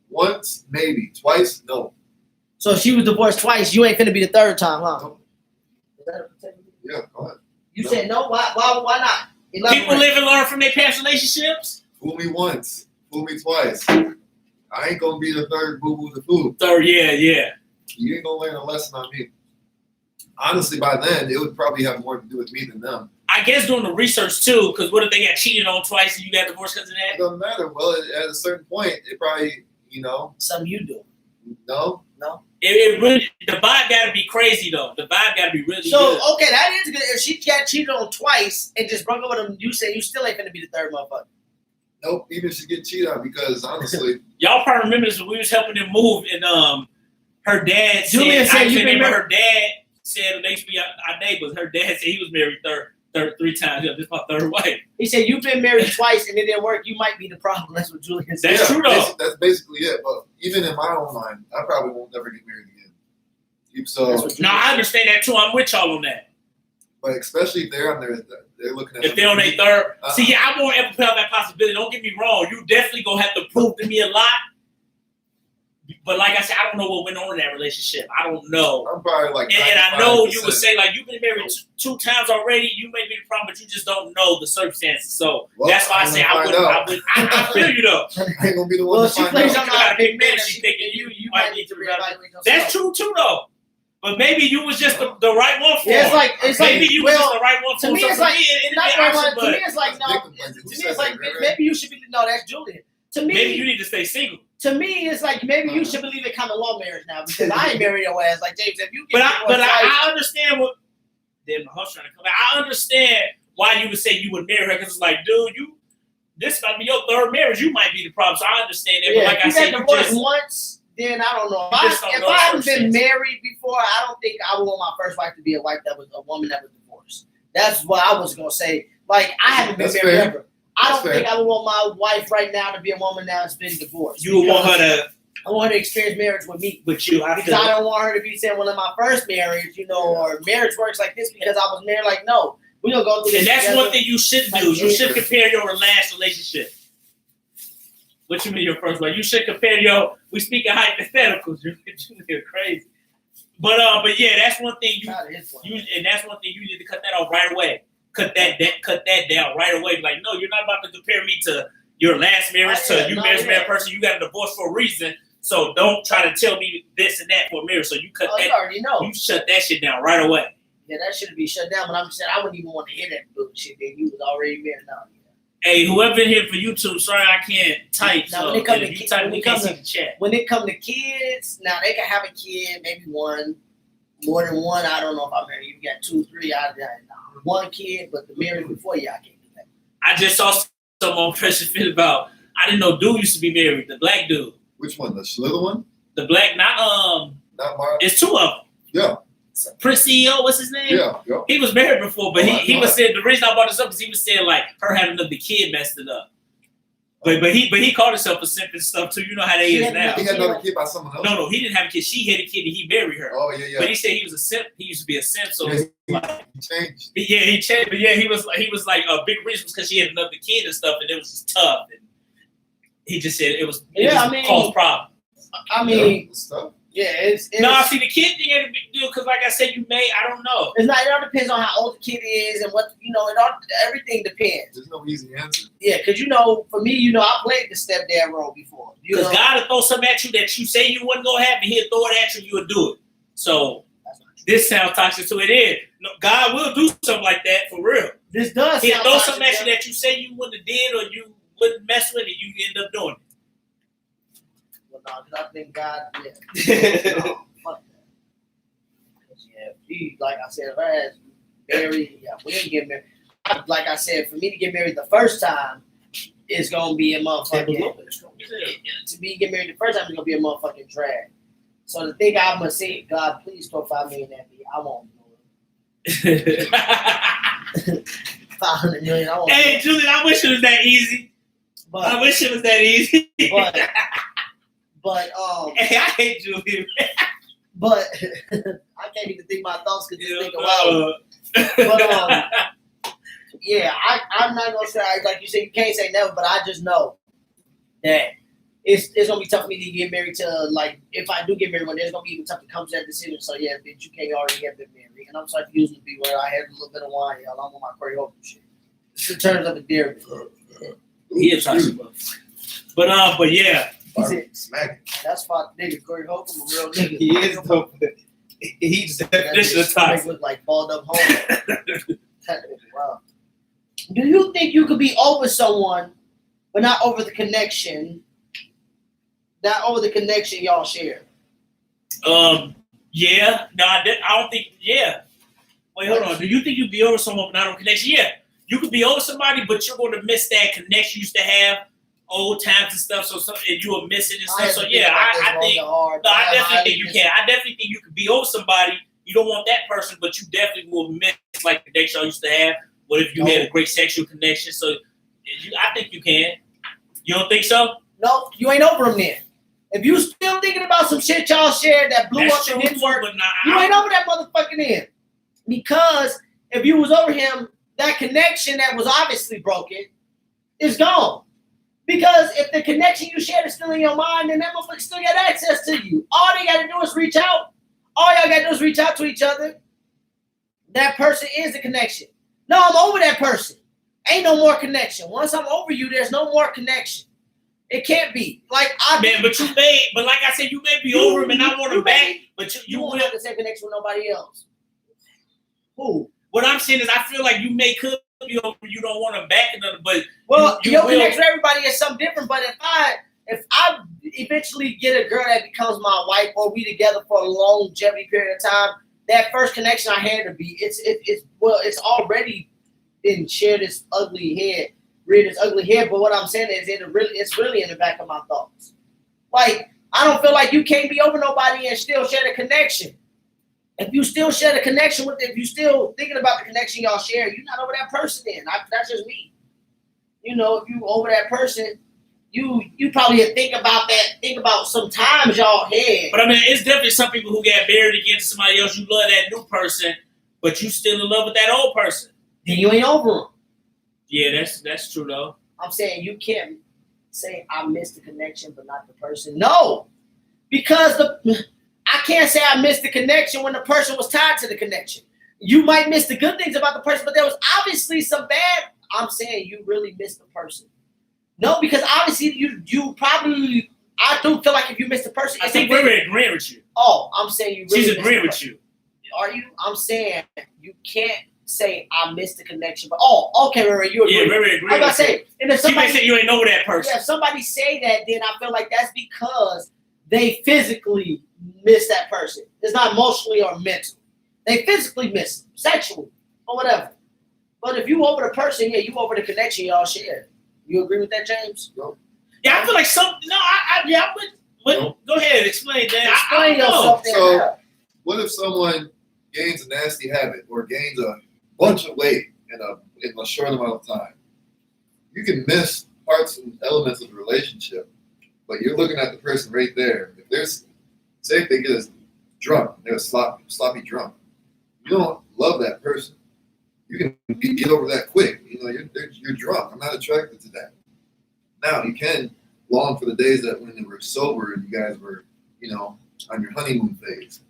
D: Once, maybe. Twice, no.
A: So if she was divorced twice, you ain't finna be the third time, huh?
D: No. Yeah, go ahead.
A: You said no. Why not?
B: People live and learn from their past relationships.
D: Fool me once, fool me twice. I ain't gonna be the third boo-boo the fool.
B: Third, yeah.
D: You ain't gonna learn a lesson on me. Honestly, by then, it would probably have more to do with me than them.
B: I guess doing the research too, because what if they got cheated on twice and you got divorced because of that?
D: It doesn't matter. Well, at a certain point, it probably,
A: something you do.
D: No.
B: It really, the vibe got to be crazy though. The vibe got to be really good.
A: Okay, that is good. If she got cheated on twice and just broke up with him, you say you still ain't gonna be the third motherfucker.
D: Nope, even if she get cheated on, because honestly,
B: y'all probably remember this when we was helping them move, and her dad
A: Julian said you been married.
B: Her dad said they used to be our neighbors. Her dad said he was married three times. Yeah, this is my third wife.
A: He said you've been married twice and it didn't work. You might be the problem. That's what Julian said.
B: That's true though.
D: That's basically it. But even in my own mind, I probably won't never get married again. So
B: no, I understand that too. I'm with y'all on that.
D: But especially if they're looking at.
B: If they're on their third, see, I won't ever put out that possibility. Don't get me wrong. You definitely gonna have to prove to me a lot. But like I said, I don't know what went on in that relationship. I don't know.
D: I'm probably like,
B: and I know you would say like you've been married two times already. You may be the problem, but you just don't know the circumstances. So that's why I say I would. I feel you though.
D: I ain't gonna be the one.
A: Well, she plays on a big man.
B: She's thinking you might need to reevaluate. That's true too though. But maybe you was just the right one for
A: her.
B: Maybe you was just the right one for her.
A: To me, it's like no. To me, it's like
D: right?
A: maybe you should be. No, that's Julian. To me,
B: maybe you need to stay single.
A: To me, it's like maybe you should believe in common law marriage now because I ain't married your ass. Like James, if you get
B: I understand what. Damn, the host trying to come back. I understand why you would say you would marry her because it's like, dude, this might be your third marriage. You might be the problem. So I understand that.
A: Yeah,
B: but like I said,
A: you divorced once. Then I don't know. If I haven't been married before, I don't think I would want my first wife to be a wife that was a woman that was divorced. That's what I was gonna say. Like I haven't been married ever. I don't think I would want my wife right now to be a woman that's been divorced.
B: You would want her to.
A: I want her to experience marriage with me.
B: With you,
A: because I don't want her to be saying, "Well, in my first marriage, or marriage works like this because I was married." Like, no, we're gonna go through this.
B: And that's
A: together.
B: one thing you should do. You should compare your last relationship. What you mean your first one? You should compare we speak in hypotheticals. You're crazy. But yeah, that's one thing and that's one thing you need to cut that off right away. Cut that down right away. Like, no, you're not about to compare me to your last marriage to you married person. You got a divorce for a reason. So don't try to tell me this and that for a marriage. So you cut that.
A: You already know.
B: You shut that shit down right away.
A: Yeah, that should be shut down. But I'm saying I wouldn't even want to hear that bullshit that you was already married now.
B: Hey, whoever been here for YouTube, sorry I can't type.
A: Now,
B: so
A: when it comes to
B: you type, we can't see the chat.
A: When it comes to kids, now they can have a kid, maybe one, more than one. I don't know if I'm married. You got 2, 3. I one kid, but the marriage before I can't do that.
B: I just saw something on Pressure Fit about. I didn't know dude used to be married. The black dude.
D: Which one? The Slither one?
B: The black, not
D: Mark.
B: It's 2 of them.
D: Yeah.
B: Prince CEO, what's his name?
D: Yeah.
B: He was married before, but he was saying the reason I brought this up is he was saying like her having another kid messed it up. But he called himself a simp and stuff too. You know how they is now.
D: He had another kid by someone else.
B: No, he didn't have a kid. She had a kid and he married her.
D: Oh yeah.
B: But he said he was a simp. He used to be a simp, so
D: he changed.
B: Yeah, he changed. But yeah, he was like a big reason was because she had another kid and stuff, and it was just tough. And he just said it was caused problems.
A: I mean, Yeah, it's
B: No, see, the kid thing ain't a big deal because, like I said, I don't know.
A: It's not. It all depends on how old the kid is and what everything depends.
D: There's no easy answer.
A: Yeah, because for me, I played the stepdad role before.
B: Because God will throw something at you that you say you wasn't gonna have, and He'll throw it at you, and you'll do it. So this sounds toxic, so it is. No, God will do something like that for real.
A: This does.
B: He'll
A: sound
B: throw
A: toxic,
B: something at you that you say you wouldn't have did or you wouldn't mess with, and you end up doing it.
A: Well, no, because I think God. Yeah. No, fuck that. Yeah, he, like I said, if I had married, we didn't get married. Like I said, for me to get married the first time, it's gonna be a motherfucking. To me get married the first time, it's gonna be a motherfucking drag. So the thing I'm gonna say, God, please throw $5 million at me. I won't do it. $500 million. I won't.
B: Hey, Julian, I wish it was that easy. I wish it was that easy.
A: But
B: hey, I hate Julian.
A: But I can't even think my thoughts because this nigga wild. But yeah, I'm not gonna say like you said, you can't say never, but I just know that it's gonna be tough for me to get married to, like, if I do get married, when there's gonna be even tough to come to that decision. So yeah, bitch, you can't already have been married. And I'm sorry for using the B word. I had a little bit of wine, y'all. I'm on my Corey Holcomb shit. In terms of a deer.
B: He is toxic, but yeah.
D: Smack.
A: That's why nigga Corey Holcomb a real nigga.
C: He is dope. He's
B: definition of toxic.
A: Look like balled up home. Wow. Do you think you could be over someone, but not over the connection? Not over the connection y'all share.
B: Yeah. No, I don't think. Yeah. Wait, hold on. Do you think you'd be over someone, but not on connection? Yeah. You could be over somebody, but you're going to miss that connection you used to have, old times and stuff. And you will miss it and stuff. So yeah, I think. No, I definitely think you can. I definitely think you could be over somebody. You don't want that person, but you definitely will miss like the connection y'all used to have. What if you had a great sexual connection? So I think you can. You don't think so?
A: No, you ain't over him then. If you still thinking about some shit y'all shared that blew up and didn't work, you ain't over that motherfucking end. Because if you was over him, that connection that was obviously broken is gone. Because if the connection you shared is still in your mind, then that motherfucker still got access to you. All they got to do is reach out. All y'all got to do is reach out to each other. That person is the connection. No, I'm over that person. Ain't no more connection. Once I'm over you, there's no more connection. It can't be. Like
B: but like I said, you may be over him and I want him back, but you
A: won't have the same connection with nobody else. Who?
B: What I'm saying is I feel like you be over, you don't want him back, but
A: your connection with everybody is something different. But if I eventually get a girl that becomes my wife, or we together for a longevity period of time, that first connection I had to be, it's already been shared this ugly head. But what I'm saying is it's really in the back of my thoughts. Like, I don't feel like you can't be over nobody and still share the connection. If you still share the connection with it, if you still thinking about the connection y'all share, you're not over that person then. That's just me. If you over that person, you probably think about some times y'all had.
B: But I mean, it's definitely some people who get married again to somebody else. You love that new person, but you still in love with that old person.
A: Then you ain't over them.
B: Yeah, that's true though.
A: I'm saying you can't say I missed the connection, but not the person. No, because I can't say I missed the connection when the person was tied to the connection. You might miss the good things about the person, but there was obviously some bad. I'm saying you really missed the person. No, because obviously you probably. I do feel like if you miss the person,
B: I think we're agreeing with you.
A: Oh, I'm saying you. Really
B: She's agreeing with you.
A: Are you? I'm saying you can't say I missed the connection, but okay, Ray, you agree?
B: Yeah, Ray agree.
A: I'm about to say, and if somebody
B: say you ain't know that person.
A: Yeah, if somebody say that, then I feel like that's because they physically miss that person. It's not emotionally or mentally. They physically miss them, sexually or whatever. But if you over the person, yeah, you over the connection y'all share. You agree with that, James?
D: No.
B: Yeah, I feel like I would. No. Go ahead, explain that.
A: Explain yourself.
D: So, what if someone gains a nasty habit or gains a bunch of weight in a short amount of time? You can miss parts and elements of the relationship, but you're looking at the person right there. If they get us drunk, they're a sloppy drunk. You don't love that person. You can get over that quick. You're drunk. I'm not attracted to that. Now you can long for the days that when they were sober and you guys were, on your honeymoon phase.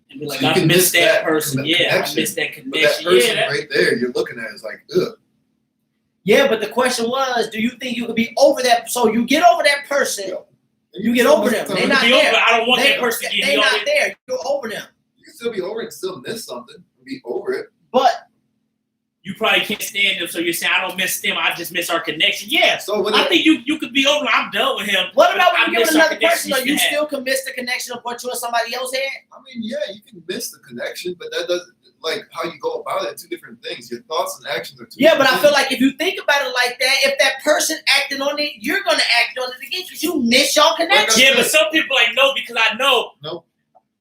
B: And be like,
D: So you
B: I
D: can
B: miss
D: miss
B: that
D: that
B: person. Yeah, I
D: connection.
B: miss that
D: But that
B: connection.
D: person
B: Yeah,
D: right there, you're looking at is like, ugh.
A: Yeah, but the question was, do you think you could be over that? So you get over that person.
D: Yeah.
A: You get over them. They not
B: be over.
A: there.
B: I don't want
A: They,
B: that person to get
A: they
B: me
A: not
B: over.
A: there. You're over them.
D: You can still be over it and still miss something. Be over it.
A: But
B: You probably can't stand them, so you're saying I don't miss them. I just miss our connection. Yeah,
D: So when
B: I think you could be over. I'm done with him.
A: what about
B: I
A: when you
B: miss
A: give
B: our
A: another
B: connection
A: person? Or
B: we
A: you
B: used to
A: still can miss the connection of what you and somebody else had?
D: I mean, yeah, you can miss the connection, but that doesn't like how you go about it. Two different things. Your thoughts and actions are two.
A: Yeah, but I
D: different
A: feel like if you think about it like that, if that person acted on it, you're gonna act on it again because you miss your connection.
B: Yeah, but some people like no because I know.
D: Nope.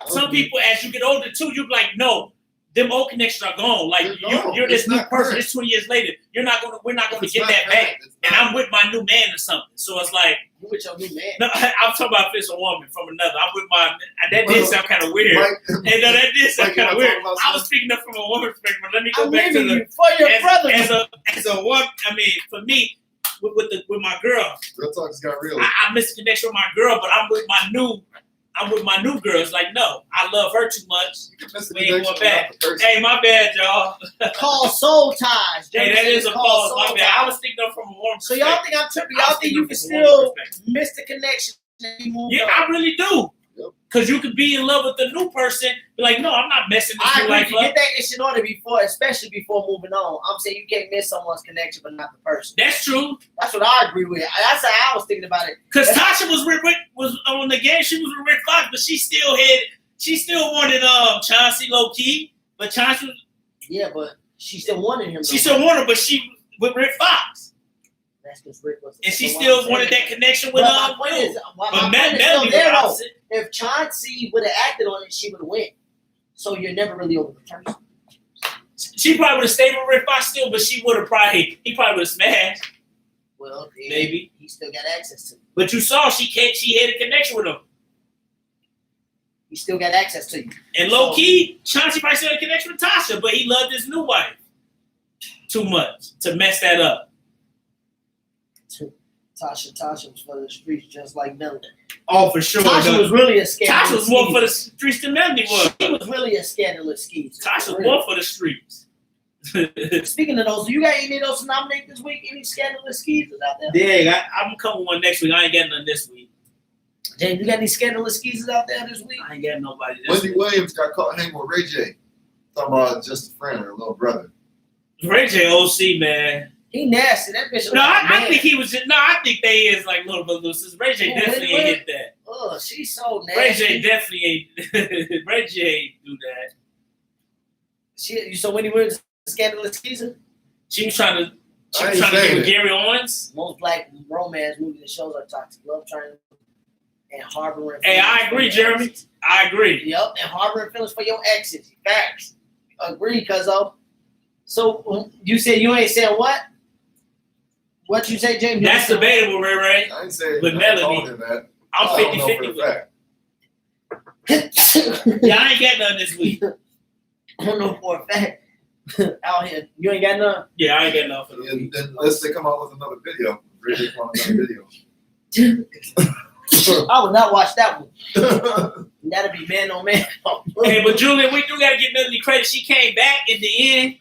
B: Some people, as you get older too, you be like no. Them old connections are gone. Like
D: No,
B: you're this
D: it's
B: new
D: not
B: person.
D: current.
B: It's 20 years later. We're not gonna
D: It's
B: get
D: not
B: that
D: current.
B: back.
D: It's
B: And
D: not-
B: I'm with my new man or something. So it's like
A: You with your new man.
B: no, I'm talking about if it's a woman from another. I'm with my. That did
D: Well,
B: sound kind of weird.
D: Like,
B: Hey, no, that did sound
D: Like,
B: kind of
D: am I
B: weird.
D: talking about
B: I was speaking up from a woman's perspective, but let me go
A: I'm
B: back to
A: leaving
B: the
A: you for your brother.
B: as a one. I mean, for me, with my girl,
D: real talk just got real.
B: I miss the connection with my girl, but I'm with my new girl. It's like no, I love her too much.
D: You can miss the
B: We ain't
D: connection
B: going back.
D: without the person.
B: Hey, my bad, y'all.
A: Call soul ties.
B: Hey, that is a
A: Call
B: pause.
A: soul
B: My bad. I
A: ties.
B: was thinking of from a woman.
A: So y'all think I'm tripping?
B: I was
A: Y'all think you
B: thinking
A: can
B: from a woman's
A: still
B: perspective.
A: miss the connection? And you move
B: Yeah,
A: on?
B: I really do.
D: Yep.
B: Cause you could be in love with the new person, be like, no, I'm not messing this
A: I
B: new
A: agree.
B: life
A: You
B: up.
A: get that ish in order before, especially before moving on. I'm saying you can't miss someone's connection, but not the person.
B: That's true.
A: That's what I agree with. That's how I was thinking about it.
B: Cause Tasha was was on the game. She was with Rick Fox, but she still wanted Chauncey low key. But Chauncey,
A: Yeah, but she still wanted him.
B: she still wanted, but she with Rick Fox,
A: That's because Rick was.
B: and she still wanted that connection with
A: my point
B: Will.
A: is, my
B: But
A: point
B: Melody
A: is still
B: was
A: there though.
B: opposite.
A: If Chauncey would have acted on it, she would have win. So you're never really over the person.
B: She probably would have stayed with Rick Fox still, but he probably would have smashed.
A: Well, then
B: Maybe.
A: he still got access to.
B: But you saw she had a connection with him.
A: He still got access to you.
B: And low key, Chauncey probably still had a connection with Tasha, but he loved his new wife too much to mess that up.
A: Tasha was for the streets just like Melody.
B: Oh, for sure.
A: Tasha was really a scandalous.
B: Tasha was more for the
A: skeezer.
B: streets than Melody was.
A: She was really a scandalous skeezer.
B: Tasha was
A: Really.
B: more for the streets.
A: Speaking of those, do you got any of those to nominate this week? Any scandalous skeezers out there?
B: Yeah, I'm coming one next week. I ain't getting none this week.
A: James, you got any scandalous skeezers out there this week?
B: I ain't getting nobody this
D: Wendy
B: week.
D: Williams got caught hanging with Ray J. Talking about just a friend or a little brother.
B: Ray J OC, man.
A: He nasty. That bitch.
B: No,
A: like a
B: I
A: man.
B: think he was just, no, I think they is like little bit loose. Ray J
A: Who,
B: definitely
A: Wendy
B: ain't hit that.
A: Oh, she's so nasty.
B: Ray J definitely ain't, Ray J ain't do that.
A: So Wendy Williams a scandalous skeezer?
B: She was trying to
D: I ain't
B: get
D: saying
B: with
D: it.
B: Gary Owens.
A: Most black romance movies and shows are toxic love triangle and harboring.
B: Hey, I
A: feelings for
B: agree,
A: your
B: Jeremy.
A: exes.
B: I agree.
A: Yep, and harboring feelings for your exes. Facts. Agree, cuzzo. So you said you ain't saying what? What you say, James? You
B: That's
A: ain't saying
B: debatable, Ray Ray.
D: I ain't saying
B: With
D: I ain't
B: Melody.
D: calling him that.
B: I'm
D: I don't know
B: 50-50
D: for a
B: with it.
D: fact.
A: what?
B: Yeah, I ain't got none this week.
A: I don't know for a fact. Out here, you ain't got none.
B: Yeah, I ain't got none for the week.
D: And then unless they come out with another video. Ray J come out with another video.
A: I would not watch that one. That'd be man on man.
B: Hey, but Julian, we do gotta give Melody credit. She came back in the end.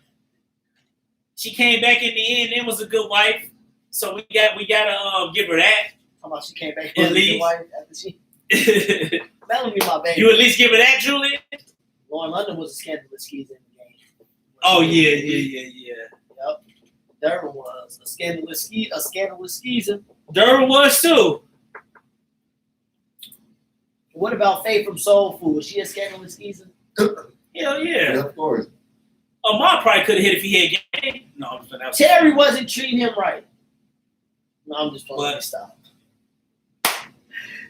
B: She came back in the end and was a good wife. So we gotta give her that.
A: How about she came back
B: At
A: with
B: least.
A: the wife after she?
B: You
A: That'll be my baby.
B: at least give her that, Julian?
A: Lauren London was a scandalous skeezer in the game.
B: Oh yeah.
A: Yep. Durham was a scandalous skeezer.
B: Durham was too.
A: What about Faye from Soul Food? Was she a scandalous skeezer?
B: Hell
D: Yeah,
B: yeah.
D: of course.
B: Amar probably could have hit if he had game. No, I'm just gonna
A: Terry wasn't treating him right. No, I'm just playing.
B: What?
A: Stop.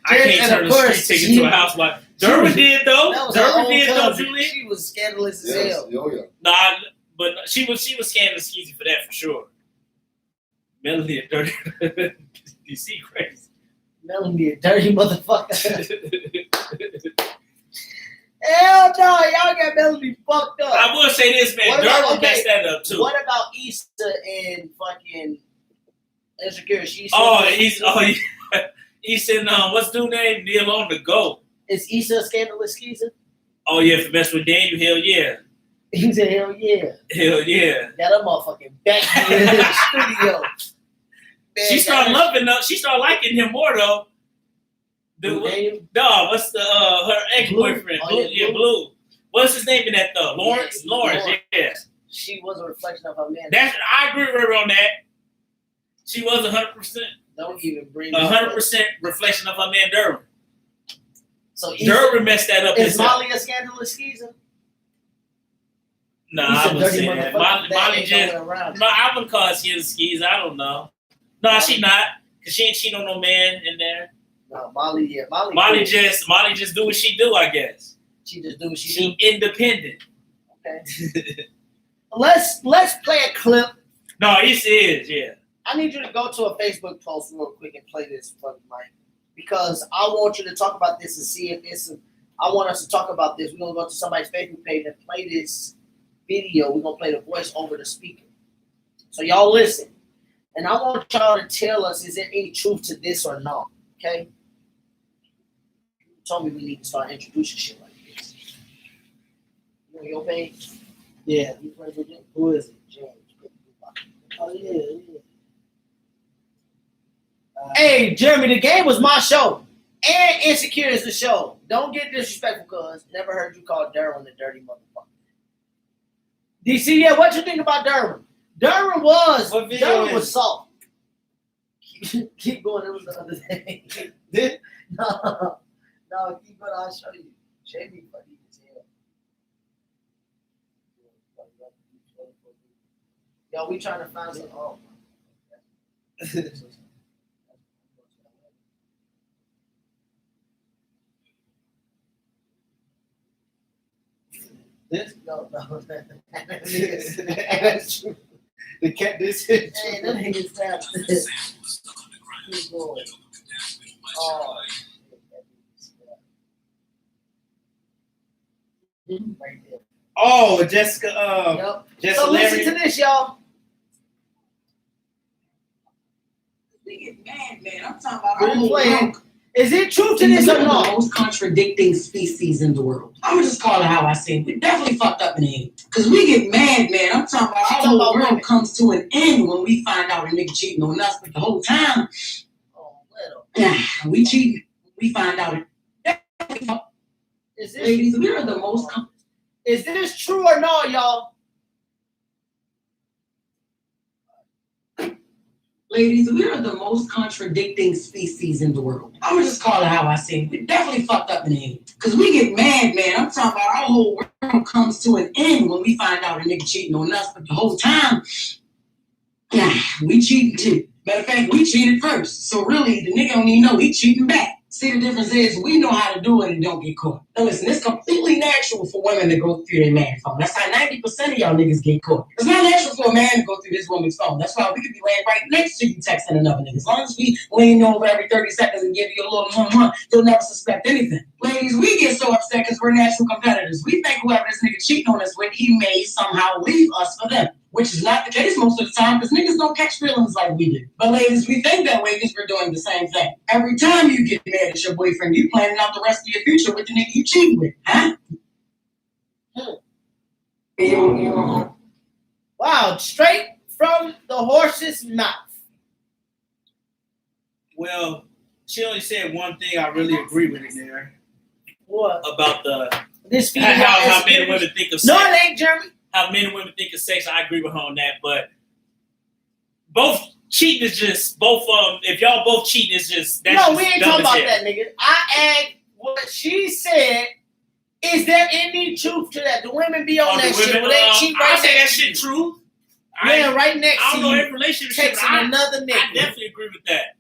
B: I
A: And
B: can't
A: of
B: turn a
A: course,
B: street ticket
A: she-
B: to a housewife. Durham did though.
A: That was her
B: Durham
A: own
B: did though,
A: cousin.
B: Julian.
A: She was scandalous as
D: Yes.
A: hell.
D: Oh, yeah.
B: Nah, but she was scandalous skeezy for that for sure. Melody and Dirty DC crazy.
A: Melanie, a dirty motherfucker. Hell no, y'all got Melanie fucked up.
B: I will say this, man.
A: What about-
B: Durham
A: okay,
B: messed that up too.
A: What about Issa and fucking Insecure? She's
B: Oh, he's yeah. He's in what's the dude name? Neil on the go.
A: Is Issa a scandalous skeezer?
B: Oh yeah, if you mess with Daniel, hell yeah.
A: He said, hell yeah.
B: Hell yeah.
A: Got a motherfucking back in the studio. Man,
B: She started loving him. She started liking him more though.
A: Daniel?
B: Dog, what's the her ex-boyfriend?
A: Blue? Oh, yeah,
B: Blue. What's his name in that though? Lawrence?
A: Yeah,
B: Lawrence,
A: Lawrence.
B: yeah.
A: She was a reflection of her man.
B: I agree with her on that. She was 100%.
A: Don't even bring
B: 100% reflection of her man Derwin.
A: So
B: Derwin messed that up.
A: Is
B: himself.
A: Molly a scandalous skeezer?
B: Nah,
A: He's
B: I
A: a
B: would
A: dirty
B: say that.
A: motherfucker.
B: Molly
A: Ain't
B: just.
A: no way around it.
B: No, I wouldn't call her skis. I don't know. No, she not. Cause she ain't cheat on no man in there.
A: No, Molly, yeah.
B: Molly just do what she do, I guess.
A: She just do what she
B: She
A: do.
B: independent.
A: Okay. Let's play a clip.
B: No, it is, yeah.
A: I need you to go to a Facebook post real quick and play this for Mike. Because I want you to talk about this and see if it's I want us to talk about this. We're gonna go to somebody's Facebook page and play this video. We're gonna play the voice over the speaker. So y'all listen. And I want y'all to tell us, is there any truth to this or not? Okay? You told me we need to start introducing shit like this. You on your page?
C: Yeah.
A: You friends with him?
C: Who is it?
A: James.
C: Oh yeah.
A: Hey, Jeremy, the game was my show. And Insecure is the show. Don't get disrespectful, cuz. Never heard you call Derwin the dirty motherfucker. DC, yeah, what you think about Derwin? Derwin
C: What video
A: Derwin
C: is
A: was
C: it?
A: soft. Keep going, it was the other day.
C: Did
A: No, keep going, I'll show you. Jamie funny as hell. Yo, we trying to find some. Oh.
C: this?
A: No.
C: The cat this shit.
A: Hey, that nigga's fast. Keep going. Oh. Right there.
C: Oh, Jessica.
A: Yep.
C: Jessica.
A: So listen to this, y'all.
E: We get mad, man. I'm talking about
A: We're
E: our whole
A: playing.
E: world.
A: Is it true to this
E: We're
A: or
E: the
A: not?
E: most contradicting species in the world. I'm gonna just call it how I say it. We definitely fucked up in the head. Cause we get mad, man. I'm talking about our whole world comes to an end when we find out a nigga cheating on us. But the whole time,
A: Oh, little.
E: we cheating. We find out.
A: Is
E: Ladies, we are the most.
A: Is this true or not, y'all?
E: Ladies, we are the most contradicting species in the world. I'm gonna just call it how I say it. We definitely fucked up in the head. Cause we get mad, man. I'm talking about our whole world comes to an end when we find out a nigga cheating on us. But the whole time, we cheating too. Matter of fact, we cheated first. So really, the nigga don't even know he cheating back. See, the difference is we know how to do it and don't get caught. Now listen, it's completely natural for women to go through their man's phone. That's how 90% of y'all niggas get caught. It's not natural for a man to go through this woman's phone. That's why we could be laying right next to you texting another nigga. As long as we lean over every 30 seconds and give you a little you'll never suspect anything. Ladies, we get so upset because we're natural competitors. We think whoever this nigga cheating on us with, he may somehow leave us for them. Which is not the case most of the time because niggas don't catch feelings like we do. But ladies, we think that way because we're doing the same thing. Every time you get mad at your boyfriend, you planning out the rest of your future with the nigga you cheating with, huh?
A: Wow, straight from the horse's mouth.
B: Well, she only said one thing I really agree with in there
A: What?
B: about
A: This female.
B: how men and women think of sex.
A: No, it ain't, Jeremy.
B: How men and women think of sex. I agree with her on that, but both cheating is just both. If y'all both cheating, it's just that's
A: No,
B: just
A: we ain't
B: dumb
A: talking
B: as
A: about
B: hell.
A: that, nigga. I asked what she said. Is there any truth to that? Do women be on
B: Oh,
A: that
B: the
A: shit?
B: women,
A: Will they cheat
B: I
A: right
B: say that
A: next to
B: shit
A: you?
B: true.
A: Yeah, right next
B: I
A: to
B: don't know
A: you,
B: every relationship. But
A: texting another
B: I
A: nigga.
B: definitely agree with that.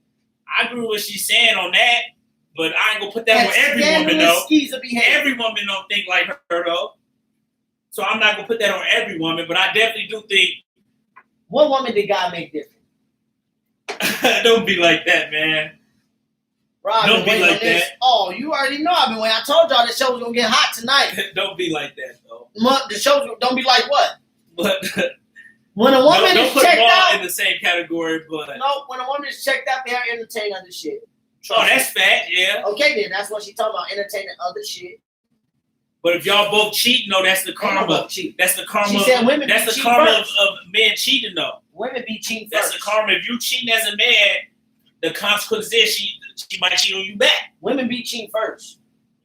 B: I agree with what she's saying on that, but I ain't gonna put that on
A: That's
B: every woman
A: scandalous
B: though.
A: skeezer behavior.
B: Every woman don't think like her though. So I'm not gonna put that on every woman, but I definitely do think.
A: What woman did God make different?
B: Don't be like that, man.
A: Rob,
B: Don't be
A: waiting
B: like
A: on this.
B: that.
A: Oh, you already know I've been waiting. I told y'all the show was gonna get hot tonight.
B: Don't be like that though.
A: The show don't be like what?
B: But
A: When a woman
B: don't
A: is
B: put
A: checked
B: them all
A: out.
B: in the same category. But
A: No, when a woman is checked out, they are entertained on the shit.
B: Oh, that's fact, yeah.
A: Okay, then that's what she talking about, entertaining other shit.
B: But if y'all both cheat, no, that's the
A: Ain't no
B: karma.
A: both cheat.
B: That's the karma.
A: She said women
B: that's
A: be
B: the
A: cheating
B: karma
A: first.
B: of men cheating, though.
A: Women be cheating
B: That's
A: first.
B: the karma. If you cheating as a man, the consequence is she might cheat on you back.
A: Women be cheating first.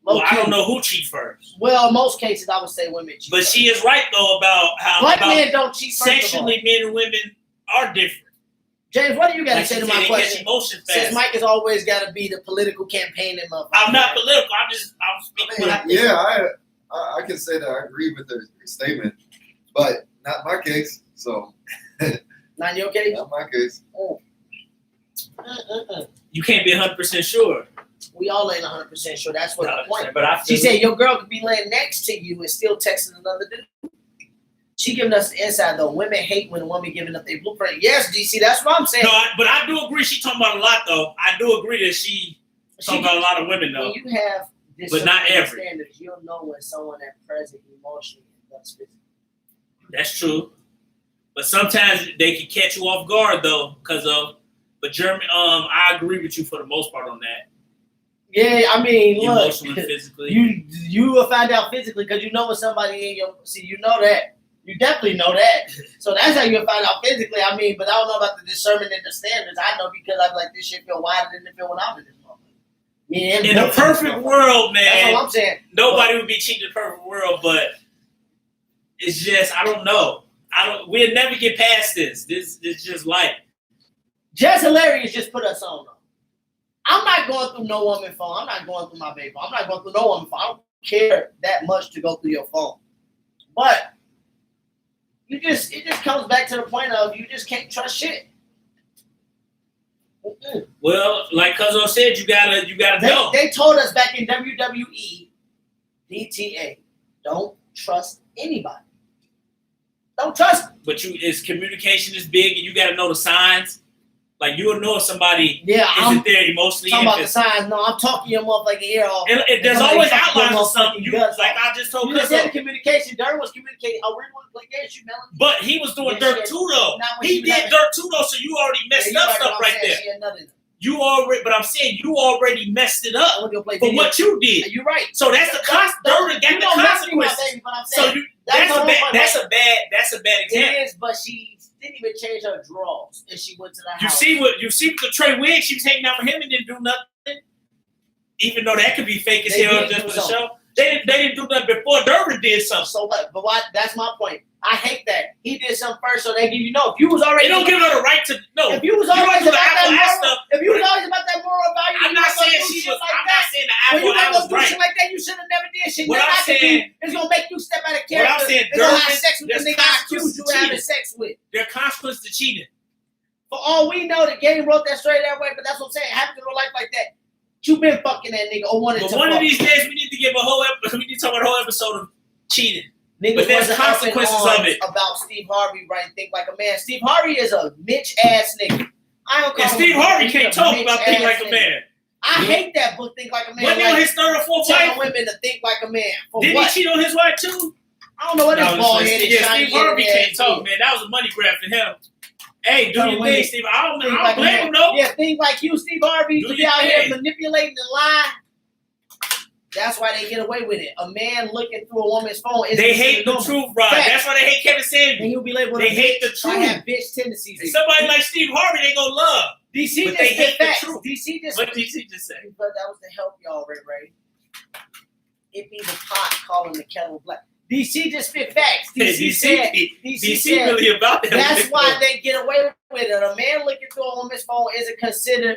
B: Well,
A: Low
B: I don't
A: key.
B: know who cheat first.
A: Well, in most cases, I would say women cheat.
B: But
A: first.
B: she is right, though, about how
A: Black
B: about
A: men don't cheat first.
B: sexually men and women are different.
A: James, what do you got to
B: Like
A: say
B: she
A: to
B: said,
A: my
B: they catch
A: question?
B: emotion fast.
A: Since Mike has always got to be the political campaign and motherfucker.
B: I'm not political. I'm speaking what I think.
D: Yeah, I can say that I agree with her statement, but not my case. So,
A: Not in your case?
D: not my case.
B: You can't be 100% sure.
A: We all ain't 100% sure. That's what the point.
B: But I
A: She
B: feel
A: said your girl could be laying next to you and still texting another dude. She giving us the inside though. Women hate when a woman giving up their blueprint. Yes, DC, that's what I'm saying.
B: no, but I do agree. She talking about a lot, though. I do agree that she talking about a lot of women, though.
A: When you have this
B: But not every.
A: standards, you'll know when someone that's present emotionally and does physically.
B: That's true. But sometimes they can catch you off guard, though, because of. But Jeremy, I agree with you for the most part on that.
A: Yeah, I mean, look,
B: Emotionally, physically.
A: you will find out physically because you know when somebody in your you know that. You definitely know that. So that's how you'll find out physically. I mean, but I don't know about the discernment and the standards. I know because I'm like, this shit feel wider than it feel when I'm in this moment.
B: In a perfect world,
A: That's
B: man,
A: all I'm saying.
B: nobody would be cheating in a perfect world, but it's just, I don't know. We'll never get past this. This is just life.
A: Just hilarious just put us on though. I'm not going through no woman phone. I'm not going through my baby phone. I'm not going through no woman phone. I don't care that much to go through your phone. But it just comes back to the point of you just can't trust shit. Mm-mm.
B: Well, like Cuzzo said, you gotta know.
A: They told us back in WWE, DTA, don't trust anybody. Don't trust them.
B: But communication is big, and you gotta know the signs. Like you'll know if somebody
A: Yeah, I'm
B: isn't there emotionally.
A: talking about the
B: and
A: signs. No, I'm talking your motherfucking ear off.
B: there's
A: Somebody
B: always
A: fucking
B: outlines
A: your
B: of something.
A: motherfucking
B: You
A: guts
B: like
A: off.
B: I just told
A: You just said
B: Cuzzo.
A: communication. Durham was communicating. I really want to play against you, Melanie.
B: But he was doing
A: Yeah,
B: dirt
A: she-
B: too, though.
A: not when
B: He
A: she was
B: did
A: having-
B: dirt too, though. So you already messed
A: Yeah,
B: up
A: you
B: stuff
A: what I'm
B: right
A: saying.
B: there.
A: She had nothing.
B: You already, but I'm saying you already messed it
A: I
B: up
A: want to go play
B: for
A: video.
B: what you did.
A: You're right.
B: So that's the Durham got
A: You
B: the
A: don't mess with my
B: consequences.
A: baby, but I'm
B: So
A: saying
B: that's
A: my
B: a
A: whole
B: bad.
A: point.
B: That's a bad example.
A: It is, but she didn't even change her drawers, and she went to the
B: You
A: house.
B: see with the Trey Wiggs, she was hanging out with him and didn't do nothing. Even though that could be fake as
A: They
B: hell
A: did
B: just
A: do
B: for the
A: something.
B: show. They didn't do nothing before Durham did something.
A: So what? But why? That's my point. I hate that he did something first, so they give you no. If you was already,
B: They don't give her the right to no.
A: If you was
B: You don't
A: always
B: do the
A: about that
B: apple ass
A: moral,
B: stuff.
A: if you was always about that moral value,
B: I'm
A: you
B: not
A: not gonna
B: saying
A: do
B: she
A: shit
B: was.
A: like
B: I'm
A: that.
B: not saying the
A: When
B: apple
A: you not
B: I was
A: gonna do
B: right.
A: shit like that, you should have never did shit.
B: What
A: Nothing
B: I'm
A: I can
B: saying-
A: do is gonna make you step out of
B: What
A: character.
B: I'm saying,
A: It's gonna have
B: Durham,
A: sex with the
B: there's
A: nigga I accused you of having
B: consequences
A: sex with.
B: There are consequences to cheating.
A: For all we know, the game wrote that straight that way, but that's what I'm saying. It happened in real life like that. You been fucking that nigga or wanted
B: But
A: to
B: one
A: fuck.
B: of these days, we need to give a whole episode. We need to talk about a whole episode of cheating.
A: Niggas
B: But there's
A: wasn't
B: consequences
A: up in
B: of it.
A: arms about Steve Harvey, right? Think like a man. Steve Harvey is a Mitch ass nigga. I don't call
B: And
A: him
B: Steve
A: a
B: Harvey
A: bitch,
B: can't
A: he's
B: talk
A: bitch
B: about things
A: ass
B: like a
A: nigga.
B: man.
A: I hate that book, Think Like a Man.
B: Wasn't he on
A: Like,
B: his third or fourth
A: telling
B: wife?
A: women to think like a man. For
B: Didn't
A: what?
B: he cheat on his wife too?
A: I don't know what
B: No,
A: this bald headed
B: yeah,
A: shiny
B: Steve Harvey
A: headed
B: can't
A: ass
B: talk,
A: is.
B: man. That was a money grab for him. Hey, do
A: Telling
B: your
A: women
B: thing, Steve. I don't
A: Think like a
B: blame
A: man.
B: him though.
A: Yeah, think like you, Steve Harvey,
B: Do
A: to be
B: your
A: out here
B: thing.
A: manipulating and lying. That's why they get away with it. A man looking through a woman's phone is
B: They hate the truth, Rod.
A: Fact.
B: That's why they hate Kevin
A: And
B: Samuels.
A: he'll be labeled
B: They
A: a
B: hate the
A: bitch. I
B: truth.
A: have bitch tendencies.
B: And somebody like Steve Harvey, they gonna love.
A: DC
B: But
A: just
B: they
A: spit
B: hate the
A: facts.
B: truth.
A: DC just
B: What did he just say?
A: But that was to help y'all, Ray. It be the pot calling the kettle black. DC just spit facts. DC said.
B: DC
A: said,
B: really about that.
A: that's why they get away with it. A man looking through a woman's phone isn't considered.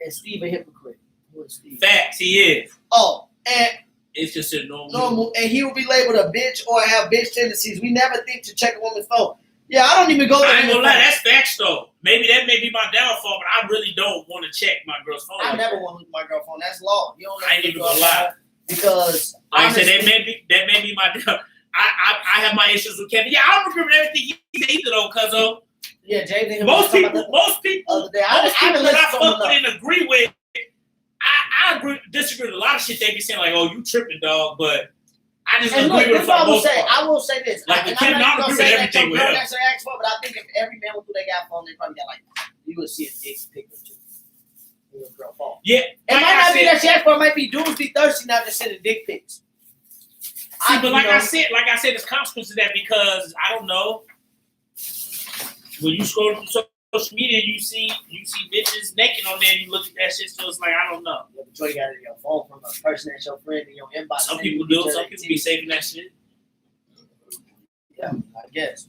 A: Is Steve a hypocrite? Who is Steve?
B: Facts, he is.
A: Oh, and
B: It's just a normal.
A: normal, and he will be labeled a bitch or have bitch tendencies. We never think to check a woman's phone. Yeah, I don't even go there.
B: I ain't gonna lie, that's facts though. Maybe that may be my downfall, but I really don't want to check my girl's phone.
A: I
B: like
A: never
B: that.
A: want to look at my girlphone. That's law. You don't.
B: I ain't even gonna lie.
A: Because
B: Like I said,
A: honestly,
B: that may be my down. I have my issues with Kevin. Yeah, I don't remember everything he said either though, cuz
A: yeah, James and him
B: most
A: was talking
B: people
A: about that
B: most people
A: the other day. I
B: that
A: listen
B: I
A: to
B: fuck
A: them
B: with and agree with, I agree, disagree with a lot of shit they be saying, like, oh, you tripping, dog, but I just
A: And look,
B: agree with
A: this
B: it for
A: what I
B: the
A: will
B: most
A: say.
B: part.
A: I will say this.
B: Like,
A: and
B: the Kevin, I
A: not
B: don't
A: gonna
B: agree
A: say
B: with
A: that
B: everything
A: your
B: with
A: girl
B: him.
A: necessarily asked for, but I think if every man went through their phone, they probably got like, you would see a dick pic or two. your girl phone.
B: Yeah,
A: It might not be that she asked for. It might be dudes be thirsty now to send dick pics.
B: See, but like I said, there's consequences to that because I don't know. When you scroll through social media, you see bitches naked on there. And you look at that shit, so it's like I don't know.
A: Yeah, but you got it in your phone from a person that's your friend in your inbox.
B: Some people do. Some people be saving that shit.
A: Yeah, I guess.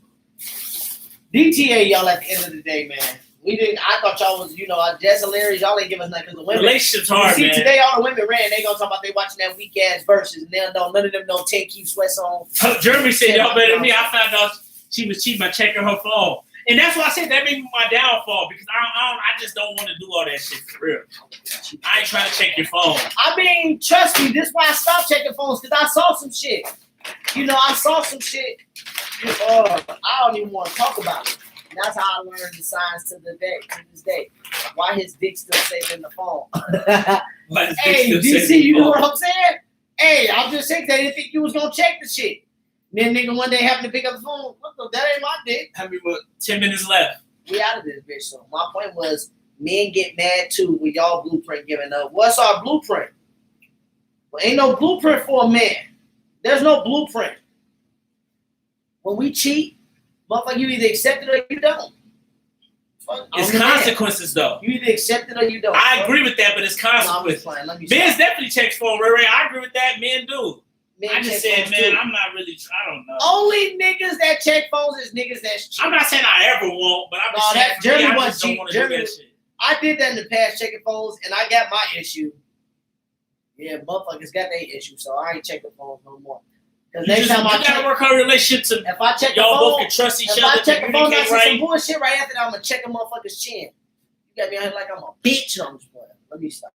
A: DTA, y'all. At the end of the day, man, we didn't. I thought y'all was, just hilarious. Y'all ain't give us nothing because the women.
B: Relationships hard,
A: see,
B: man.
A: today all the women ran. They gonna talk about they watching that weak ass verses, and they'll know none of them know 10 keep sweats on.
B: Jeremy said y'all better than me. I found out she was cheating by checking her phone. And that's why I said that may be my downfall because I just don't want to do all that shit for real. I ain't trying to check your phone.
A: I mean, trust me, this is why I stopped checking phones because I saw some shit. I saw some shit. I don't even want to talk about it. And that's how I learned the signs to this day. Why his dick still saved in the phone. Hey, DC, you know what I'm saying? Hey, I'm just saying they didn't think you was gonna check the shit. Then nigga one day happened to pick up the phone. That ain't my dick.
B: I mean, what? 10 minutes left.
A: We out of this bitch. So my point was, men get mad too with y'all blueprint giving up. What's our blueprint? Well, ain't no blueprint for a man. There's no blueprint. When we cheat, motherfucker, you either accept it or you don't.
B: It's consequences, though.
A: You either accept it or you don't.
B: I agree with that, but it's consequences. Men definitely check phone, Ray. I agree with that. Men do. I just said, man, I'm not really. I don't know.
A: Only niggas that check phones is niggas that's cheap.
B: I'm not saying I ever won't, but I'm just saying
A: Jeremy
B: I just don't want to do that shit.
A: I did that in the past, checking phones, and I got my issue. Yeah, motherfuckers got their issue, so I ain't checking phones no more. Because next time I
B: gotta work on relationships.
A: If I check
B: y'all
A: the phone,
B: both can trust each other.
A: If I check the phone, I see
B: right.
A: some bullshit right after that. I'm gonna check a motherfucker's chin. You got me out here like I'm a bitch. I'm just playing. Let me stop.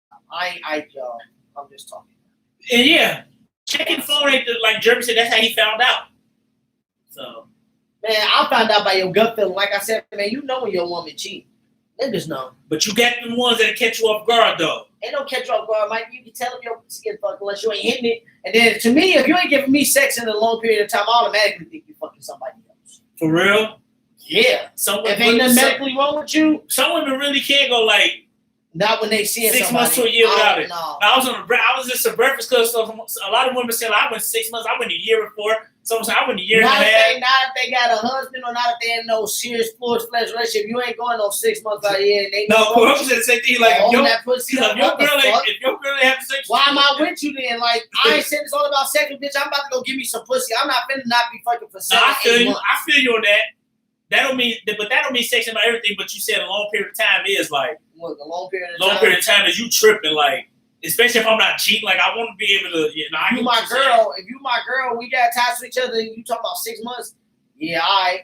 A: Y'all. I'm just talking.
B: And yeah. Checking phone ain't like Jeremy said. That's how he found out. So,
A: man, I found out by your gut feeling. Like I said, man, you know when your woman cheat. Niggas know.
B: But you got them ones that catch you off guard, though.
A: Ain't no catch you off guard, Mike. You can tell them your pussy get fucked unless you ain't hitting it. And then to me, if you ain't giving me sex in a long period of time, I automatically think you fucking somebody else.
B: For real?
A: Yeah. If ain't nothing medically wrong with you,
B: some women really can't go like.
A: Not when they see
B: 6 months to a year without it.
A: No.
B: I was just a breakfast club. So a lot of women said I went 6 months. I went a year before. Someone said I went a year and a half.
A: Not if they got a husband or not if they in no serious flesh relationship. You ain't going no 6 months out here.
B: No, I'm saying the same thing. Like if your girl ain't having sex.
A: Why am I with you then? Like I ain't saying it's all about sex, bitch. I'm about to go give me some pussy. I'm not finna not be fucking for 7 8 months.
B: I feel you on that. That don't mean sex about everything. But you said a long period of time is like.
A: What, a long period of
B: time? Long period of time is you tripping, like, especially if I'm not cheating. Like, I want to be able to, if you my girl, we got attached to each other, and you talk about 6 months, yeah, all right.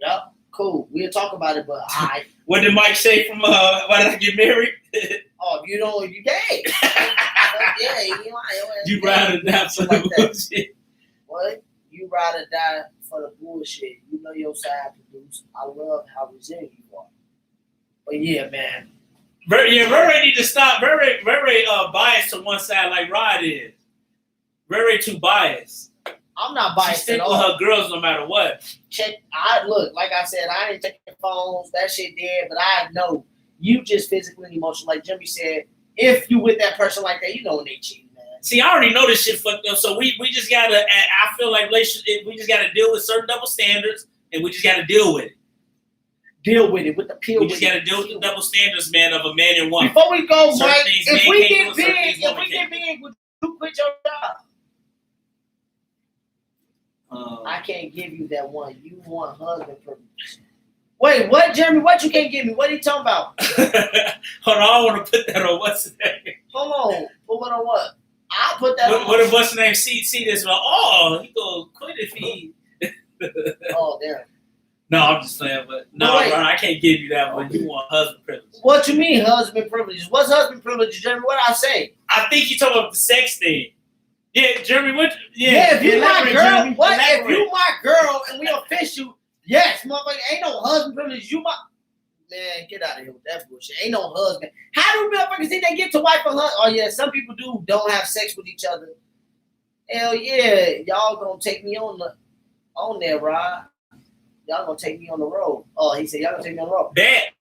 B: Yep, cool. We'll talk about it, but all right. What did Mike say from, why did I get married?
A: Oh, if you don't, you gay. Yeah,
B: you ride or die for the bullshit.
A: What? You ride or die for the bullshit. You know your side produce. I love how resilient you are. But yeah, man.
B: Ray need to stop. Ray biased to one side like Rod is. Ray too biased.
A: I'm not biased
B: at all. She stick with her girls no matter what.
A: Look, like I said, I ain't checking phones. That shit dead. But I know you just physically and emotionally, like Jimmy said. If you with that person like that, you know when they cheat, man.
B: See, I already know this shit fucked up. So we just gotta. I feel like we just gotta deal with certain double standards, and we just gotta deal with it.
A: Deal with it with the pill.
B: We just gotta deal with the double standards, man, of a man and woman.
A: Before we go, Mike, if we get big, would you quit your job? I can't give you that one. You want husband privilege. Wait, what, Jeremy? What you can't give me? What are you talking about?
B: Hold on, I want to put that on what's the name?
A: Hold on, put what on what? I'll put that on.
B: What if what's the name? See this? Well, he gonna quit if he.
A: Oh, damn.
B: No, I'm just saying, but no, Ron, I can't give you that one. You want husband privilege.
A: What you mean, husband privilege? What's husband privilege, Jeremy? What I say?
B: I think you talking about the sex thing. Yeah, Jeremy, what?
A: Yeah, if you my girl, Jeremy, what? If you my girl and we official, yes, motherfucker, ain't no husband privilege. You my man, get out of here with that bullshit. Ain't no husband. How do motherfuckers think they get to wife or husband? Oh yeah, some people don't have sex with each other. Hell yeah, y'all gonna take me on there, Rod. Y'all gonna take me on the road. Oh, he said y'all gonna take me on the road.
B: Bet.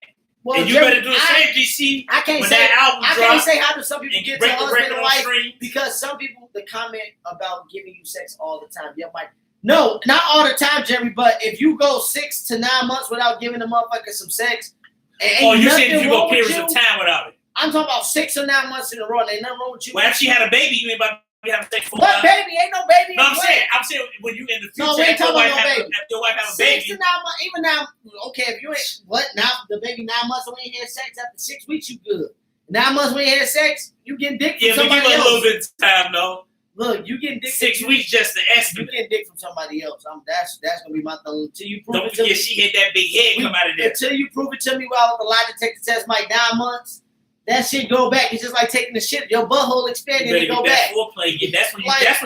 A: Well,
B: and you
A: Jeremy,
B: better do the same, DC.
A: I can't
B: when
A: say.
B: that album
A: I
B: drop,
A: can't say how do some people
B: and
A: get to
B: break the
A: husband
B: record
A: and
B: on
A: wife
B: stream.
A: because some people the comment about giving you sex all the time. Yeah, Mike. No, not all the time, Jeremy. But if you go 6 to 9 months without giving the motherfucker some sex, and ain't
B: You
A: nothing
B: said you
A: wrong
B: go
A: with
B: periods
A: you,
B: of time without it.
A: I'm talking about 6 or 9 months in a row. And ain't nothing wrong with you.
B: Well, after she had a baby, you ain't about to be having sex for a
A: What
B: while.
A: baby? Ain't no baby.
B: No,
A: in
B: I'm
A: play.
B: saying when you in the future,
A: No, we ain't
B: if your
A: talking
B: wife
A: about no
B: have
A: baby.
B: if your wife have a
A: 6
B: baby,
A: to 9 months. Even now, okay. If you ain't what now, the baby 9 months and we ain't had sex after 6 weeks, you good. 9 months we ain't had sex, you getting dick from
B: yeah, but give
A: somebody
B: her a
A: else.
B: little bit of time though.
A: Look, you getting dick.
B: 6 weeks just the
A: You
B: estimate.
A: getting dick from somebody else. That's gonna be my thing. Until you prove
B: Don't
A: it to me.
B: forget she hit that big head come out of there.
A: Until you prove it to me while the lie detector test Mike 9 months, that shit go back. It's just like taking the shit, your butthole expanded
B: You
A: and
B: better
A: go
B: get
A: back.
B: that foreplay game. That's when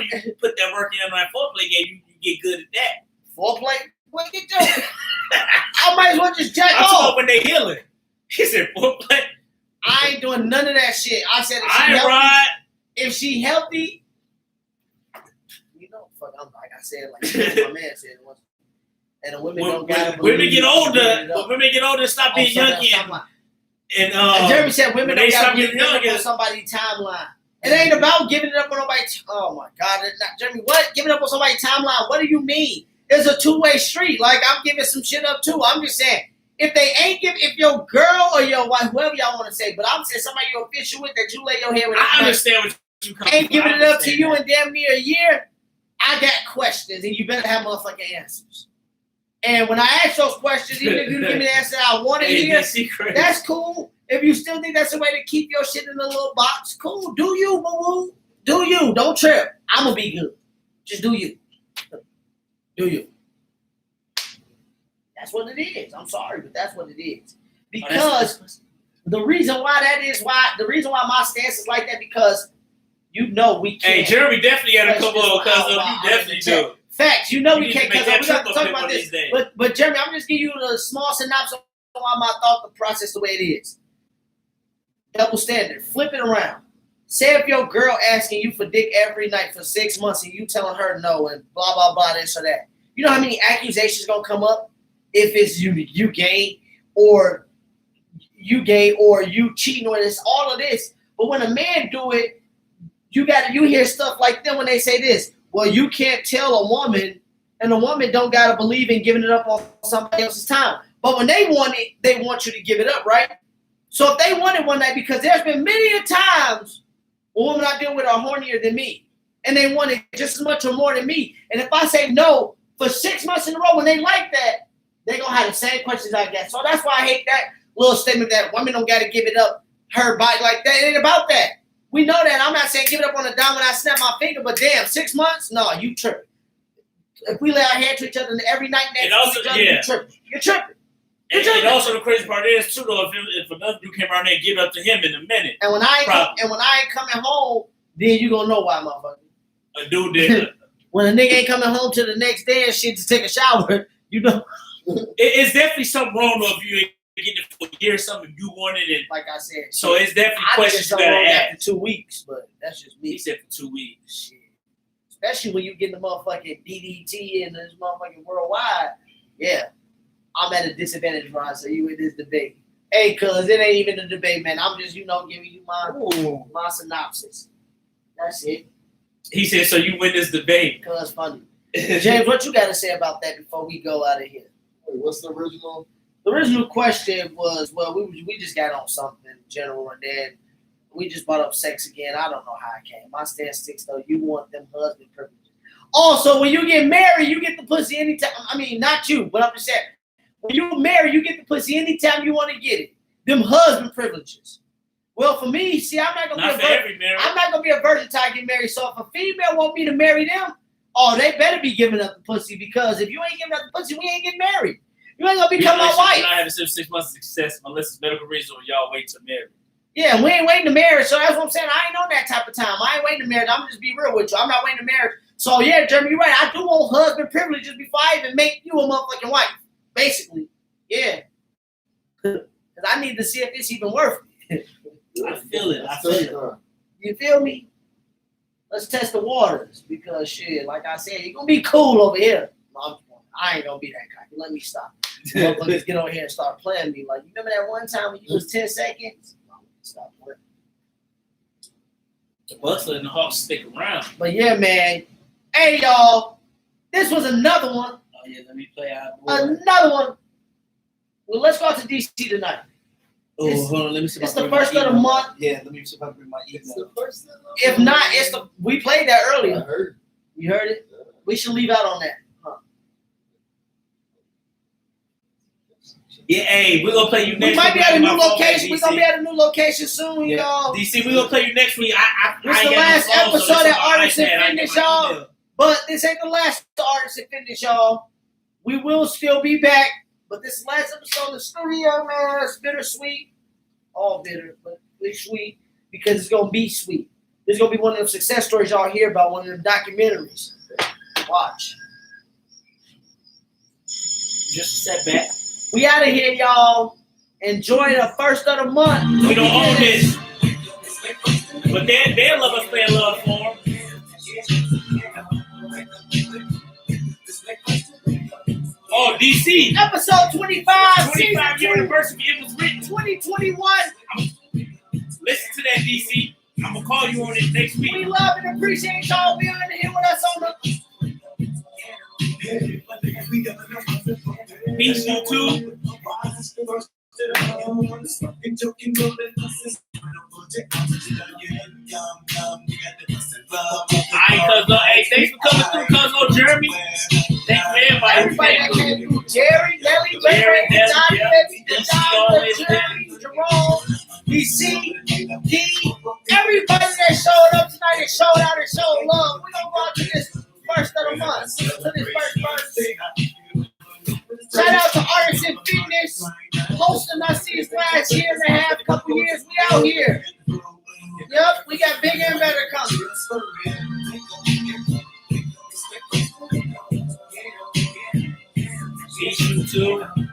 B: you put that work in on that foreplay game. You get good at that.
A: Foreplay? What you doing? I might as well just jack
B: I'm talking
A: off.
B: about when they healing. He said foreplay.
A: I ain't doing none of that shit. I said if she healthy, you know, fuck, I'm like I said, like my man said it once. And the women don't gotta
B: Women
A: believe
B: get
A: it.
B: older. When women get older, stop being young again. And
A: Jeremy said women
B: when
A: don't
B: they
A: gotta
B: stop
A: give
B: getting
A: it up
B: young
A: on somebody's timeline. It ain't about giving it up on nobody's. Oh my God, Jeremy, what? Giving up on somebody's timeline? What do you mean? It's a two-way street. Like I'm giving some shit up too. I'm just saying, if your girl or your wife, whoever y'all want to say, but I'm saying somebody you're official with that you lay your head with.
B: I understand what you come
A: ain't
B: from.
A: giving it up to you in damn near a year. I got questions, and you better have motherfucking answers. And when I ask those questions, even if you give me the answer I want to hear, that's cool. If you still think that's the way to keep your shit in a little box, cool. Do you, boo-boo. Do you. Don't trip. I'm going to be good. Just do you. Do you. That's what it is. I'm sorry, but that's what it is. Because the reason why my stance is like that, because you know we can't.
B: Hey, Jeremy definitely had a couple of cousins. You definitely do.
A: Facts, you know we can't, because we got to talk
B: about
A: about this. But Jeremy, I'm just giving you a small synopsis on why my thought process the way it is. Double standard. Flip it around. Say if your girl asking you for dick every night for 6 months and you telling her no and blah blah blah this or that. You know how many accusations gonna come up if it's you gay or you cheating or this all of this. But when a man do it, you hear stuff like them when they say this. Well, you can't tell a woman, and a woman don't gotta believe in giving it up on somebody else's time. But when they want it, they want you to give it up, right? So if they want it one night, because there's been many a times a woman I deal with are hornier than me, and they want it just as much or more than me. And if I say no for 6 months in a row, when they like that, they're gonna have the same questions I get. So that's why I hate that little statement that women don't gotta give it up her body like that. It ain't about that. We know that. I'm not saying give it up on a dime when I snap my finger, but damn, 6 months? No, you tripping. If we lay our hand to each other every night next to each other, you tripping. You're tripping.
B: And also the crazy part is too though, if another dude came around there and give it up to him in a minute.
A: And when I ain't coming home, then you gonna know why, motherfucker.
B: A dude did.
A: When a nigga ain't coming home till the next day and shit to take a shower, you know.
B: It's definitely something wrong though if you ain't getting it for a year or something. You wanted it,
A: like I said.
B: So it's definitely questions you gotta ask.
A: After 2 weeks, but that's just me.
B: He said for 2 weeks.
A: Shit. Especially when you get the motherfucking DDT and this motherfucking worldwide. Yeah. I'm at a disadvantage, Ron, so you in this debate. Hey, cuz it ain't even a debate, man. I'm just, giving you my synopsis. That's it.
B: He said, so you win this debate.
A: Cuz funny. James, what you got to say about that before we go out of here?
D: Wait, what's the original?
A: The original question was, well, we just got on something general, and then we just brought up sex again. I don't know how it came. My stance sticks, though. You want them husband privileges. Also, when you get married, you get the pussy anytime. I mean, not you, but I'm just saying. When you marry, you get the pussy anytime you want to get it. Them husband privileges. Well, for me, see, I'm not gonna be a virgin till I get married. So if a female want me to marry them, they better be giving up the pussy, because if you ain't giving up the pussy, we ain't getting married. You ain't gonna become my wife.
B: You're not having 6 months of success unless it's medical reason or y'all wait to marry.
A: Yeah, we ain't waiting to marry. So that's what I'm saying. I ain't on that type of time. I ain't waiting to marry. I'm just be real with you. I'm not waiting to marry. So yeah, Jeremy, you're right. I do want husband privileges before I even make you a motherfucking wife. Basically, yeah. Because I need to see if it's even worth it.
B: I feel it.
A: You feel me? Let's test the waters, because shit, like I said, you're gonna be cool over here. No, I ain't gonna be that cocky. Let me stop. Motherfuckers get on here and start playing me. Like, you remember that one time when you was 10 seconds? Stop playing.
B: The Bustler and the Hawks stick around.
A: But yeah, man. Hey, y'all. This was another one.
B: Oh yeah, let me play out.
A: Another one. Well, let's go out to DC tonight.
B: Oh,
A: It's-
B: hold on. Let me see. if
A: It's
B: I
A: the
B: bring my
A: first of the
B: email.
A: month.
C: Yeah, let me see if I can bring my
D: It's
C: email.
D: the first thing.
A: If not, we played that
D: I
A: earlier.
D: heard.
A: You heard it? We should leave out on that.
B: Yeah, hey, we're gonna play you next.
A: We might be
B: week.
A: at a new
B: My phone back,
A: location. We're gonna
B: DC.
A: be at a new location soon,
B: Yeah.
A: y'all.
B: DC, we're gonna play you next week. I
A: This
B: ain't
A: the
B: got no
A: last
B: phone, so
A: episode
B: this
A: of
B: is my
A: Artists and
B: iPad. I ain't
A: Fitness,
B: got my
A: y'all.
B: email.
A: But this ain't the last Artists and Fitness, y'all. We will still be back. But this last episode of the studio, man, it's bittersweet. All bitter, but it's sweet because it's gonna be sweet. This is gonna be one of them success stories y'all hear about, one of them documentaries. Watch.
B: Just a setback.
A: We out of here, y'all. Enjoy the first of the month.
B: We don't own this, but they love us playing love for them. Oh, DC.
A: Episode 25,
B: 25
A: season 2,
B: anniversary. It was written.
A: 2021.
B: Listen to that, DC. I'm gonna call you on it next
A: We
B: week.
A: love and appreciate y'all being here with us on the
B: Peace, YouTube. Alright, Cuzzo. Hey, thanks for coming through, Cuzzo. Jeremy. Thanks for
A: everybody that
B: everybody.
A: came through. Jerry, Nelly,
B: Jerry,
A: Ray,
B: Nelly,
A: Johnny,
B: yeah.
A: Baby,
B: MC
A: John,
B: always
A: Jerry, Jerome, DC, D, everybody that showed up tonight and showed out and showed love. We're gonna go out to this first of the month. To this first. Shout out to Artists in Fitness, hosting us these last year and a half, couple years. We out here. Yep, we got bigger and better coming.
B: Peace, YouTube.